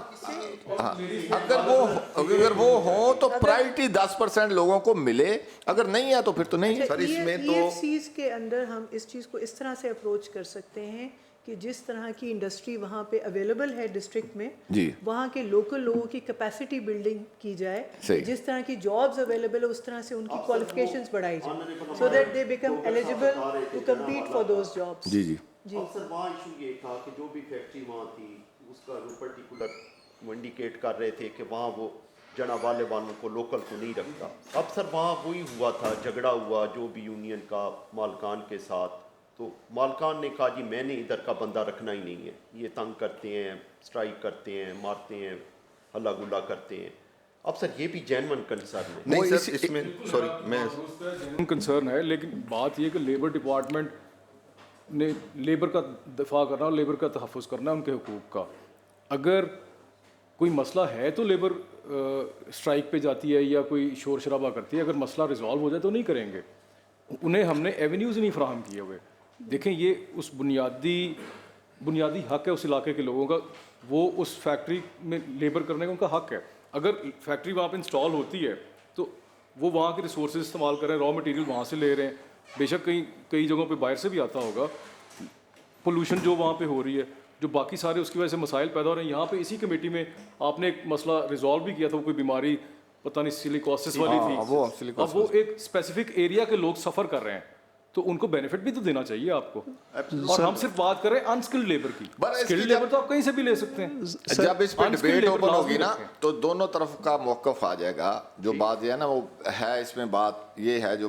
اگر وہ ہوں تو پرائرٹی 10% لوگوں کو ملے, اگر نہیں ہے تو پھر تو نہیں. سر اس میں تو چیز کے اندر ہم اس چیز کو اس طرح سے اپروچ کر سکتے ہیں کہ جس طرح کی انڈسٹری وہاں پہ اویلیبل ہے ڈسٹرکٹ میں, وہاں کے لوکل لوگوں کی کیپیسٹی بلڈنگ کی جائے, جس طرح کی جابز اویلیبل ہے اس طرح سے ان کی کوالیفیکیشنز بڑھائی جائیں, so that they become eligible to compete for those jobs. جی سر وہاں ایشو یہ تھا کہ جو بھی فیکٹری وہاں تھی اس کا پرٹیکولر وہ انڈیکیٹ کر رہے تھے کہ وہاں وہ جنا والے والوں کو لوکل کو نہیں رکھتا. اب سر وہاں وہی ہوا تھا, جھگڑا ہوا جو بھی یونین کا مالکان کے ساتھ, تو مالکان نے کہا جی میں نے ادھر کا بندہ رکھنا ہی نہیں ہے, یہ تنگ کرتے ہیں, اسٹرائک کرتے ہیں, مارتے ہیں, ہلا گلا کرتے ہیں. اب سر یہ بھی جینون کنسرن ہے. نہیں سر, اس میں سوری میں کنسرن ہے, لیکن بات یہ کہ لیبر ڈپارٹمنٹ نے لیبر کا دفاع کرنا اور لیبر کا تحفظ کرنا ہے ان کے حقوق کا. اگر کوئی مسئلہ ہے تو لیبر اسٹرائک پہ جاتی ہے یا کوئی شور شرابہ کرتی ہے, اگر مسئلہ ریزالو ہو جائے تو نہیں کریں گے. انہیں ہم نے ایونیوز نہیں فراہم کیے ہوئے. دیکھیں یہ اس بنیادی حق ہے اس علاقے کے لوگوں کا, وہ اس فیکٹری میں لیبر کرنے کا ان کا حق ہے. اگر فیکٹری وہاں پہ انسٹال ہوتی ہے تو وہ وہاں کے ریسورسز استعمال کر رہے ہیں, را مٹیریل وہاں سے لے رہے ہیں. بے شک کئی جگہوں پہ باہر سے بھی آتا ہوگا. پولوشن جو وہاں پہ ہو رہی ہے, جو باقی سارے اس کی وجہ سے مسائل پیدا ہو رہے ہیں. یہاں پہ اسی کمیٹی میں آپ نے ایک مسئلہ ریزالو بھی کیا تھا, وہ کوئی بیماری پتہ نہیں سیلیکوسس والی تھی. اب وہ ایک اسپیسیفک ایریا کے لوگ سفر کر رہے ہیں تو ان کو بینیفٹ بھی تو دینا چاہیے آپ کو. اور ہم صرف بات کر رہے ہیں انسکلڈ لیبر کی. اسکلڈ لیبر تو آپ کہیں سے بھی لے سکتے ہیں. جب اس پہ ڈبیٹ اوپن ہوگی نا تو دونوں طرف کا موقف آ جائے گا. جو بات یہ ہے نا وہ ہے, اس میں بات یہ ہے جو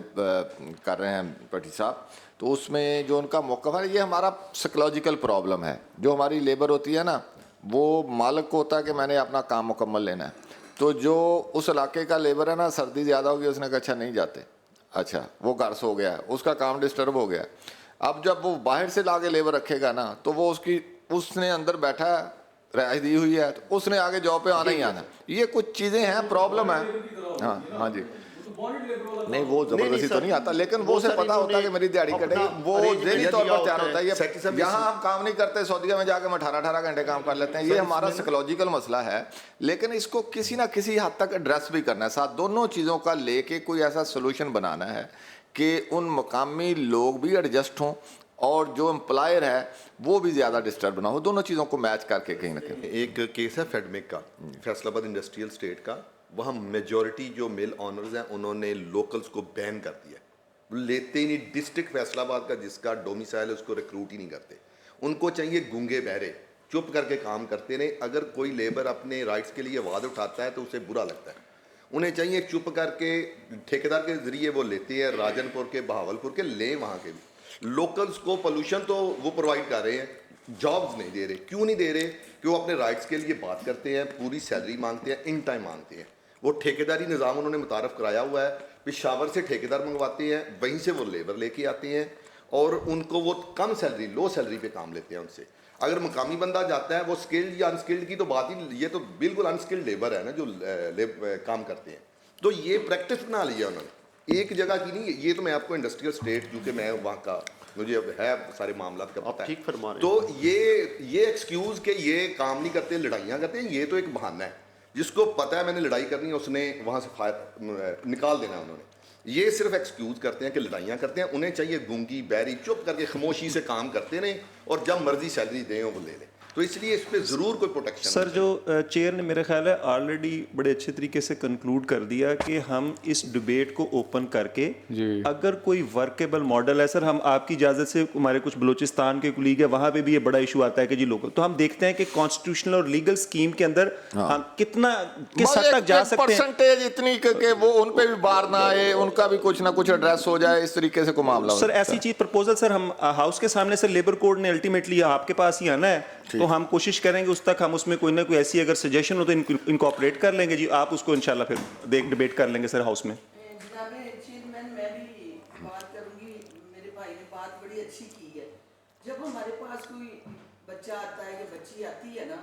کر رہے ہیں پٹی صاحب, تو اس میں جو ان کا موقف ہے, یہ ہمارا سائیکولوجیکل پرابلم ہے. جو ہماری لیبر ہوتی ہے نا, وہ مالک کو ہوتا ہے کہ میں نے اپنا کام مکمل لینا ہے. تو جو اس علاقے کا لیبر ہے نا, سردی زیادہ ہوگی, اس نے کہا اچھا نہیں جاتے, اچھا وہ گھر سے ہو گیا, اس کا کام ڈسٹرب ہو گیا. اب جب وہ باہر سے لا کے لیبر رکھے گا نا, تو وہ اس نے اندر بیٹھا ہے, رہائش دی ہوئی ہے, تو اس نے آگے جاب پہ آنا ہی آنا. یہ کچھ چیزیں ہیں, پرابلم ہے. ہاں جی, نہیں وہ زبردستی تو نہیں آتا, لیکن وہ اسے پتا ہوتا ہے کہ میری دیہڑی کٹے گی, وہ ذہنی طور پر تیار ہوتا ہے. یہاں ہم کام نہیں کرتے, سعودیہ میں جا کے ہم 18 گھنٹے کام کر لیتے ہیں. یہ ہمارا سائیکولوجیکل مسئلہ ہے, لیکن اس کو کسی نہ کسی حد تک ایڈریس بھی کرنا ہے. ساتھ دونوں چیزوں کا لے کے کوئی ایسا سولوشن بنانا ہے کہ ان مقامی لوگ بھی ایڈجسٹ ہوں اور جو امپلائر ہے وہ بھی زیادہ ڈسٹرب نہ ہو. دونوں چیزوں کو میچ کر کے کہیں نہ کہیں. ایک کیس ہے فیڈمک کا, فیصل آباد انڈسٹریل اسٹیٹ کا. وہاں میجورٹی جو مل آنرز ہیں انہوں نے لوکلز کو بین کر دیا, لیتے ہی نہیں. ڈسٹرکٹ فیصل آباد کا جس کا ڈومیسائل ہے اس کو ریکروٹ ہی نہیں کرتے. ان کو چاہیے گونگے بہرے چپ کر کے کام کرتے رہے. اگر کوئی لیبر اپنے رائٹس کے لیے آواز اٹھاتا ہے تو اسے برا لگتا ہے. انہیں چاہیے چپ کر کے ٹھیکیدار کے ذریعے وہ لیتے ہیں, راجن پور کے, بہاول کے, لیں وہاں کے بھی. لوکلز کو پولوشن تو وہ پرووائڈ کر رہے ہیں, جابز نہیں دے رہے. کیوں نہیں دے رہے؟ کہ وہ اپنے رائٹس کے لیے بات کرتے ہیں, پوری سیلری مانگتے ہیں, ان ٹائم مانگتے ہیں. وہ ٹھیکیداری نظام انہوں نے متعارف کرایا ہوا ہے. پشاور سے ٹھیکیدار منگواتے ہیں, وہیں سے وہ لیبر لے کے آتے ہیں اور ان کو وہ کم سیلری, لو سیلری پہ کام لیتے ہیں ان سے. اگر مقامی بندہ جاتا ہے, وہ اسکلڈ یا انسکلڈ کی تو بات ہی, یہ تو بالکل انسکلڈ لیبر ہے نا جو کام کرتے ہیں. تو یہ پریکٹس بنا لیا انہوں نے, ایک جگہ کی نہیں. یہ تو میں آپ کو انڈسٹریل اسٹیٹ, کیونکہ میں وہاں کا, مجھے اب ہے سارے معاملات کا پتہ ہے. تو یہ ایکسکیوز کہ یہ کام نہیں کرتے, لڑائیاں کرتے ہیں, یہ تو ایک بہانہ ہے. جس کو پتہ ہے میں نے لڑائی کرنی ہے, اس نے وہاں سے نکال دینا. انہوں نے یہ صرف ایکسکیوز کرتے ہیں کہ لڑائیاں کرتے ہیں. انہیں چاہیے گونگی بہری چپ کر کے خاموشی سے کام کرتے رہیں اور جب مرضی سیلری دیں وہ لے لیں. تو اس لیے اس پہ ضرور کوئی پروٹیکشن. سر جو چیئر نے میرے خیال ہے آلریڈی بڑے اچھے طریقے سے کنکلوڈ کر دیا کہ ہم اس ڈبیٹ کو اوپن کر کے اگر کوئی ورکیبل ماڈل ہے, سر ہم آپ کی اجازت سے, ہمارے کچھ بلوچستان کے کولیگ ہے وہاں پہ بھی یہ بڑا ایشو آتا ہے کہ جی لوکل, تو ہم دیکھتے ہیں کہ کانسٹیٹیوشنل اور لیگل اسکیم کے اندر ہم کتنا کس حد تک جا سکتے ہیں. پرسنٹیج اتنی کہ وہ ان پہ بھی بار نہ آئے, ان کا بھی کچھ نہ کچھ ایڈریس ہو جائے, اس طریقے سے کوئی معاملہ ہو. سر ایسی چیز پرپوزل سر ہم ہاؤس کے سامنے, سر لیبر کوڈ نے الٹیمیٹلی آپ کے پاس ہی آنا ہے, تو ہم کوشش کریں گے اس تک ہم اس میں کوئی نہ کوئی ایسی اگر سجیشن ہو تو انکارپوریٹ کر لیں گے. جی آپ اس کو انشاءاللہ پھر ڈیبیٹ کر لیں گے سر ہاؤس میں. جناب چیئرمین, میں بھی بات کروں گی. میرے بھائی نے بات بڑی اچھی کی ہے. جب ہمارے پاس کوئی بچہ آتا ہے یا بچی آتی ہے نا,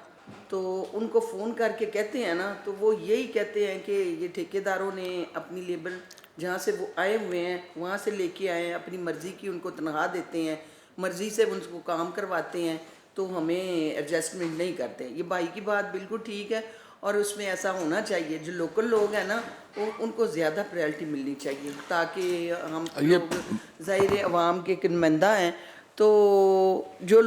تو ان کو فون کر کے کہتے ہیں نا, تو وہ یہی کہتے ہیں کہ یہ ٹھیکیداروں نے اپنی لیبر جہاں سے وہ آئے ہوئے ہیں وہاں سے لے کے آئے ہیں, اپنی مرضی کی ان کو تنخواہ دیتے ہیں, مرضی سے ان کو کام کرواتے ہیں, تو ہمیں ایڈجسٹمنٹ نہیں کرتے. یہ بھائی کی بات بالکل ٹھیک ہے, اور اس میں ایسا ہونا چاہیے. جو لوکل لوگ ہیں نا ان کو زیادہ پریورٹی ملنی چاہیے, تاکہ ہم لوگ ظاہر عوام کے نمائندہ ہیں. تو جو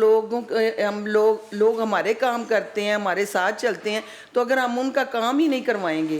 ہم لوگ ہمارے کام کرتے ہیں, ہمارے ساتھ چلتے ہیں, تو اگر ہم ان کا کام ہی نہیں کروائیں گے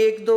1-2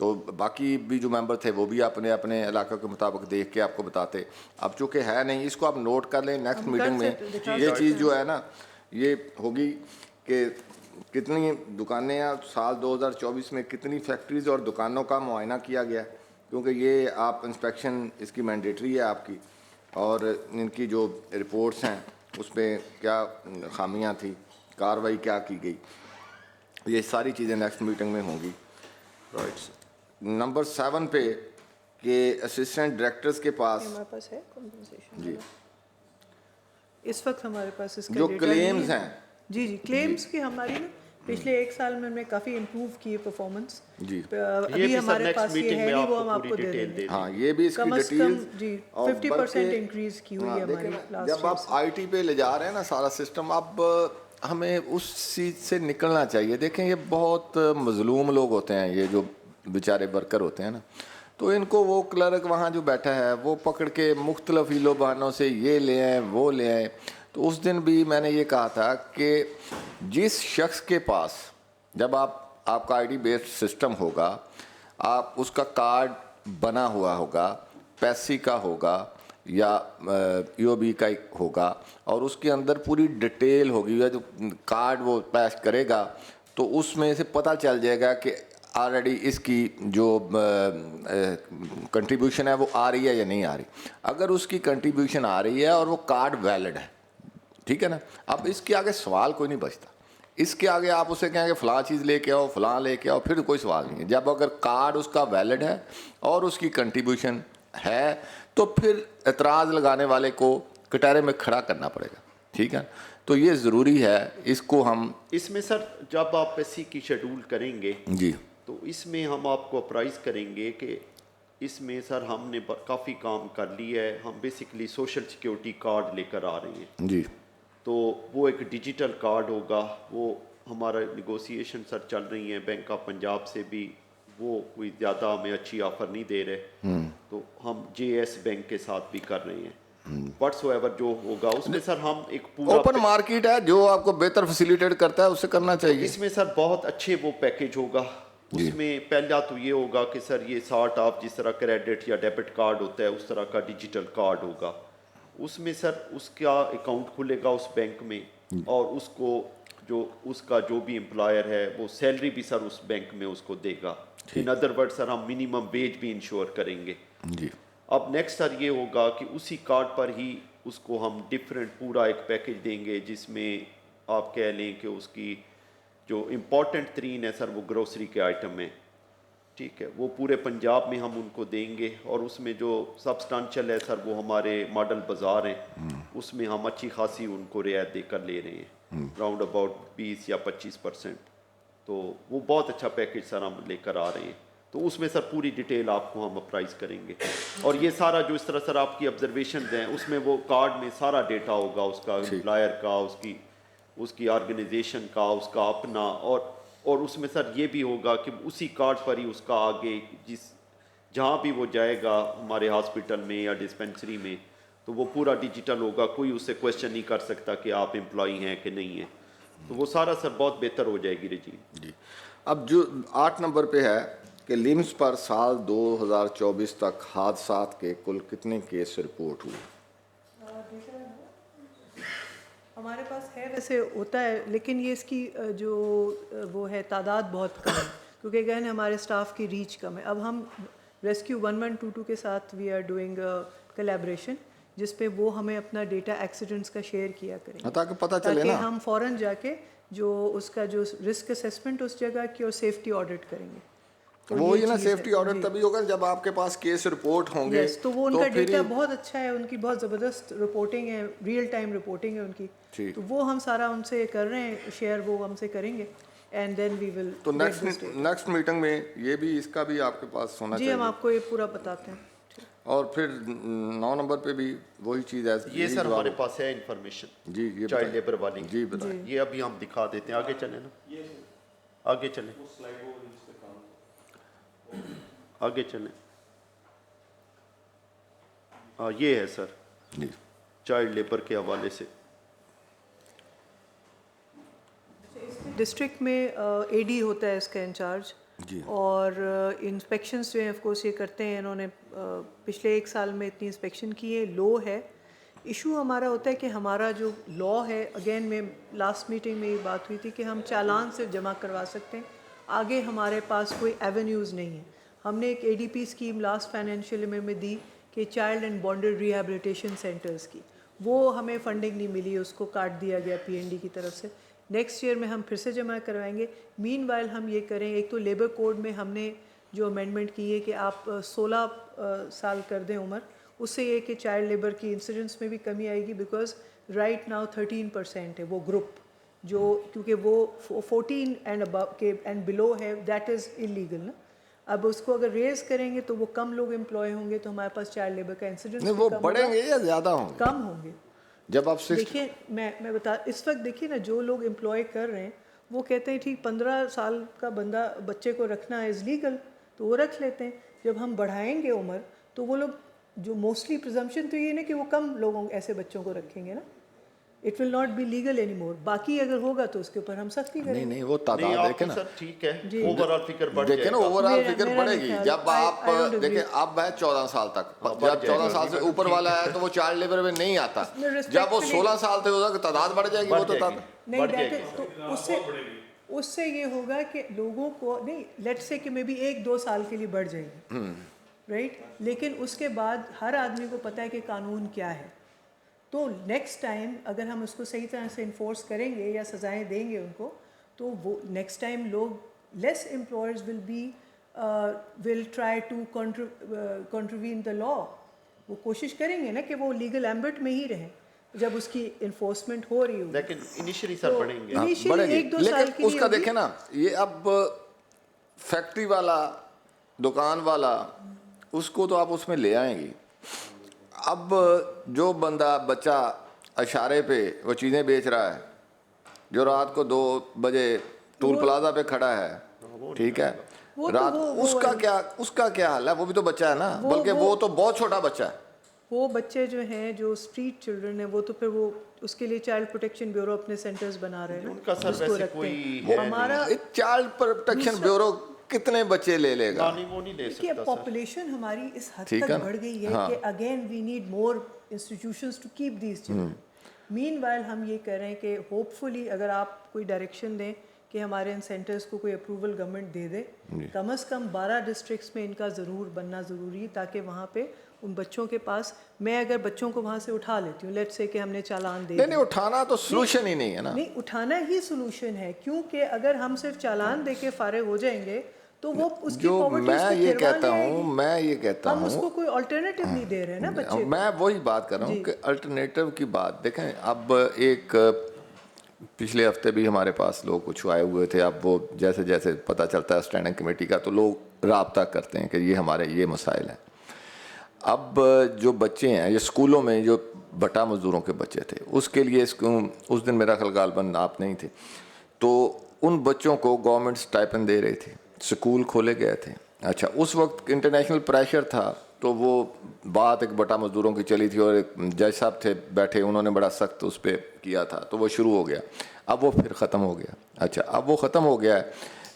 تو باقی بھی جو ممبر تھے وہ بھی اپنے اپنے علاقے کے مطابق دیکھ کے آپ کو بتاتے. اب چونکہ ہے نہیں, اس کو آپ نوٹ کر لیں, نیکسٹ میٹنگ میں یہ چیز جو ہے نا یہ ہوگی کہ کتنی دکانیں ہیں, سال 2024 میں کتنی فیکٹریز اور دکانوں کا معائنہ کیا گیا, کیونکہ یہ آپ انسپیکشن اس کی مینڈیٹری ہے آپ کی, اور ان کی جو رپورٹس ہیں اس پہ کیا خامیاں تھیں, کارروائی کیا کی گئی, یہ ساری چیزیں نیکسٹ میٹنگ میں ہوں گی. نمبر 7 پہ کہ اسسٹنٹ ڈائریکٹرز کے پاس ہمارے پاس ہے compensation جی اس وقت ہمارے پاس اس کا جو data کلیمز نہیں ہے. ہیں, جی کلیمز کی ہماری نا پچھلے 1 سال میں ہم نے کافی امپروو کی پرفارمنس. جی ابھی ہمارے پاس یہ ہے نہیں, وہ ہم آپ کو دے دیں گے. ہاں یہ بھی اس کی کم از کم ڈیٹیل جی 50% انکریز کی ہوئی ہے ہماری لاسٹ جب آپ آئی ٹی پہ لے جا رہے ہیں نا سارا سسٹم, اب ہمیں اس چیز سے نکلنا چاہیے. دیکھیں یہ بہت مظلوم لوگ ہوتے ہیں, یہ جو بیچارے ورکر ہوتے ہیں نا, تو ان کو وہ کلرک وہاں جو بیٹھا ہے وہ پکڑ کے مختلف ہیلو بہانوں سے یہ لے آئیں وہ لے آئیں. تو اس دن بھی میں نے یہ کہا تھا کہ جس شخص کے پاس جب آپ کا آئی ڈی بیسڈ سسٹم ہوگا, آپ اس کا کارڈ بنا ہوا ہوگا, پیسی کا ہوگا یا ای او بی کا ہوگا, اور اس کے اندر پوری ڈیٹیل ہوگی, جو کارڈ وہ پیش کرے گا تو اس میں سے پتہ چل جائے گا کہ آلریڈی اس کی جو کنٹریبیوشن ہے وہ آ رہی ہے یا نہیں آ رہی. اگر اس کی کنٹریبیوشن آ رہی ہے اور وہ کارڈ ویلڈ ہے, ٹھیک ہے نا, اب اس کے آگے سوال کوئی نہیں بچتا. اس کے آگے آپ اسے کہیں کہ فلاں چیز لے کے آؤ, فلاں لے کے آؤ, پھر کوئی سوال نہیں ہے. جب اگر کارڈ اس کا ویلڈ ہے اور اس کی کنٹریبیوشن ہے تو پھر اعتراض لگانے والے کو کٹہرے میں کھڑا کرنا پڑے گا, ٹھیک ہے. تو یہ ضروری ہے, اس کو ہم اس میں سر جب آپ ایسی کی شیڈول کریں گے جی تو اس میں ہم آپ کو اپرائز کریں گے کہ اس میں سر ہم نے کافی کام کر لیا ہے. ہم بیسکلی سوشل سیکیورٹی کارڈ لے کر آ رہے ہیں. جی تو وہ ایک ڈیجیٹل کارڈ ہوگا. وہ ہمارا نیگوسیشن سر چل رہی ہیں بینک آف پنجاب سے بھی, وہ کوئی زیادہ ہمیں اچھی آفر نہیں دے رہے, تو ہم جے ایس بینک کے ساتھ بھی کر رہے ہیں. وٹس ایور جو ہوگا اس میں سر ہم ایک پورا اوپن مارکیٹ ہے, جو آپ کو بہتر فیسیلیٹیٹ کرتا ہے اسے کرنا چاہیے. اس میں سر بہت اچھے وہ پیکیج ہوگا. اس میں پہلا تو یہ ہوگا کہ سر یہ سارٹ آف جس طرح کریڈٹ یا ڈیبٹ کارڈ ہوتا ہے اس طرح کا ڈیجیٹل کارڈ ہوگا. اس میں سر اس کا اکاؤنٹ کھلے گا اس بینک میں, اور اس کو جو اس کا جو بھی امپلائر ہے وہ سیلری بھی سر اس بینک میں اس کو دے گا. ان ادر ورڈ سر ہم منیمم ویج بھی انشور کریں گے. جی اب نیکسٹ سر یہ ہوگا کہ اسی کارڈ پر ہی اس کو ہم ڈفرینٹ پورا ایک پیکیج دیں گے, جس میں آپ کہہ لیں کہ اس کی جو امپورٹنٹ ترین ہے سر وہ گروسری کے آئٹم ہیں, ٹھیک ہے, وہ پورے پنجاب میں ہم ان کو دیں گے. اور اس میں جو سبسٹانشل ہے سر وہ ہمارے ماڈل بازار ہیں, اس میں ہم اچھی خاصی ان کو رعایت دے کر لے رہے ہیں, راؤنڈ اباؤٹ 20 یا 25%. تو وہ بہت اچھا پیکیج سر ہم لے کر آ رہے ہیں. تو اس میں سر پوری ڈیٹیل آپ کو ہم اپرائز کریں گے. اور یہ سارا جو اس طرح سر آپ کی آبزرویشنز ہیں اس میں وہ کارڈ میں سارا ڈیٹا ہوگا, اس کا امپلائر کا, اس کی آرگنائزیشن کا, اس کا اپنا, اور اس میں سر یہ بھی ہوگا کہ اسی کارڈ پر ہی اس کا آگے جہاں بھی وہ جائے گا ہمارے ہاسپٹل میں یا ڈسپینسری میں, تو وہ پورا ڈیجیٹل ہوگا. کوئی اس سے کویشچن نہیں کر سکتا کہ آپ امپلائی ہیں کہ نہیں ہیں. تو وہ سارا سر بہت بہتر ہو جائے گی رجیم. جی اب جو 8 نمبر پہ ہے کہ لیمز پر سال 2024 تک حادثات کے کل کتنے کیس رپورٹ ہوئے؟ ہمارے پاس ہے, ویسے ہوتا ہے, لیکن یہ اس کی جو وہ ہے تعداد بہت کم ہے, کیونکہ اگین ہمارے اسٹاف کی ریچ کم ہے. اب ہم ریسکیو 1122 کے ساتھ وی آر ڈوئنگ کلیبریشن, جس پہ وہ ہمیں اپنا ڈیٹا ایکسیڈنٹس کا شیئر کیا کریں گے, تاکہ پتہ چلے نا, تاکہ ہم فوراً جا کے جو اس کا جو رسک اسیسمنٹ اس جگہ کی اور سیفٹی آڈٹ کریں گے. وہ یہ نا سیفٹی آڈٹ تبھی ہوگا جب آپ کے پاس کیس رپورٹ ہوں گے. تو وہ ان کا ڈیٹا بہت اچھا ہے, ان کی بہت زبردست رپورٹنگ ہے, ریئل ٹائم رپورٹنگ ہے ان کی, تو وہ ہم سارا ان سے کر رہے ہیں شیئر, وہ ہم سے کریں گے. اینڈ دین وی ول. تو نیکسٹ میٹنگ میں یہ بھی اس کا بھی آپ کے پاس ہونا چاہیے. جی ہم آپ کو یہ پورا بتاتے ہیں. اور پھر 9 نمبر پہ بھی وہی چیز ہے. یہ سر ہمارے پاس ہے انفارمیشن, جی یہ چائلڈ لیبر والی. جی بتائیں. یہ ابھی ہم دکھا دیتے ہیں, آگے چلیں نا, آگے چلیں, آگے چلیں. یہ ہے سر جی چائلڈ لیبر کے حوالے سے. ڈسٹرکٹ میں اے ڈی ہوتا ہے اس کا انچارج, اور انسپیکشنس جو ہیں آف کورس یہ کرتے ہیں. انہوں نے پچھلے 1 سال میں اتنی انسپیکشن کی ہے. لو ہے. ایشو ہمارا ہوتا ہے کہ ہمارا جو لا ہے, اگین میں لاسٹ میٹنگ میں یہ بات ہوئی تھی کہ ہم چالان سے جمع کروا سکتے ہیں, آگے ہمارے پاس کوئی ایونیوز نہیں ہیں. ہم نے ایک ADP scheme last financial year میں دی کہ child and bonded rehabilitation centres کی, وہ ہمیں فنڈنگ نہیں ملی, اس کو کاٹ دیا گیا PND کی طرف سے. نیکسٹ ایئر میں ہم پھر سے جمع کروائیں گے. مین وائل ہم یہ کریں, ایک تو لیبر کوڈ میں ہم نے جو امینڈمنٹ کی ہے کہ آپ 16 سال کر دیں عمر, اس سے یہ کہ چائلڈ لیبر کی انسیڈنس میں بھی کمی آئے گی, بیکاز رائٹ ناؤ 13% ہے وہ گروپ جو, کیونکہ وہ 14 اینڈ ابو کے اینڈ بلو ہے, دیٹ از انلیگل نا. اب اس کو اگر ریز کریں گے تو وہ کم لوگ امپلائے ہوں گے, تو ہمارے پاس چائلڈ لیبر کا انسیڈنس وہ بڑھیں گے یا زیادہ ہوں گے؟ کم ہوں گے. جب آپ دیکھیں میں بتا, اس وقت دیکھیے نا جو لوگ امپلائی کر رہے ہیں وہ کہتے ہیں ٹھیک 15 سال کا بچے کو رکھنا از لیگل, تو وہ رکھ لیتے ہیں. جب ہم بڑھائیں گے عمر تو وہ لوگ جو موسٹلی پرزمپشن تو یہ نا کہ وہ کم لوگوں ایسے بچوں کو رکھیں گے نا, it will not be legal any more. باقی اگر ہوگا تو اس کے اوپر ہم سختی کریں. نہیں وہ تعداد دیکھیں نا, ٹھیک ہے, اوور آل فگر بڑھ جائے گا. دیکھیں نا اوور آل فگر بڑھے گی. جب آپ دیکھیں اب ہے 14 سال تک, جب 14 سال سے اوپر والا ہے تو وہ چائلڈ لیبر میں نہیں آتا. جب وہ 16 سال تک ہوگا تعداد بڑھ جائے گی. وہ تو نہیں, تو اس سے یہ ہوگا کہ لوگوں کو نہیں, لیٹ سے کہ مے بی 1-2 سال کے لیے بڑھ جائے گی, رائٹ, لیکن اس کے بعد ہر آدمی کو پتہ ہے کہ قانون کیا ہے. تو نیکسٹ ٹائم اگر ہم اس کو صحیح طرح سے انفورس کریں گے یا سزائیں دیں گے ان کو, تو وہ نیکسٹ ٹائم لوگ لیس امپلائرز ول ٹرائی ٹو کنٹروین دا لا. وہ کوشش کریں گے نا کہ وہ لیگل ایمبٹ میں ہی رہیں جب اس کی انفورسمنٹ ہو رہی ہو. لیکن انیشلی سر بڑھیں گے, بڑھے گی. لیکن اس کا دیکھیں نا, یہ اب فیکٹری والا, دکان والا, اس کو تو آپ اس میں لے آئیں گی. اب جو بندہ بچہ اشارے پہ وہ چیزیں بیچ رہا ہے, جو رات کو 2 بجے ٹول پلازا پہ کھڑا ہے, ٹھیک ہے, رات اس کا کیا حال ہے؟ وہ بھی تو بچہ ہے نا, بلکہ وہ تو بہت چھوٹا بچہ ہے. وہ بچے جو ہیں جو اسٹریٹ چلڈرن ہیں وہ تو پھر وہ اس کے لیے چائلڈ پروٹیکشن بیورو اپنے سینٹرز بنا رہے ہیں نا, ان کا سر ویسے کوئی ہمارا چائلڈ پروٹیکشن بیورو کتنے بچے لے لے گا؟ وہ نہیں لے کہ سکتا. پاپولیشن ہماری اس حد تک بڑھ گئی ہے کہ again we need more institutions to keep these children. Meanwhile ہم یہ کر رہے ہیں کہ ہوپ فلی اگر آپ کوئی ڈائریکشن دیں کہ ہمارے ان سینٹرز کو کوئی اپروول گورنمنٹ دے دے, کم از کم 12 ڈسٹرکٹس میں ان کا ضرور بننا ضروری ہے, تاکہ وہاں پہ ان بچوں کے پاس, میں اگر بچوں کو وہاں سے اٹھا لیتی ہوں, لیٹ سے کہ ہم نے چالان دے, نہیں اٹھانا تو سولوشن ہی نہیں ہے نا. نہیں, اٹھانا ہی سولوشن ہے, کیونکہ اگر ہم صرف چالان دے کے فارغ ہو جائیں گے تو وہ اس کی پاورٹی میں یہ کہتا ہوں ہم اس کو کوئی الٹرنیٹیو نہیں دے رہے نا بچے. میں وہی بات کر رہا ہوں کہ الٹرنیٹیو کی بات دیکھیں. اب ایک پچھلے ہفتے بھی ہمارے پاس لوگ کچھ آئے ہوئے تھے. اب وہ جیسے جیسے پتہ چلتا ہے اسٹینڈنگ کمیٹی کا, تو لوگ رابطہ کرتے ہیں کہ یہ ہمارے یہ مسائل ہیں. اب جو بچے ہیں یہ اسکولوں میں جو بٹا مزدوروں کے بچے تھے, اس کے لیے اس دن میرا خیال غالباً آپ نہیں تھے, تو ان بچوں کو گورنمنٹ اسٹائپن دے رہی تھی, اسکول کھولے گئے تھے. اچھا, اس وقت انٹرنیشنل پریشر تھا, تو وہ بات ایک بٹا مزدوروں کی چلی تھی, اور ایک جج صاحب تھے بیٹھے, انہوں نے بڑا سخت اس پہ کیا تھا, تو وہ شروع ہو گیا. اب وہ پھر ختم ہو گیا. اچھا, اب وہ ختم ہو گیا ہے,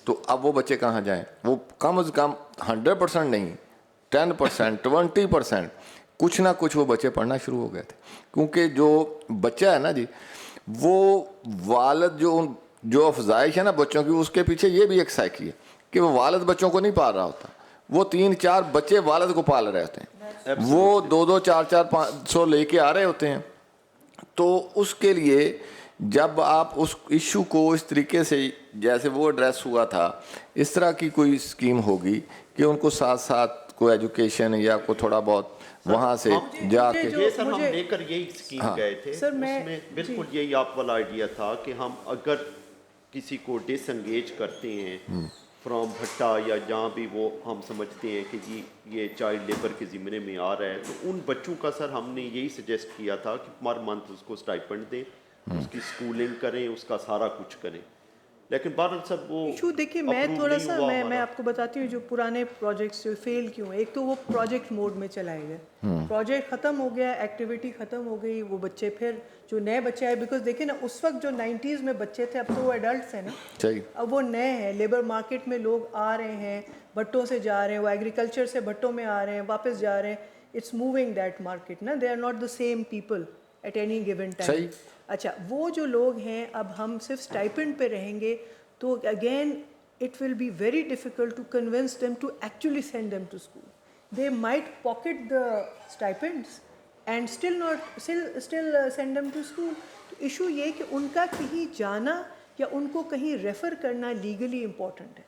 تو اب وہ بچے کہاں جائیں؟ وہ کم از کم 100% نہیں, 10%, 20% کچھ نہ کچھ وہ بچے پڑھنا شروع ہو گئے تھے. کیونکہ جو بچہ ہے نا جی, وہ والد جو افزائش ہے نا بچوں کی, اس کے پیچھے یہ بھی ایک سائیکی ہے کہ وہ والد بچوں کو نہیں پال رہا ہوتا, وہ 3-4 بچے والد کو پال رہے ہوتے ہیں, وہ 2-2, 4-4, 500 لے کے آ رہے ہوتے ہیں. تو اس کے لیے جب آپ اس ایشو کو اس طریقے سے جیسے وہ ایڈریس ہوا تھا, اس طرح کی کوئی اسکیم ہوگی کہ ان کو ساتھ ساتھ کوئی ایجوکیشن یا کوئی تھوڑا بہت وہاں سے جا کے, یہ سر ہم لے کر یہی اسکیم گئے تھے, اس میں بالکل یہی آپ والا آئیڈیا تھا کہ ہم اگر کسی کو ڈس انگیج کرتے ہیں فرام بھٹا یا جہاں بھی وہ ہم سمجھتے ہیں کہ جی یہ چائلڈ لیبر کے ذمے میں آ رہا ہے, تو ان بچوں کا سر ہم نے یہی سجیسٹ کیا تھا کہ پر منتھ اس کو اسٹائپنڈ دیں, اس کی اسکولنگ کریں, اس کا سارا کچھ کریں. لیکن بہرحال سب وہ ایشو دیکھیے میں تھوڑا سا میں آپ کو بتاتی ہوں جو پرانے پروجیکٹس جو فیل کیوں ہیں. ایک تو وہ پروجیکٹ موڈ میں چلائے گئے, پروجیکٹ ختم ہو گیا, ایکٹیویٹی ختم ہو گئی, وہ بچے پھر جو نئے بچے آئے, بیکاز دیکھیں نا اس وقت جو 90s میں بچے تھے اب تو وہ ایڈلٹس ہیں نا, اب وہ نئے ہیں, لیبر مارکیٹ میں لوگ آ رہے ہیں, بھٹوں سے جا رہے ہیں, وہ ایگریکلچر سے بھٹوں میں آ رہے ہیں, واپس جا رہے ہیں. اٹس موونگ دیٹ مارکیٹ نا, they are not the same people at any given time. اچھا وہ جو لوگ ہیں اب ہم صرف اسٹائپنڈ پہ رہیں گے تو again it will be very difficult to convince them to actually send them to school. They might pocket the stipends and still send them to school. تو ایشو یہ کہ ان کا کہیں جانا یا ان کو کہیں ریفر کرنا لیگلی امپورٹنٹ ہے.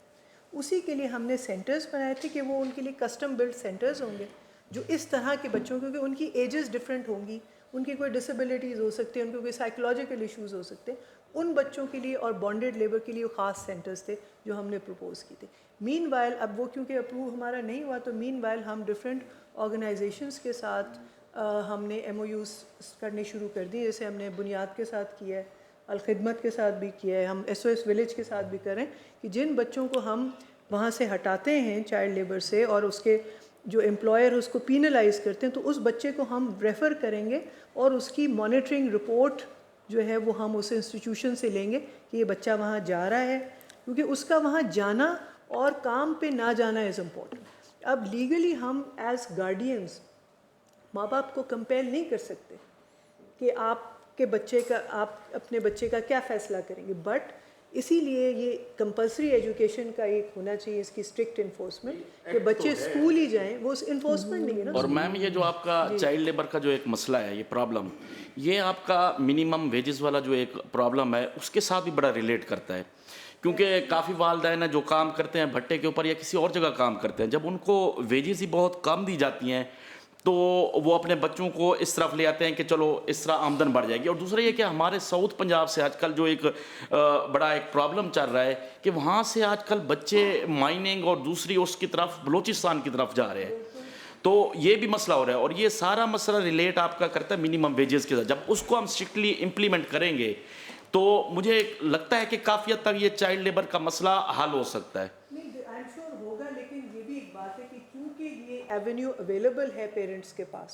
اسی کے لیے ہم نے سینٹرز بنائے تھے کہ وہ ان کے لیے کسٹم بلڈ سینٹرز ہوں گے جو اس طرح کے بچوں, کیونکہ ان کی ایجز ڈفرینٹ ہوں گی, ان کی کوئی ڈسیبلٹیز ہو سکتے ہیں, ان کو کوئی سائیکولوجیکل ایشوز ہو سکتے ہیں, ان بچوں کے لیے اور بانڈیڈ لیبر کے لیے خاص سینٹرز تھے جو ہم نے پروپوز کی تھے. مین وائل اب وہ کیونکہ اپروو ہمارا نہیں ہوا تو مین وائل ہم ڈفرینٹ آرگنائزیشنس کے ساتھ ہم نے ایم او یوز کرنے شروع کر دی, جیسے ہم نے بنیاد کے ساتھ کیا ہے, الخدمت کے ساتھ بھی کیا ہے, ہم ایس او ایس ولیج کے ساتھ بھی کریں کہ جن بچوں کو ہم وہاں سے ہٹاتے ہیں چائلڈ لیبر سے اور اس کے جو امپلائر اس کو پینلائز کرتے ہیں تو اس بچے کو ہم ریفر کریں گے اور اس کی مانیٹرنگ رپورٹ جو ہے وہ ہم اس انسٹیٹیوشن سے لیں گے کہ یہ بچہ وہاں جا رہا ہے, کیونکہ اس کا وہاں جانا اور کام پہ نہ جانا از امپورٹنٹ. اب لیگلی ہم ایز گارڈینز ماں باپ کو کمپیل نہیں کر سکتے کہ آپ کے بچے کا آپ اپنے بچے کا کیا فیصلہ کریں گے, بٹ اسی لیے یہ کمپلسری ایجوکیشن کا ایک ہونا چاہیے اس کی اسٹرکٹ انفورسمنٹ کہ بچے اسکول ہی جائیں, وہ انفورسمنٹ نہیں ہے نا. اور میم یہ جو آپ کا چائلڈ لیبر کا جو ایک مسئلہ ہے, یہ پرابلم, یہ آپ کا منیمم ویجز والا جو ایک پرابلم ہے اس کے ساتھ بھی بڑا ریلیٹ کرتا ہے, کیونکہ کافی والدین ہیں جو کام کرتے ہیں بھٹے کے اوپر یا کسی اور جگہ کام کرتے ہیں, جب ان کو ویجز ہی بہت کم دی جاتی ہیں تو وہ اپنے بچوں کو اس طرف لے آتے ہیں کہ چلو اس طرح آمدن بڑھ جائے گی. اور دوسرا یہ کہ ہمارے ساؤتھ پنجاب سے آج کل جو ایک بڑا ایک پرابلم چل رہا ہے کہ وہاں سے آج کل بچے مائننگ اور دوسری اس کی طرف بلوچستان کی طرف جا رہے ہیں, تو یہ بھی مسئلہ ہو رہا ہے. اور یہ سارا مسئلہ ریلیٹ آپ کا کرتا ہے منیمم ویجز کے ساتھ. جب اس کو ہم اسٹرکٹلی امپلیمنٹ کریں گے تو مجھے لگتا ہے کہ کافی حد تک یہ چائلڈ لیبر کا مسئلہ حل ہو سکتا ہے. ایونیو اویلیبل ہے پیرنٹس کے پاس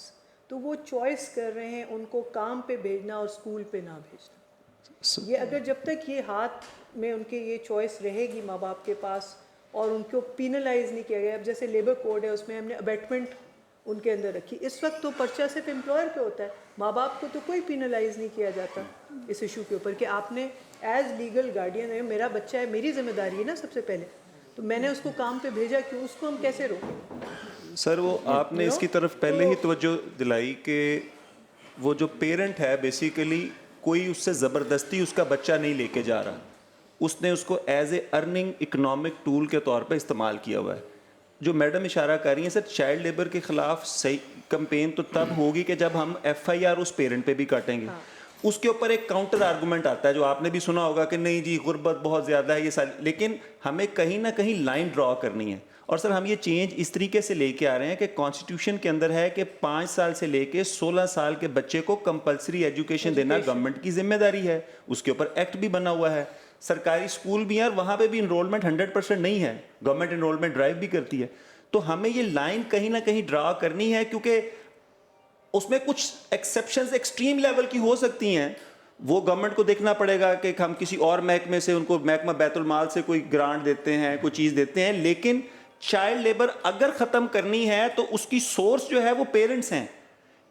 تو وہ چوائس کر رہے ہیں ان کو کام پہ بھیجنا اور اسکول پہ نہ بھیجنا. یہ اگر جب تک یہ ہاتھ میں ان کے یہ چوائس رہے گی ماں باپ کے پاس اور ان کو پینلائز نہیں کیا گیا, اب جیسے لیبر کوڈ ہے اس میں ہم نے ابیٹمنٹ ان کے اندر رکھی, اس وقت تو پرچہ صرف امپلائر پہ ہوتا ہے, ماں باپ کو تو کوئی پینلائز نہیں کیا جاتا اس ایشو کے اوپر کہ آپ نے ایز لیگل گارڈین ہے, میرا بچہ ہے, میری ذمہ داری ہے نا سب سے پہلے, تو میں نے اس کو کام پہ بھیجا کیوں, اس کو ہم کیسے روکیں. سر وہ آپ نے اس کی طرف پہلے ہی توجہ دلائی کہ وہ جو پیرنٹ ہے بیسیکلی کوئی اس سے زبردستی اس کا بچہ نہیں لے کے جا رہا, اس نے اس کو as a earning economic tool کے طور پہ استعمال کیا ہوا ہے. جو میڈم اشارہ کر رہی ہیں سر, چائلڈ لیبر کے خلاف صحیح کمپین تو تب ہوگی کہ جب ہم ایف آئی آر اس پیرنٹ پہ بھی کاٹیں گے. اس کے اوپر ایک کاؤنٹر آرگومنٹ آتا ہے جو آپ نے بھی سنا ہوگا کہ نہیں جی غربت بہت زیادہ ہے یہ ساری, لیکن ہمیں کہیں نہ کہیں لائن ڈرا کرنی ہے. اور سر ہم یہ چینج اس طریقے سے لے کے آ رہے ہیں کہ کانسٹیٹیوشن کے اندر ہے کہ 5 سال سے لے کے 16 سال کے بچے کو کمپلسری ایجوکیشن دینا گورنمنٹ کی ذمہ داری ہے, اس کے اوپر ایکٹ بھی بنا ہوا ہے. سرکاری اسکول بھی ہیں اور وہاں پہ بھی انرولمنٹ 100% نہیں ہے, گورنمنٹ انرولمنٹ ڈرائیو بھی کرتی ہے. تو ہمیں یہ لائن کہیں نہ کہیں ڈرا کرنی ہے, کیونکہ اس میں کچھ ایکسیپشنز ایکسٹریم لیول کی ہو سکتی ہیں, وہ گورنمنٹ کو دیکھنا پڑے گا کہ ہم کسی اور محکمے سے ان کو محکمہ بیت المال سے کوئی گرانٹ دیتے ہیں, کوئی چیز دیتے ہیں, لیکن چائلڈ لیبر اگر ختم کرنی ہے تو اس کی سورس جو ہے وہ پیرنٹس ہیں.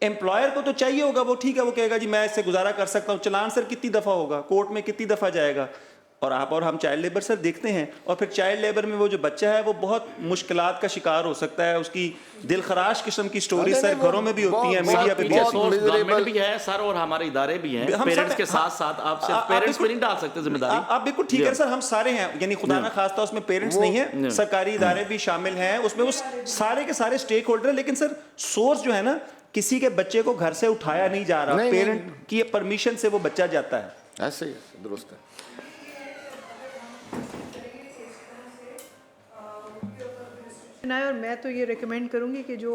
امپلائر کو تو چاہیے ہوگا, وہ ٹھیک ہے وہ کہے گا جی میں اس سے گزارا کر سکتا ہوں, چلان سر کتنی دفعہ ہوگا, کورٹ میں کتنی دفعہ جائے گا, اور آپ اور ہم چائلڈ لیبر سر دیکھتے ہیں. اور پھر چائلڈ لیبر میں وہ جو بچہ ہے وہ بہت مشکلات کا شکار ہو سکتا ہے, اس کی دل خراش قسم کی سٹوری سر گھروں میں بھی ہوتی ہیں, میڈیا پہ بھی آتی ہیں. گورنمنٹ بھی ہے سر اور ہمارے ادارے بھی ہیں, پیرنٹس کے ساتھ ساتھ آپ صرف پیرنٹس پہ نہیں ڈال سکتے ذمہ داری. آپ بالکل ٹھیک ہے سر, ہم سارے ہیں, یعنی خدا نہ خواستہ اس میں پیرنٹس نہیں ہیں, سرکاری ادارے بھی شامل ہیں اس میں, اس سارے کے سارے اسٹیک ہولڈر ہیں. لیکن سر سورس جو ہے نا, کسی کے بچے کو گھر سے اٹھایا نہیں جا رہا, پیرنٹ کی پرمیشن سے وہ بچہ جاتا ہے. ایسے ہی درست ہے. اور میں تو یہ ریکمینڈ کروں گی کہ جو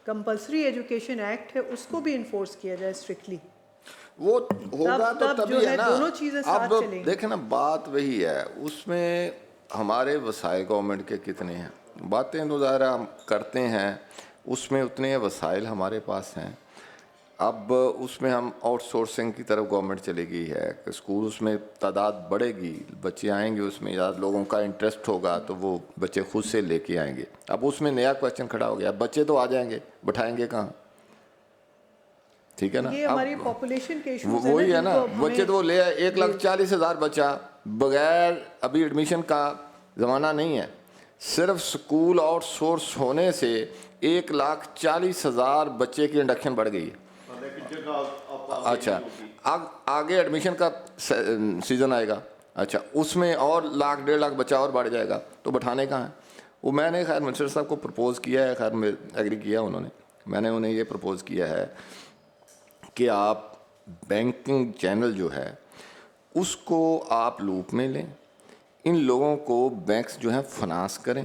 کمپلسری ایجوکیشن ایکٹ ہے اس کو بھی انفورس کیا جائے اسٹرکٹلی. وہ ہوگا تو تب تبھی جو ہے ہے نا. دونوں چیزیں ساتھ اب چلیں گی. دیکھیں نا بات وہی ہے, اس میں ہمارے وسائل گورنمنٹ کے کتنے ہیں, باتیں تو ظاہر ہم کرتے ہیں, اس میں اتنے وسائل ہمارے پاس ہیں. اب اس میں ہم آؤٹ سورسنگ کی طرف گورنمنٹ چلے گئی ہے کہ اسکول اس میں تعداد بڑھے گی, بچے آئیں گے, اس میں زیادہ لوگوں کا انٹرسٹ ہوگا تو وہ بچے خود سے لے کے آئیں گے. اب اس میں نیا کویشچن کھڑا ہو گیا, بچے تو آ جائیں گے, بٹھائیں گے کہاں؟ ٹھیک ہے نا, یہ ہماری پاپولیشن کے ایشوز وہی ہے نا, بچے تو وہ لے آئے 1,40,000 بچہ بغیر, ابھی ایڈمیشن کا زمانہ نہیں ہے, صرف اسکول آؤٹ سورس ہونے سے 1,40,000 بچے کی انڈکشن بڑھ گئی ہے. اچھا آگے ایڈمیشن کا سیزن آئے گا, اچھا اس میں اور 1,00,000 1.5 لاکھ بچہ اور بڑھ جائے گا, تو بٹھانے کہاں ہیں؟ وہ میں نے خیر منسٹر صاحب کو پرپوز کیا ہے, خیر میں ایگری کیا انہوں نے, میں نے انہیں یہ پرپوز کیا ہے کہ آپ بینکنگ چینل جو ہے اس کو آپ لوپ میں لیں, ان لوگوں کو بینکس جو ہیں فنانس کریں,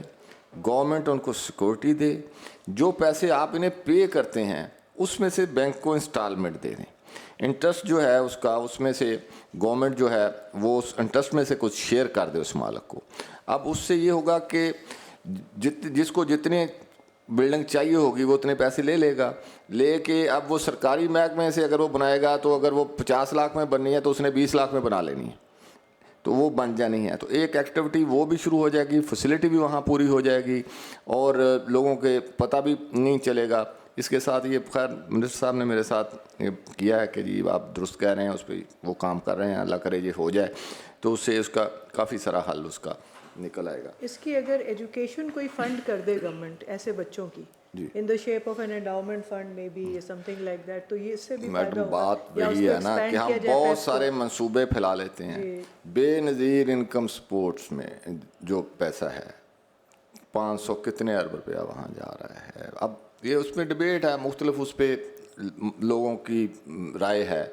گورنمنٹ ان کو سیکورٹی دے, جو پیسے آپ انہیں پے کرتے ہیں اس میں سے بینک کو انسٹالمنٹ دے دیں, انٹرسٹ جو ہے اس کا, اس میں سے گورنمنٹ جو ہے وہ اس انٹرسٹ میں سے کچھ شیئر کر دے اس مالک کو. اب اس سے یہ ہوگا کہ جس کو جتنے بلڈنگ چاہیے ہوگی وہ اتنے پیسے لے لے گا, لے کے اب وہ سرکاری محکمے سے اگر وہ بنائے گا تو اگر وہ 50 لاکھ میں بننی ہے تو اس نے 20 لاکھ میں بنا لینی ہے, تو وہ بن جانی ہے. تو ایک ایکٹیویٹی وہ بھی شروع ہو جائے گی, فیسلٹی بھی وہاں پوری ہو جائے گی, اور لوگوں کے پتہ بھی نہیں چلے گا. اس کے ساتھ یہ خیر منسٹر صاحب نے میرے ساتھ یہ کیا ہے کہ جی آپ درست کہہ رہے ہیں, اس پہ وہ کام کر رہے ہیں, اللہ کرے یہ ہو جائے تو اس سے اس کا کافی سارا حل اس کا نکل آئے گا. اس کی اگر ایجوکیشن کوئی فنڈ کر دے گورنمنٹ ایسے بچوں کی, in the shape of an endowment fund میں بھی سم تھنگ لائک دیٹ, تو یہ اس سے بھی فائدہ میڈم بات وہی ہے نا کہ ہم بہت سارے منصوبے پھیلا لیتے ہیں, بے نظیر انکم سپورٹس میں جو پیسہ ہے 500 کتنے ارب روپیہ وہاں جا رہا ہے. اب یہ اس میں ڈبیٹ ہے, مختلف اس پہ لوگوں کی رائے ہے.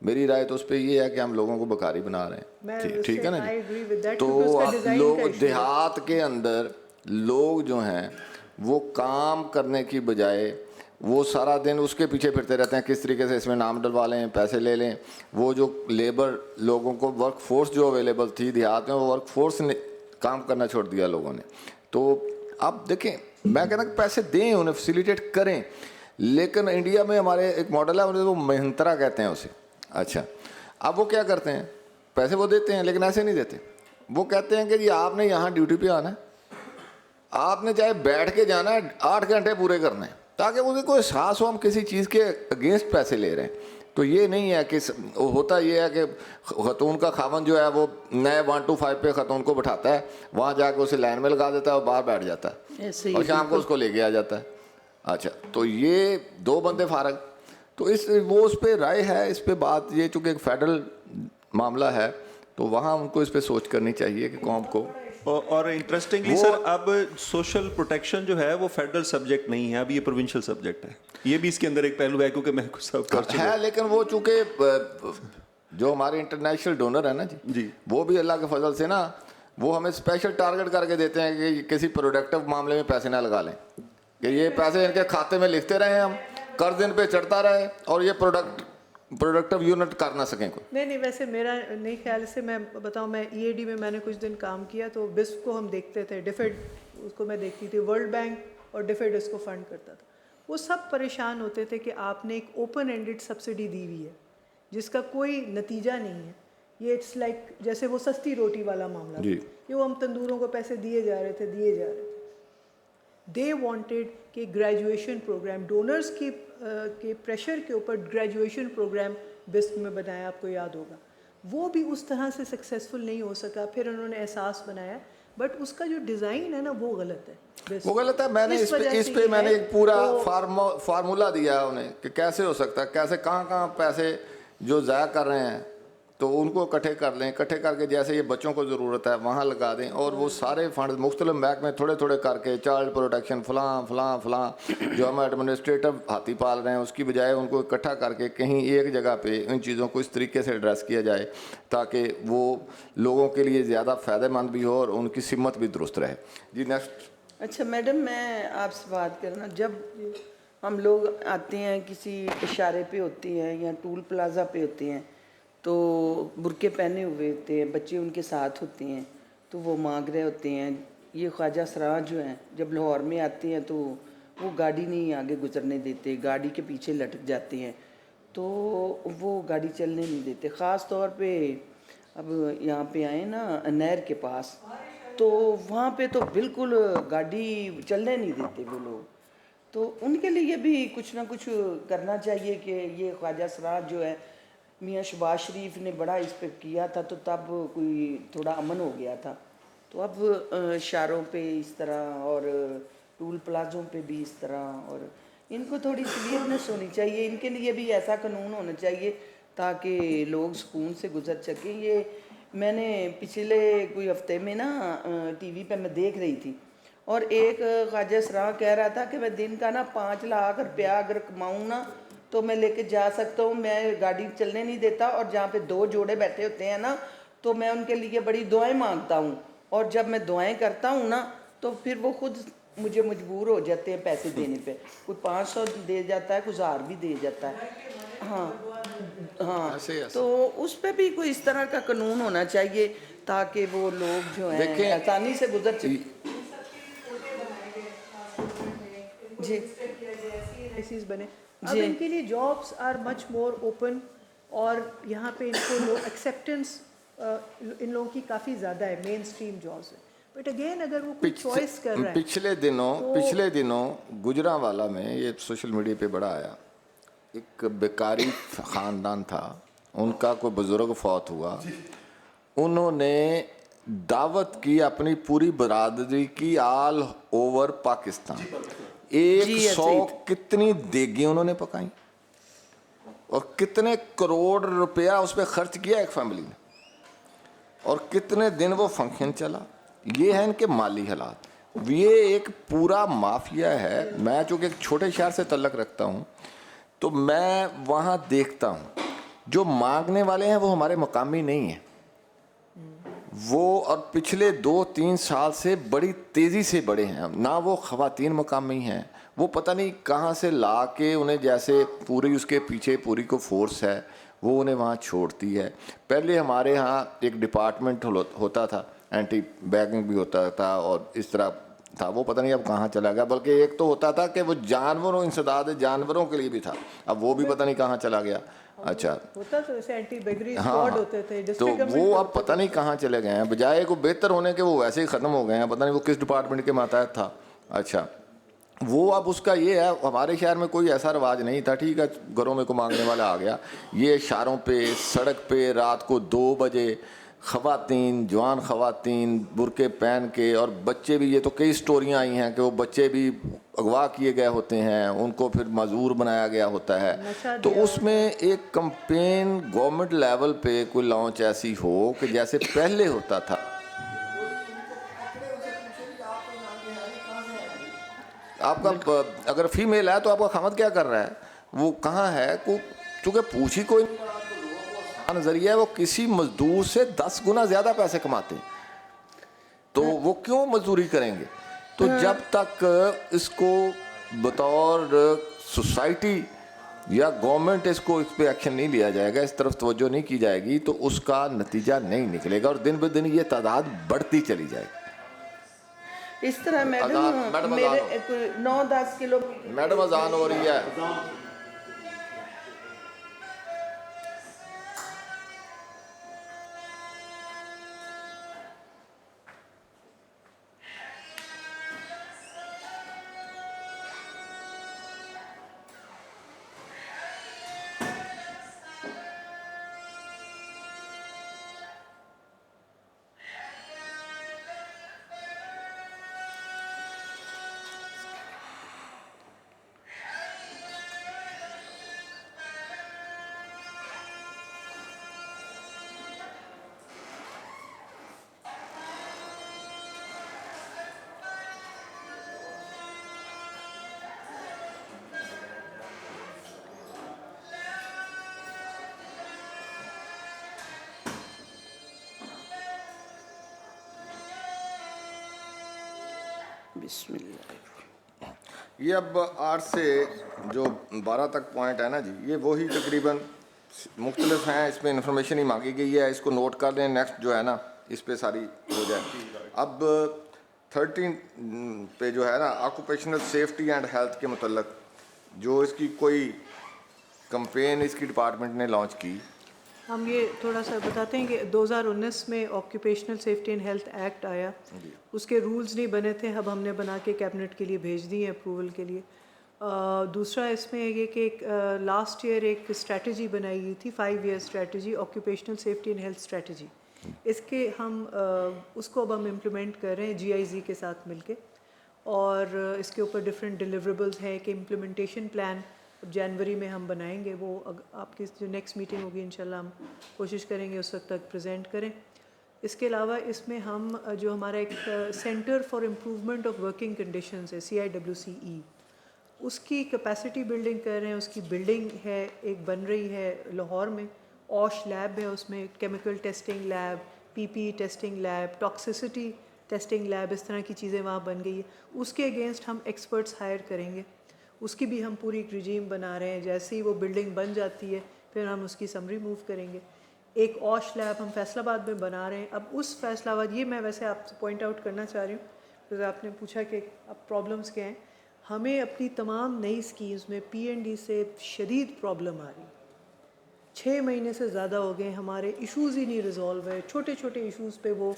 میری رائے تو اس پہ یہ ہے کہ ہم لوگوں کو بکاری بنا رہے ہیں, ٹھیک ہے نا جی. تو لوگ دیہات کے اندر لوگ جو ہیں وہ کام کرنے کی بجائے وہ سارا دن اس کے پیچھے پھرتے رہتے ہیں, کس طریقے سے اس میں نام ڈلوا لیں, پیسے لے لیں. وہ جو لیبر لوگوں کو ورک فورس جو اویلیبل تھی دیہات میں, وہ ورک فورس نے کام کرنا چھوڑ دیا لوگوں نے. تو اب دیکھیں, میں کہنا کہ پیسے دیں, انہیں فیسیلیٹیٹ کریں, لیکن انڈیا میں ہمارے ایک ماڈل ہے, وہ مہنترا کہتے ہیں اسے. اچھا اب وہ کیا کرتے ہیں, پیسے وہ دیتے ہیں لیکن ایسے نہیں دیتے. وہ کہتے ہیں کہ جی آپ نے یہاں ڈیوٹی پہ آنا ہے, آپ نے چاہے بیٹھ کے جانا ہے 8 گھنٹے پورے کرنے ہیں, تاکہ مجھے کوئی احساس ہو ہم کسی چیز کے اگینسٹ پیسے لے رہے ہیں. تو یہ نہیں ہے کہ ہوتا یہ ہے کہ خاتون کا خاون جو ہے وہ نئے 1 to 5 پہ خاتون کو بٹھاتا ہے, وہاں جا کے اسے لائن میں لگا دیتا ہے اور باہر بیٹھ جاتا ہے, اور شام کو اس کو لے کے آ جاتا ہے. اچھا تو یہ 2 بندے فارغ, تو وہ اس پہ رائے ہے, اس پہ بات یہ چونکہ ایک فیڈرل معاملہ ہے تو وہاں ان کو اس پہ سوچ کرنی چاہیے کہ قوم کو. اور انٹرسٹنگلی سر اب سوشل پروٹیکشن جو ہے وہ فیڈرل سبجیکٹ نہیں ہے, اب یہ پروونشل سبجیکٹ ہے. یہ بھی اس کے اندر ایک پہلو ہے کیونکہ میں کچھ سب کر چکا ہے, لیکن وہ چونکہ جو ہمارے انٹرنیشنل ڈونر ہیں نا جی, وہ بھی اللہ کے فضل سے نا وہ ہمیں اسپیشل ٹارگٹ کر کے دیتے ہیں کہ کسی پروڈکٹیو معاملے میں پیسے نہ لگا لیں, کہ یہ پیسے ان کے کھاتے میں لکھتے رہیں, ہم قرض ان پہ چڑھتا رہے اور یہ پروڈکٹیو یونٹ کر نہ سکیں کوئی. نہیں ویسے میرا نہیں خیال سے, میں بتاؤں, میں ای اے ڈی میں نے کچھ دن کام کیا تو بسپ کو ہم دیکھتے تھے, ڈیفیڈ اس کو میں دیکھتی تھی, ورلڈ بینک اور ڈیفیڈ اس کو فنڈ کرتا تھا. وہ سب پریشان ہوتے تھے کہ آپ نے ایک اوپن اینڈڈ سبسڈی دی ہوئی ہے جس کا کوئی نتیجہ نہیں ہے. یہ اٹس لائک جیسے وہ سستی روٹی والا معاملہ, یہ وہ ہم تندوروں کو پیسے دیے جا رہے تھے. دے وانٹیڈ کہ گریجویشن پروگرام, ڈونرز کے پریشر کے اوپر گریجویشن پروگرام بسپ میں بنایا, آپ کو یاد ہوگا. وہ بھی اس طرح سے سکسیزفل نہیں ہو سکا. پھر انہوں نے احساس بنایا, بٹ اس کا جو ڈیزائن ہے نا وہ غلط ہے. وہ غلط ہے. میں نے اس پہ میں نے ایک پورا فارمولا دیا انہیں کہ کیسے ہو سکتا ہے, کیسے کہاں پیسے جو ضائع کر رہے ہیں تو ان کو اکٹھے کر لیں, اکٹھے کر کے جیسے یہ بچوں کو ضرورت ہے وہاں لگا دیں, اور وہ سارے فنڈ مختلف بینک میں تھوڑے کر کے چائلڈ پروٹیکشن فلاں جو ہم ایڈمنسٹریٹو ہاتھی پال رہے ہیں اس کی بجائے ان کو اکٹھا کر کے کہیں ایک جگہ پہ ان چیزوں کو اس طریقے سے ایڈریس کیا جائے تاکہ وہ لوگوں کے لیے زیادہ فائدہ مند بھی ہو اور ان کی سمت بھی درست رہے. جی نیکسٹ. اچھا میڈم, میں آپ سے بات کرنا, جب ہم لوگ آتے ہیں کسی اشارے پہ ہوتے ہیں یا ٹول پلازا پہ ہوتے ہیں تو برقعے پہنے ہوئے ہوتے ہیں, بچے ان کے ساتھ ہوتے ہیں تو وہ مانگ رہے ہوتے ہیں. یہ خواجہ سراج جو ہیں جب لاہور میں آتے ہیں تو وہ گاڑی نہیں آگے گزرنے دیتے, گاڑی کے پیچھے لٹک جاتے ہیں تو وہ گاڑی چلنے نہیں دیتے. خاص طور پہ اب یہاں پہ آئے نا نہر کے پاس, تو وہاں پہ تو بالکل گاڑی چلنے نہیں دیتے وہ لوگ. تو ان کے لیے بھی کچھ نہ کچھ کرنا چاہیے کہ یہ خواجہ سراج جو ہے میاں شباز شریف نے بڑا اس پہ کیا تھا تو تب کوئی تھوڑا امن ہو گیا تھا. تو اب اشاروں پہ اس طرح اور ٹول پلازوں پہ بھی اس طرح, اور ان کو تھوڑی سلیئرنیس ہونی چاہیے. ان کے لیے بھی ایسا قانون ہونا چاہیے تاکہ لوگ سکون سے گزر سکیں. یہ میں نے پچھلے کوئی ہفتے میں نا ٹی وی پہ میں دیکھ رہی تھی اور ایک خواجہ سراج کہہ رہا تھا کہ میں دن کا نا 5 لاکھ روپیہ اگر کماؤں نا تو میں لے کے جا سکتا ہوں, میں گاڑی چلنے نہیں دیتا. اور جہاں پہ 2 جوڑے بیٹھے ہوتے ہیں نا تو میں ان کے لیے بڑی دعائیں مانگتا ہوں, اور جب میں دعائیں کرتا ہوں نا تو پھر وہ خود مجھے مجبور ہو جاتے ہیں پیسے دینے پہ. کوئی 500 دے جاتا ہے, کوئی 1000 بھی دے جاتا ہے. ہاں ہاں, تو اس پہ بھی کوئی اس طرح کا قانون ہونا چاہیے تاکہ وہ لوگ جو ہیں آسانی سے گزر سکیں. جی ایسیز بنے. اب ان کے لیے jobs are much more open, اور یہاں پہ ان کو لوگ ایکسیپٹنس ان لوگوں کی کافی زیادہ ہے مین اسٹریم جابس میں. بٹ اگین اگر وہ کوئی چوائس کر رہے ہیں. پچھلے دنوں گجرانوالہ میں یہ سوشل میڈیا پہ بڑا آیا, ایک بیکاری خاندان تھا, ان کا کوئی بزرگ فوت ہوا, انہوں نے دعوت کی اپنی پوری برادری کی آل اوور پاکستان. 100 کتنی دیگیں انہوں نے پکائیں اور کتنے کروڑ روپیہ اس پہ خرچ کیا ایک فیملی نے, اور کتنے دن وہ فنکشن چلا. یہ ہے ان کے مالی حالات. یہ ایک پورا مافیا ہے. میں چونکہ ایک چھوٹے شہر سے تعلق رکھتا ہوں تو میں وہاں دیکھتا ہوں جو مانگنے والے ہیں وہ ہمارے مقامی نہیں ہیں, وہ اور پچھلے 2-3 سال سے بڑی تیزی سے بڑے ہیں. نہ وہ خواتین مقامی ہیں, وہ پتہ نہیں کہاں سے لا کے انہیں جیسے پوری اس کے پیچھے پوری کو فورس ہے وہ انہیں وہاں چھوڑتی ہے. پہلے ہمارے ہاں ایک ڈپارٹمنٹ ہوتا تھا, اینٹی بیگنگ بھی ہوتا تھا اور اس طرح تھا, وہ پتہ نہیں اب کہاں چلا گیا. بلکہ ایک تو ہوتا تھا کہ وہ جانوروں انسداد جانوروں کے لیے بھی تھا, اب وہ بھی پتہ نہیں کہاں چلا گیا. اچھا ہوتا تو ایسے اینٹی بیگری اسکواڈ ہوتے تھے, تو وہ اب پتہ نہیں کہاں چلے گئے ہیں. بجائے کو بہتر ہونے کے وہ ویسے ہی ختم ہو گئے ہیں, پتہ نہیں وہ کس ڈپارٹمنٹ کے ماتحت تھا. اچھا وہ اب اس کا یہ ہے, ہمارے شہر میں کوئی ایسا رواج نہیں تھا. ٹھیک ہے گھروں میں کوئی مانگنے والا آ گیا, یہ اشاروں پہ سڑک پہ رات کو 2 بجے خواتین, جوان خواتین برقعے پہن کے, اور بچے بھی. یہ تو کئی سٹوریاں آئی ہیں کہ وہ بچے بھی اغوا کیے گئے ہوتے ہیں, ان کو پھر معذور بنایا گیا ہوتا ہے. تو اس میں ایک کمپین گورنمنٹ لیول پہ کوئی لانچ ایسی ہو کہ جیسے پہلے ہوتا تھا. آپ کا اگر فیمیل ہے تو آپ کا خامد کیا کر رہا ہے, وہ کہاں ہے, چونکہ پوچھ ہی کوئی ذریعہ ہے, وہ کسی مزدور سے 10 گنا زیادہ پیسے کماتے ہیں, تو وہ کیوں مزدوری کریں گے. تو جب تک اس کو بطور سوسائٹی یا گورنمنٹ اس پہ ایکشن نہیں لیا جائے گا, اس طرف توجہ نہیں کی جائے گی, تو اس کا نتیجہ نہیں نکلے گا, اور دن بہ دن یہ تعداد بڑھتی چلی جائے گی. اس طرح میڈم میرے 9-10 کلو میڈم اذان ہو رہی ہے. بسم اللہ. یہ اب 8 سے جو 12 تک پوائنٹ ہے نا جی, یہ وہی تقریباً مختلف ہیں, اس میں انفارمیشن ہی مانگی گئی ہے, اس کو نوٹ کر لیں, نیکسٹ جو ہے نا اس پہ ساری ہو جائے. اب 13 پہ جو ہے نا آکوپیشنل سیفٹی اینڈ ہیلتھ کے متعلق جو اس کی کوئی کمپین اس کی ڈپارٹمنٹ نے لانچ کی. ہم یہ تھوڑا سا بتاتے ہیں کہ 2019 میں occupational safety and health act آیا, اس کے رولز نہیں بنے تھے, اب ہم نے بنا کے کیبنٹ کے لیے بھیج دی ہیں اپروول کے لیے. دوسرا اس میں یہ کہ لاسٹ ایئر ایک اسٹریٹجی بنائی گئی تھی, 5 year strategy, occupational safety and health strategy. اس کے ہم اس کو اب ہم امپلیمنٹ کر رہے ہیں GIZ کے ساتھ مل کے, اور اس کے اوپر ڈفرینٹ ڈیلیوریبلز ہیں کہ امپلیمنٹیشن پلان جنوری میں ہم بنائیں گے. وہ آپ کی جو نیکسٹ میٹنگ ہوگی انشاءاللہ ہم کوشش کریں گے اس وقت تک پریزنٹ کریں. اس کے علاوہ اس میں ہم جو ہمارا ایک centre for improvement of working conditions ہے CIWCE, اس کی کیپیسٹی بلڈنگ کر رہے ہیں. اس کی بلڈنگ ہے ایک بن رہی ہے لاہور میں, اوش لیب ہے, اس میں chemical testing lab, PPE testing lab, toxicity testing lab, اس طرح کی چیزیں وہاں بن گئی ہے. اس کے اگینسٹ ہم ایکسپرٹس ہائر کریں گے, اس کی بھی ہم پوری ایک رجیم بنا رہے ہیں. جیسے ہی وہ بلڈنگ بن جاتی ہے پھر ہم اس کی سمری موو کریں گے. ایک اوش لیب ہم فیصل آباد میں بنا رہے ہیں. اب اس فیصل آباد, یہ میں ویسے آپ سے پوائنٹ آؤٹ کرنا چاہ رہی ہوں کیونکہ آپ نے پوچھا کہ اب پرابلمس کیا ہیں. ہمیں اپنی تمام نئی اسکیمز میں P&D سے شدید پرابلم آ رہی ہے. 6 مہینے سے زیادہ ہو گئے, ہمارے ایشوز ہی نہیں ریزالو ہوئے. چھوٹے چھوٹے ایشوز پہ وہ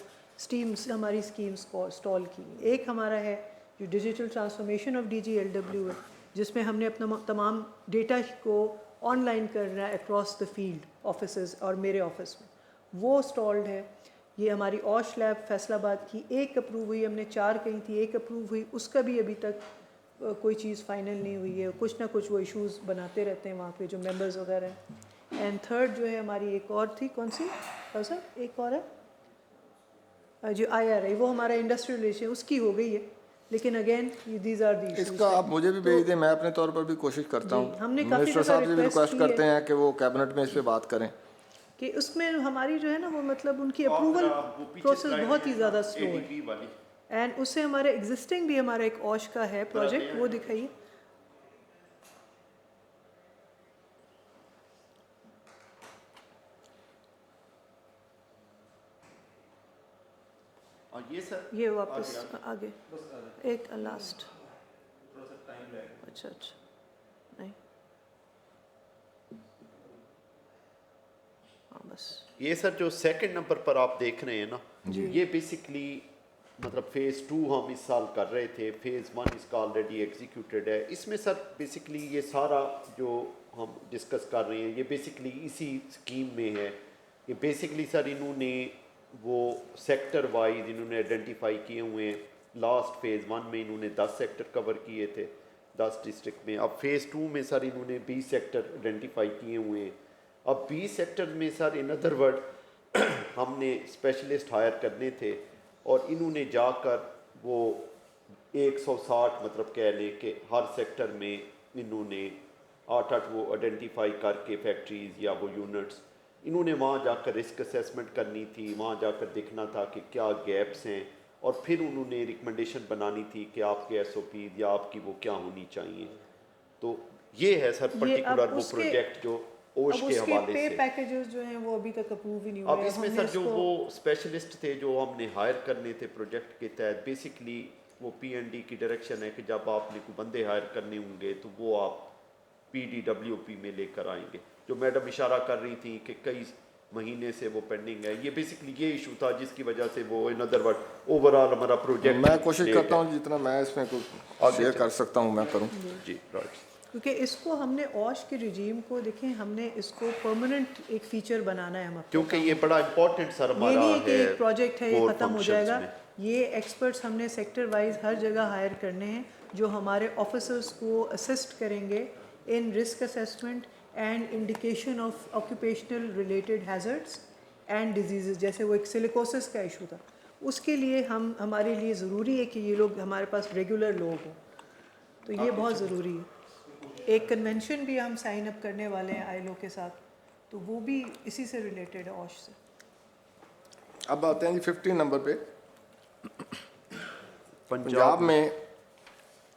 ہماری اسکیمز کو اسٹال کی. ایک ہمارا ہے جو ڈیجیٹل ٹرانسفارمیشن آف DGLW ہے, جس میں ہم نے اپنا تمام ڈیٹا کو آن لائن کرنا ہے اکراس دا فیلڈ آفیسز, اور میرے آفس میں وہ اسٹالڈ ہے. یہ ہماری اوش لیب فیصل آباد کی ایک اپروو ہوئی, ہم نے 4 کہی تھی, ایک اپروو ہوئی, اس کا بھی ابھی تک کوئی چیز فائنل نہیں ہوئی ہے. کچھ نہ کچھ وہ ایشوز بناتے رہتے ہیں وہاں پہ جو ممبرز وغیرہ ہیں. اینڈ تھرڈ جو ہے ہماری ایک اور تھی, کون سی سر, ایک اور ہے جو IRA, وہ ہمارا انڈسٹریل ریلیشن, اس کی ہو گئی ہے. لیکن again these are the issues. اس کا آپ مجھے بھی بھیج دیں, میں اپنے طور پر بھی کوشش کرتا ہوں. ہم نے منسٹر صاحب سے بھی ریکویسٹ کرتے ہیں کہ وہ کیبنٹ میں اس پہ بات کریں کہ اس میں ہماری جو ہے نا وہ مطلب ان کی اپروول پروسیس بہت ہی زیادہ سلو ہے. اینڈ اس سے ہمارے ایگزسٹنگ بھی ہمارا ایک اوش کا ہے پروجیکٹ, وہ دکھائیے. یہ واپس آگے ایک لاسٹ, اچھا نہیں بس یہ سر جو سیکنڈ نمبر پر آپ دیکھ رہے ہیں نا, یہ بیسکلی مطلب فیز 2 ہم اس سال کر رہے تھے, فیز 1 اس کا آلریڈی ایگزیکیوٹیڈ ہے. اس میں سر بیسکلی یہ سارا جو ہم ڈسکس کر رہے ہیں یہ بیسکلی اسی اسکیم میں ہے. یہ بیسکلی سر انہوں نے وہ سیکٹر وائز انہوں نے آئیڈینٹیفائی کیے ہوئے ہیں. لاسٹ فیز 1 میں انہوں نے 10 سیکٹر کور کیے تھے 10 ڈسٹرکٹ میں. اب فیز 2 میں سر انہوں نے 20 سیکٹر آئیڈینٹیفائی کیے ہوئے ہیں. اب 20 سیکٹر میں سر ان ادر ورڈ ہم نے اسپیشلسٹ ہائر کرنے تھے, اور انہوں نے جا کر وہ 160 مطلب کہہ لیں کہ ہر سیکٹر میں انہوں نے 8 وہ آئیڈینٹیفائی کر کے فیکٹریز یا وہ یونٹس, انہوں نے وہاں جا کر رسک اسیسمنٹ کرنی تھی, وہاں جا کر دیکھنا تھا کہ کیا گیپس ہیں, اور پھر انہوں نے ریکمنڈیشن بنانی تھی کہ آپ کے SOPs یا آپ کی وہ کیا ہونی چاہیے. تو یہ ہے سر پرٹیکولر وہ پروجیکٹ جو اوش کے حوالے سے. پیکیجز جو ہیں وہ ابھی تک اپروو ہی نہیں ہوئے. اب اس میں سر جو وہ اسپیشلسٹ تھے جو ہم نے ہائر کرنے تھے پروجیکٹ کے تحت, بیسکلی وہ P&D کی ڈائریکشن ہے کہ جب آپ نے کوئی بندے ہائر کرنے ہوں گے تو وہ آپ PDWP میں لے کر آئیں گے. جو میڈم اشارہ کر رہی تھی کہ کئی مہینے سے وہ پینڈنگ ہے, یہ بیسکلی یہ ایشو تھا جس کی وجہ سے وہ ان ادر ورڈ اوورآل ہمارا پروجیکٹ. میں کوشش کرتا ہوں جتنا میں اس میں شیئر کر سکتا ہوں میں کروں. جی رائٹ. کیونکہ اس کو ہم نے اوش کے رجیم کو دیکھیں, ہم نے اس کو پرماننٹ ایک فیچر بنانا ہے ہم, کیونکہ یہ بڑا امپورٹنٹ سر ہمارا یہ نہیں کہ ہے ایک پروجیکٹ ہے یہ ختم ہو جائے گا. یہ ایکسپرٹس ہم نے سیکٹر وائز ہر جگہ ہائر کرنے ہیں جو ہمارے آفیسرس کو اسسٹ کریں گے in risk assessment and indication of occupational related hazards and diseases. جیسے وہ ایک سلیکوسس کا ایشو تھا, اس کے لیے ہمارے لیے ضروری ہے کہ یہ لوگ ہمارے پاس ریگولر لوگ ہوں, تو یہ بہت ضروری ہے. ایک کنونشن بھی ہم سائن اپ کرنے والے ہیں ILO کے ساتھ, تو وہ بھی اسی سے ریلیٹڈ ہے اوش سے. اب آتے ہیں جی 15 نمبر پہ. پنجاب میں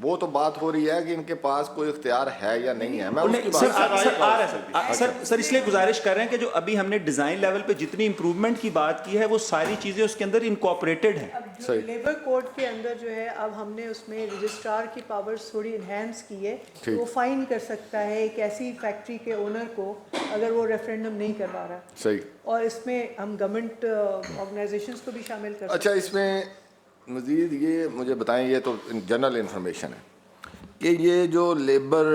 وہ تو بات ہو رہی ہے کہ ان کے پاس کوئی اختیار ہے یا نہیں ہے. میں اس کی سر اس لیے گزارش کر رہے ہیں کہ جو ابھی ہم نے ڈیزائن لیول پہ جتنی امپروومنٹ کی بات کی ہے وہ ساری چیزیں اس کے اندر انکارپوریٹڈ ہیں. جو لیبر کوڈ کے اندر جو ہے اب ہم نے اس میں رجسٹرار کی پاورز تھوڑی انہینس کی ہے. وہ فائن کر سکتا ہے ایک ایسی فیکٹری کے اونر کو اگر وہ ریفرینڈم نہیں کروا رہا. صحیح. اور اس میں ہم گورنمنٹ آرگنائزیشنز کو بھی شامل کر سکتے ہیں. اچھا اس میں مزید یہ مجھے بتائیں, یہ تو جنرل انفارمیشن ہے کہ یہ جو لیبر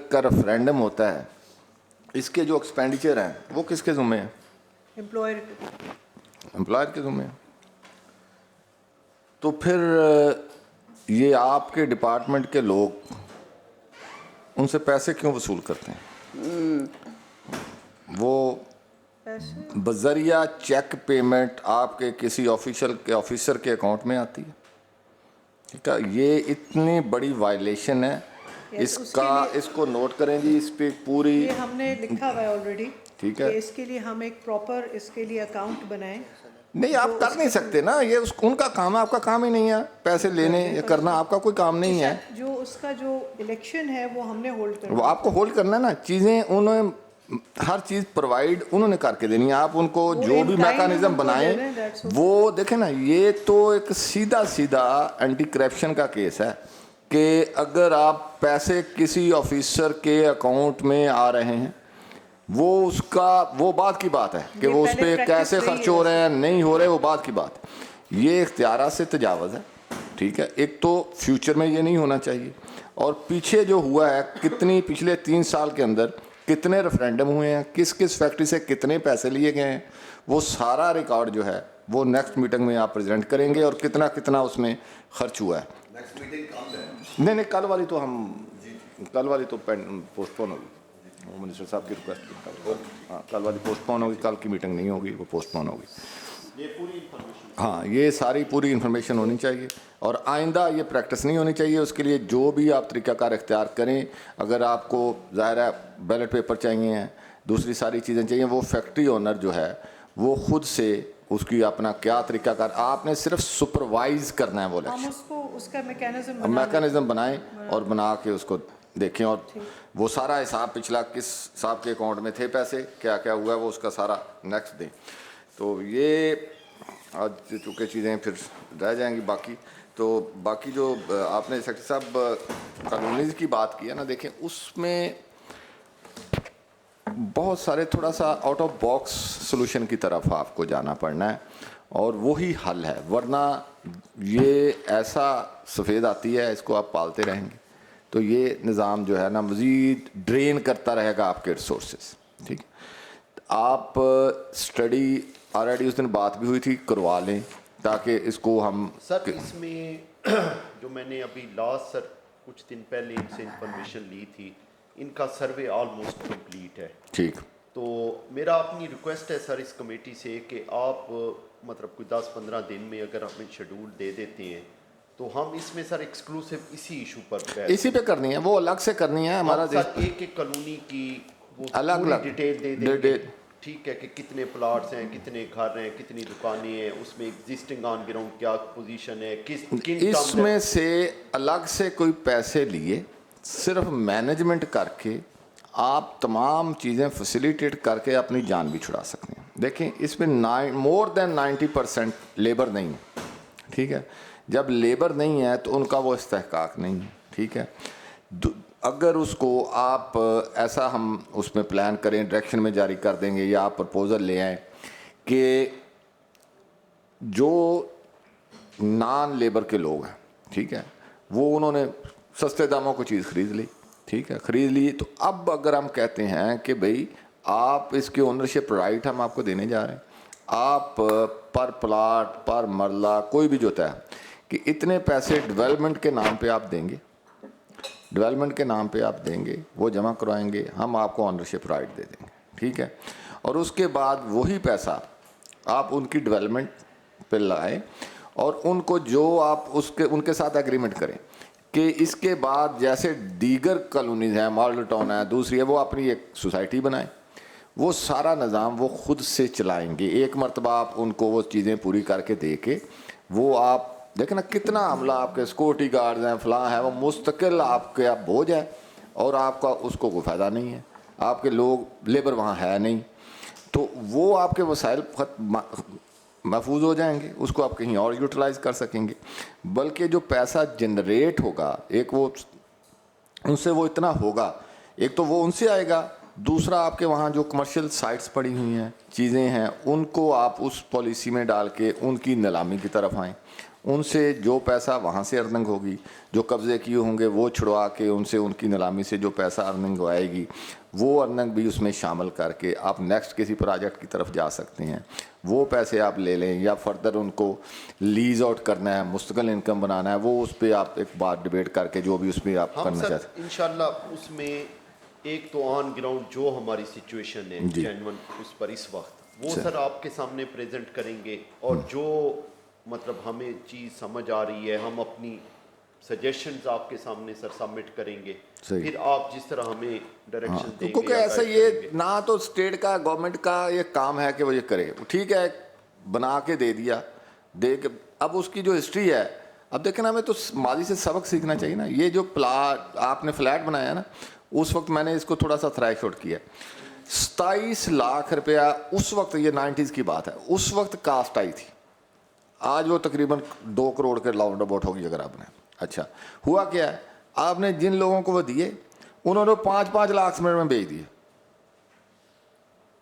کا ریفرینڈم ہوتا ہے اس کے جو ایکسپینڈیچر ہیں وہ کس کے ذمہ ہیں؟ امپلائر کے ذمہ ہیں. تو پھر یہ آپ کے ڈپارٹمنٹ کے لوگ ان سے پیسے کیوں وصول کرتے ہیں؟ وہ بذریعہ چیک پیمنٹ آپ کے کسی آفیسر کے اکاؤنٹ میں آتی ہے. ٹھیک ہے, یہ اتنی بڑی وائلیشن ہے. اس کو نوٹ کریں جی, اس پہ پوری یہ ہم نے لکھا ہوا ہے آلریڈی. ٹھیک ہے, اس کے لیے ہم ایک پراپر اس کے لیے اکاؤنٹ بنائیں. نہیں آپ کر نہیں سکتے نا, یہ ان کا کام ہے, آپ کا کام ہی نہیں ہے پیسے لینے یا کرنا, آپ کا کوئی کام نہیں ہے. جو اس کا جو الیکشن ہے وہ ہم نے ہولڈ کرنا, وہ آپ کو ہولڈ کرنا ہے نا. چیزیں انہوں نے ہر چیز پرووائڈ انہوں نے کر کے دینی ہے. آپ ان کو جو بھی میکانزم بنائیں وہ دیکھیں نا. یہ تو ایک سیدھا اینٹی کرپشن کا کیس ہے کہ اگر آپ پیسے کسی آفیسر کے اکاؤنٹ میں آ رہے ہیں وہ بات کی بات ہے کہ وہ اس پہ کیسے خرچ ہو رہے ہیں نہیں ہو رہے, وہ بات کی بات. یہ اختیارات سے تجاوز ہے. ٹھیک ہے, ایک تو فیوچر میں یہ نہیں ہونا چاہیے. اور پیچھے جو ہوا ہے پچھلے 3 سال کے اندر کتنے ریفرینڈم ہوئے ہیں, کس فیکٹری سے کتنے پیسے لیے گئے ہیں, وہ سارا ریکارڈ جو ہے وہ نیکسٹ میٹنگ میں آپ پریزنٹ کریں گے, اور کتنا اس میں خرچ ہوا ہے. نہیں کل والی تو پوسٹ پون ہوگی. منسٹر صاحب کی ریکویسٹ, ہاں کل والی پوسٹ پون ہوگی, کل کی میٹنگ نہیں ہوگی, وہ پوسٹ پون ہوگی. ہاں یہ ساری پوری انفارمیشن ہونی چاہیے, اور آئندہ یہ پریکٹس نہیں ہونی چاہیے. اس کے لیے جو بھی آپ طریقہ کار اختیار کریں, اگر آپ کو ظاہر ہے بیلٹ پیپر چاہیے ہیں, دوسری ساری چیزیں چاہیے, وہ فیکٹری اونر جو ہے وہ خود سے اس کی اپنا کیا طریقہ کار, آپ نے صرف سپروائز کرنا ہے وہ الیکشن. اس کا میکانزم بنائیں اور بنا کے اس کو دیکھیں, اور وہ سارا حساب پچھلا کس صاحب کے اکاؤنٹ میں تھے پیسے, کیا ہوا ہے, وہ اس کا سارا نیکسٹ دیں. تو یہ آج چونکہ چیزیں پھر رہ جائیں گی باقی. تو باقی جو آپ نے سیکرٹری صاحب قانونیز کی بات کی ہے نا, دیکھیں اس میں بہت سارے تھوڑا سا آؤٹ آف باکس سولوشن کی طرف آپ کو جانا پڑنا ہے, اور وہی حل ہے. ورنہ یہ ایسا سفید آتی ہے, اس کو آپ پالتے رہیں گے تو یہ نظام جو ہے نا مزید ڈرین کرتا رہے گا آپ کے ریسورسز. ٹھیک, آپ اسٹڈی آلریڈی اس دن بات بھی ہوئی تھی, کروا لیں تاکہ اس کو ہم سر اس میں جو میں نے ابھی لاسٹ سر کچھ دن پہلے ان سے انفارمیشن لی تھی, ان کا سروے آلموسٹ کمپلیٹ ہے. ٹھیک, تو میرا اپنی ریکویسٹ ہے سر اس کمیٹی سے کہ آپ مطلب کوئی 10-15 دن میں اگر ہمیں شیڈول دے دیتے ہیں تو ہم اس میں سر ایکسکلوسیو اسی ایشو پر اسی پہ کرنی ہے, وہ الگ سے کرنی ہے. ہمارا ایک کالونی کی وہ الگ ڈیٹیل دے دیں گے. ٹھیک ہے, کہ کتنے پلاٹس ہیں, کتنے گھر ہیں, کتنی دکانیں ہیں, اس میں ایگزسٹنگ آن گراؤنڈ کیا پوزیشن ہے, اس میں سے الگ سے کوئی پیسے لیے صرف مینجمنٹ کر کے آپ تمام چیزیں فیسیلیٹیٹ کر کے اپنی جان بھی چھڑا سکتے ہیں. دیکھیں اس میں مور دین 90% لیبر نہیں ہے. ٹھیک ہے, جب لیبر نہیں ہے تو ان کا وہ استحقاق نہیں ہے. ٹھیک ہے, اگر اس کو آپ ایسا ہم اس میں پلان کریں, ڈائریکشن میں جاری کر دیں گے, یا آپ پرپوزل لے آئیں کہ جو نان لیبر کے لوگ ہیں, ٹھیک ہے, وہ انہوں نے سستے داموں کو چیز خرید لی. ٹھیک ہے, خرید لی, تو اب اگر ہم کہتے ہیں کہ بھئی آپ اس کی اونرشپ رائٹ ہم آپ کو دینے جا رہے ہیں, آپ پر پلاٹ پر مرلہ کوئی بھی جو ہوتا ہے کہ اتنے پیسے ڈیولپمنٹ کے نام پہ آپ دیں گے, ڈیولپمنٹ کے نام پہ آپ دیں گے, وہ جمع کروائیں گے, ہم آپ کو اونرشپ رائٹ دے دیں گے. ٹھیک ہے, اور اس کے بعد وہی پیسہ آپ ان کی ڈیولپمنٹ پہ لائیں, اور ان کو جو آپ ان کے ساتھ ایگریمنٹ کریں کہ اس کے بعد جیسے دیگر کالونیز ہیں, ماڈل ٹاؤن ہے, دوسری ہے, وہ اپنی ایک سوسائٹی بنائیں. وہ سارا نظام وہ خود سے چلائیں گے. ایک مرتبہ آپ ان کو وہ چیزیں پوری کر کے دے کے وہ آپ دیکھیں نا کتنا عملہ آپ کے سیکورٹی گارڈز ہیں فلاں ہیں, وہ مستقل آپ کے بوجھ ہے اور آپ کا اس کو کوئی فائدہ نہیں ہے, آپ کے لوگ لیبر وہاں ہے نہیں, تو وہ آپ کے وسائل محفوظ ہو جائیں گے, اس کو آپ کہیں اور یوٹیلائز کر سکیں گے. بلکہ جو پیسہ جنریٹ ہوگا, ایک وہ ان سے وہ اتنا ہوگا, ایک تو وہ ان سے آئے گا, دوسرا آپ کے وہاں جو کمرشل سائٹس پڑی ہوئی ہیں, چیزیں ہیں, ان کو آپ اس پالیسی میں ڈال کے ان کی نیلامی کی طرف آئیں, ان سے جو پیسہ وہاں سے ارننگ ہوگی, جو قبضے کیے ہوں گے وہ چھڑوا کے ان سے ان کی نیلامی سے جو پیسہ ارننگ آئے گی وہ ارننگ بھی اس میں شامل کر کے آپ نیکسٹ کسی پروجیکٹ کی طرف جا سکتے ہیں. وہ پیسے آپ لے لیں یا فردر ان کو لیز آؤٹ کرنا ہے, مستقل انکم بنانا ہے, وہ اس پہ آپ ایک بار ڈیبیٹ کر کے جو بھی اس میں آپ کرنا چاہتے ہیں. انشاءاللہ اس میں ایک تو آن گراؤنڈ جو ہماری سچویشن ہے جینون اس پر اس وقت وہ سر آپ کے سامنے پریزنٹ کریں گے, اور جو مطلب ہمیں چیز سمجھ آ رہی ہے ہم اپنی سجیشنز آپ کے سامنے سر سبمٹ کریں گے, پھر آپ جس طرح ہمیں ڈائریکشن دیں گے. کیونکہ ایسا یہ نہ تو اسٹیٹ کا گورنمنٹ کا یہ کام ہے کہ وہ یہ کرے, ٹھیک ہے بنا کے دے دیا, دے کے اب اس کی جو ہسٹری ہے, اب دیکھیں نا ہمیں تو ماضی سے سبق سیکھنا چاہیے نا. یہ جو پلاٹ آپ نے فلیٹ بنایا نا, اس وقت میں نے اس کو تھوڑا سا تھریش آؤٹ کیا, 27 لاکھ روپیہ اس وقت, یہ 90s کی بات ہے, اس وقت کاسٹ آئی تھی. آج وہ تقریباً 2 کروڑ کے راؤنڈ اباؤٹ ہوگی اگر آپ نے. اچھا ہوا کیا ہے, آپ نے جن لوگوں کو وہ دیے انہوں نے 5-5 لاکھ منٹ میں بیچ دیے,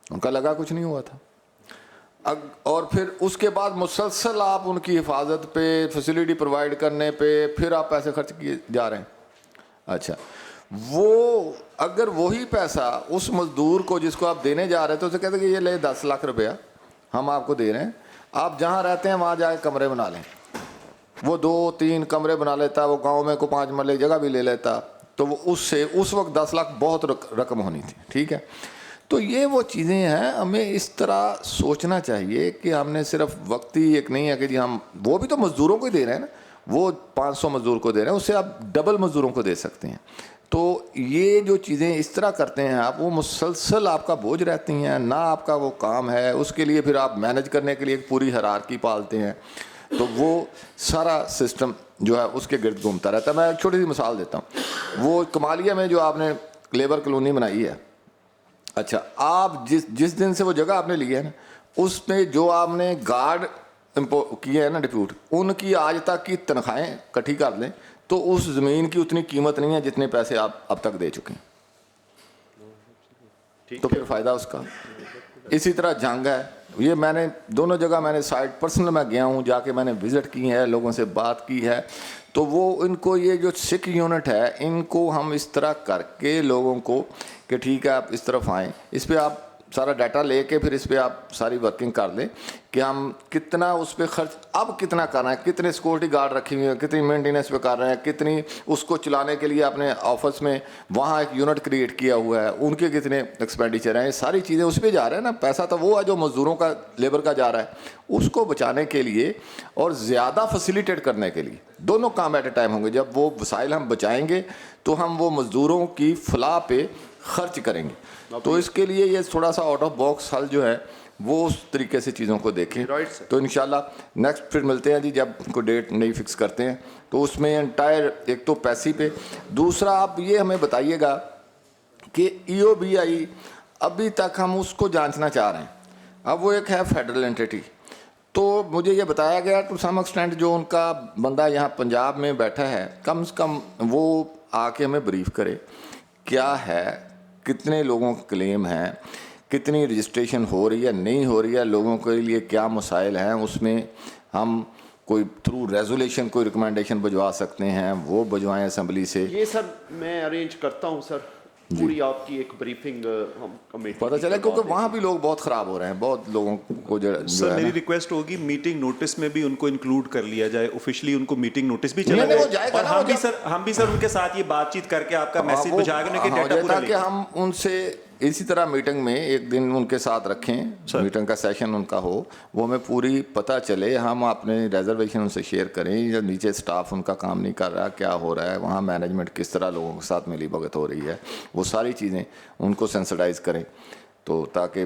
ان کا لگا کچھ نہیں ہوا تھا. اور پھر اس کے بعد مسلسل آپ ان کی حفاظت پہ, فیسلٹی پرووائڈ کرنے پہ پھر آپ پیسے خرچ کیے جا رہے ہیں. اچھا وہ اگر وہی پیسہ اس مزدور کو جس کو آپ دینے جا رہے تھے اسے کہتے کہ یہ لے 10 لاکھ روپیہ ہم آپ کو دے رہے ہیں, آپ جہاں رہتے ہیں وہاں جا کے کمرے بنا لیں, وہ 2-3 کمرے بنا لیتا, وہ گاؤں میں کو 5 مرلے جگہ بھی لے لیتا, تو وہ اس سے اس وقت 10 لاکھ بہت رقم ہونی تھی. ٹھیک ہے, تو یہ وہ چیزیں ہیں, ہمیں اس طرح سوچنا چاہیے کہ ہم نے صرف وقتی ایک نہیں ہے کہ جی ہم وہ بھی تو مزدوروں کو ہی دے رہے ہیں نا, وہ 500 مزدور کو دے رہے ہیں, اس سے آپ ڈبل مزدوروں کو دے سکتے ہیں. تو یہ جو چیزیں اس طرح کرتے ہیں آپ, وہ مسلسل آپ کا بوجھ رہتی ہیں, نہ آپ کا وہ کام ہے, اس کے لیے پھر آپ مینج کرنے کے لیے ایک پوری ہیرارکی پالتے ہیں, تو وہ سارا سسٹم جو ہے اس کے گرد گھومتا رہتا ہے. میں ایک چھوٹی سی مثال دیتا ہوں, وہ کمالیہ میں جو آپ نے لیبر کالونی بنائی ہے, اچھا آپ جس دن سے وہ جگہ آپ نے لی ہے نا, اس میں جو آپ نے گارڈ کیے ہیں نا ڈپیوٹ, ان کی آج تک کی تنخواہیں کٹھی کر لیں تو اس زمین کی اتنی قیمت نہیں ہے جتنے پیسے آپ اب تک دے چکے ہیں, تو پھر فائدہ اس کا. اسی طرح جنگ ہے, یہ میں نے دونوں جگہ میں نے سائٹ پرسنل میں گیا ہوں, جا کے میں نے وزٹ کی ہے, لوگوں سے بات کی ہے, تو وہ ان کو یہ جو سکھ یونٹ ہے ان کو ہم اس طرح کر کے لوگوں کو کہ ٹھیک ہے آپ اس طرف آئیں, اس پہ آپ سارا ڈیٹا لے کے پھر اس پہ آپ ساری ورکنگ کر لیں کہ ہم کتنا اس پہ خرچ اب کتنا کر رہے ہیں, کتنے سیکورٹی گارڈ رکھی ہوئی ہیں, کتنی مینٹیننس پہ کر رہے ہیں, کتنی اس کو چلانے کے لیے اپنے آفس میں وہاں ایک یونٹ کریٹ کیا ہوا ہے, ان کے کتنے ایکسپینڈیچر ہیں, یہ ساری چیزیں اس پہ جا رہے ہیں نا. پیسہ تو وہ ہے جو مزدوروں کا لیبر کا جا رہا ہے, اس کو بچانے کے لیے اور زیادہ فیسیلیٹیٹ کرنے کے لیے دونوں کام ایٹ اے ٹائم ہوں گے. جب وہ وسائل ہم بچائیں گے تو ہم وہ مزدوروں کی فلاح پہ خرچ کریں گے. تو اس کے لیے یہ تھوڑا سا آؤٹ آف باکس حل جو ہے وہ اس طریقے سے چیزوں کو دیکھیں. تو انشاءاللہ نیکسٹ پھر ملتے ہیں جی, جب کوئی ڈیٹ نہیں فکس کرتے ہیں تو اس میں انٹائر ایک تو پیسے پہ, دوسرا آپ یہ ہمیں بتائیے گا کہ ای او بی آئی ابھی تک ہم اس کو جانچنا چاہ رہے ہیں. اب وہ ایک ہے فیڈرل انٹیٹی, تو مجھے یہ بتایا گیا ٹو سم ایکسٹینٹ جو ان کا بندہ یہاں پنجاب میں بیٹھا ہے, کم سے کم وہ آ کے ہمیں بریف کرے کیا ہے, کتنے لوگوں کے کلیم ہیں, کتنی رجسٹریشن ہو رہی ہے نہیں ہو رہی ہے, لوگوں کے لیے کیا مسائل ہیں, اس میں ہم کوئی تھرو ریزولیشن کوئی ریکمنڈیشن بھجوا سکتے ہیں وہ بھجوائیں اسمبلی سے. یہ سر میں ارینج کرتا ہوں سر, پوری آپ کی ایک بریفنگ ہم کمیٹی پتہ چلا, کیونکہ وہاں بھی لوگ بہت خراب ہو رہے ہیں, بہت لوگوں کو جو سر میری ریکویسٹ ہوگی میٹنگ نوٹس میں بھی ان کو انکلوڈ کر لیا جائے, آفیشلی ان کو میٹنگ نوٹس بھی چلا جائے, اور ہم بھی سر ان کے ساتھ یہ بات چیت کر کے آپ کا میسج پہنچا کے ڈیٹا پورا کہ ہم ان سے اسی طرح میٹنگ میں ایک دن ان کے ساتھ رکھیں, میٹنگ کا سیشن ان کا ہو, وہ ہمیں پوری پتہ چلے, ہم اپنے ریزرویشن ان سے شیئر کریں, یا نیچے سٹاف ان کا کام نہیں کر رہا, کیا ہو رہا ہے وہاں, مینجمنٹ کس طرح لوگوں کے ساتھ ملی بھگت ہو رہی ہے, وہ ساری چیزیں ان کو سینسٹائز کریں, تو تاکہ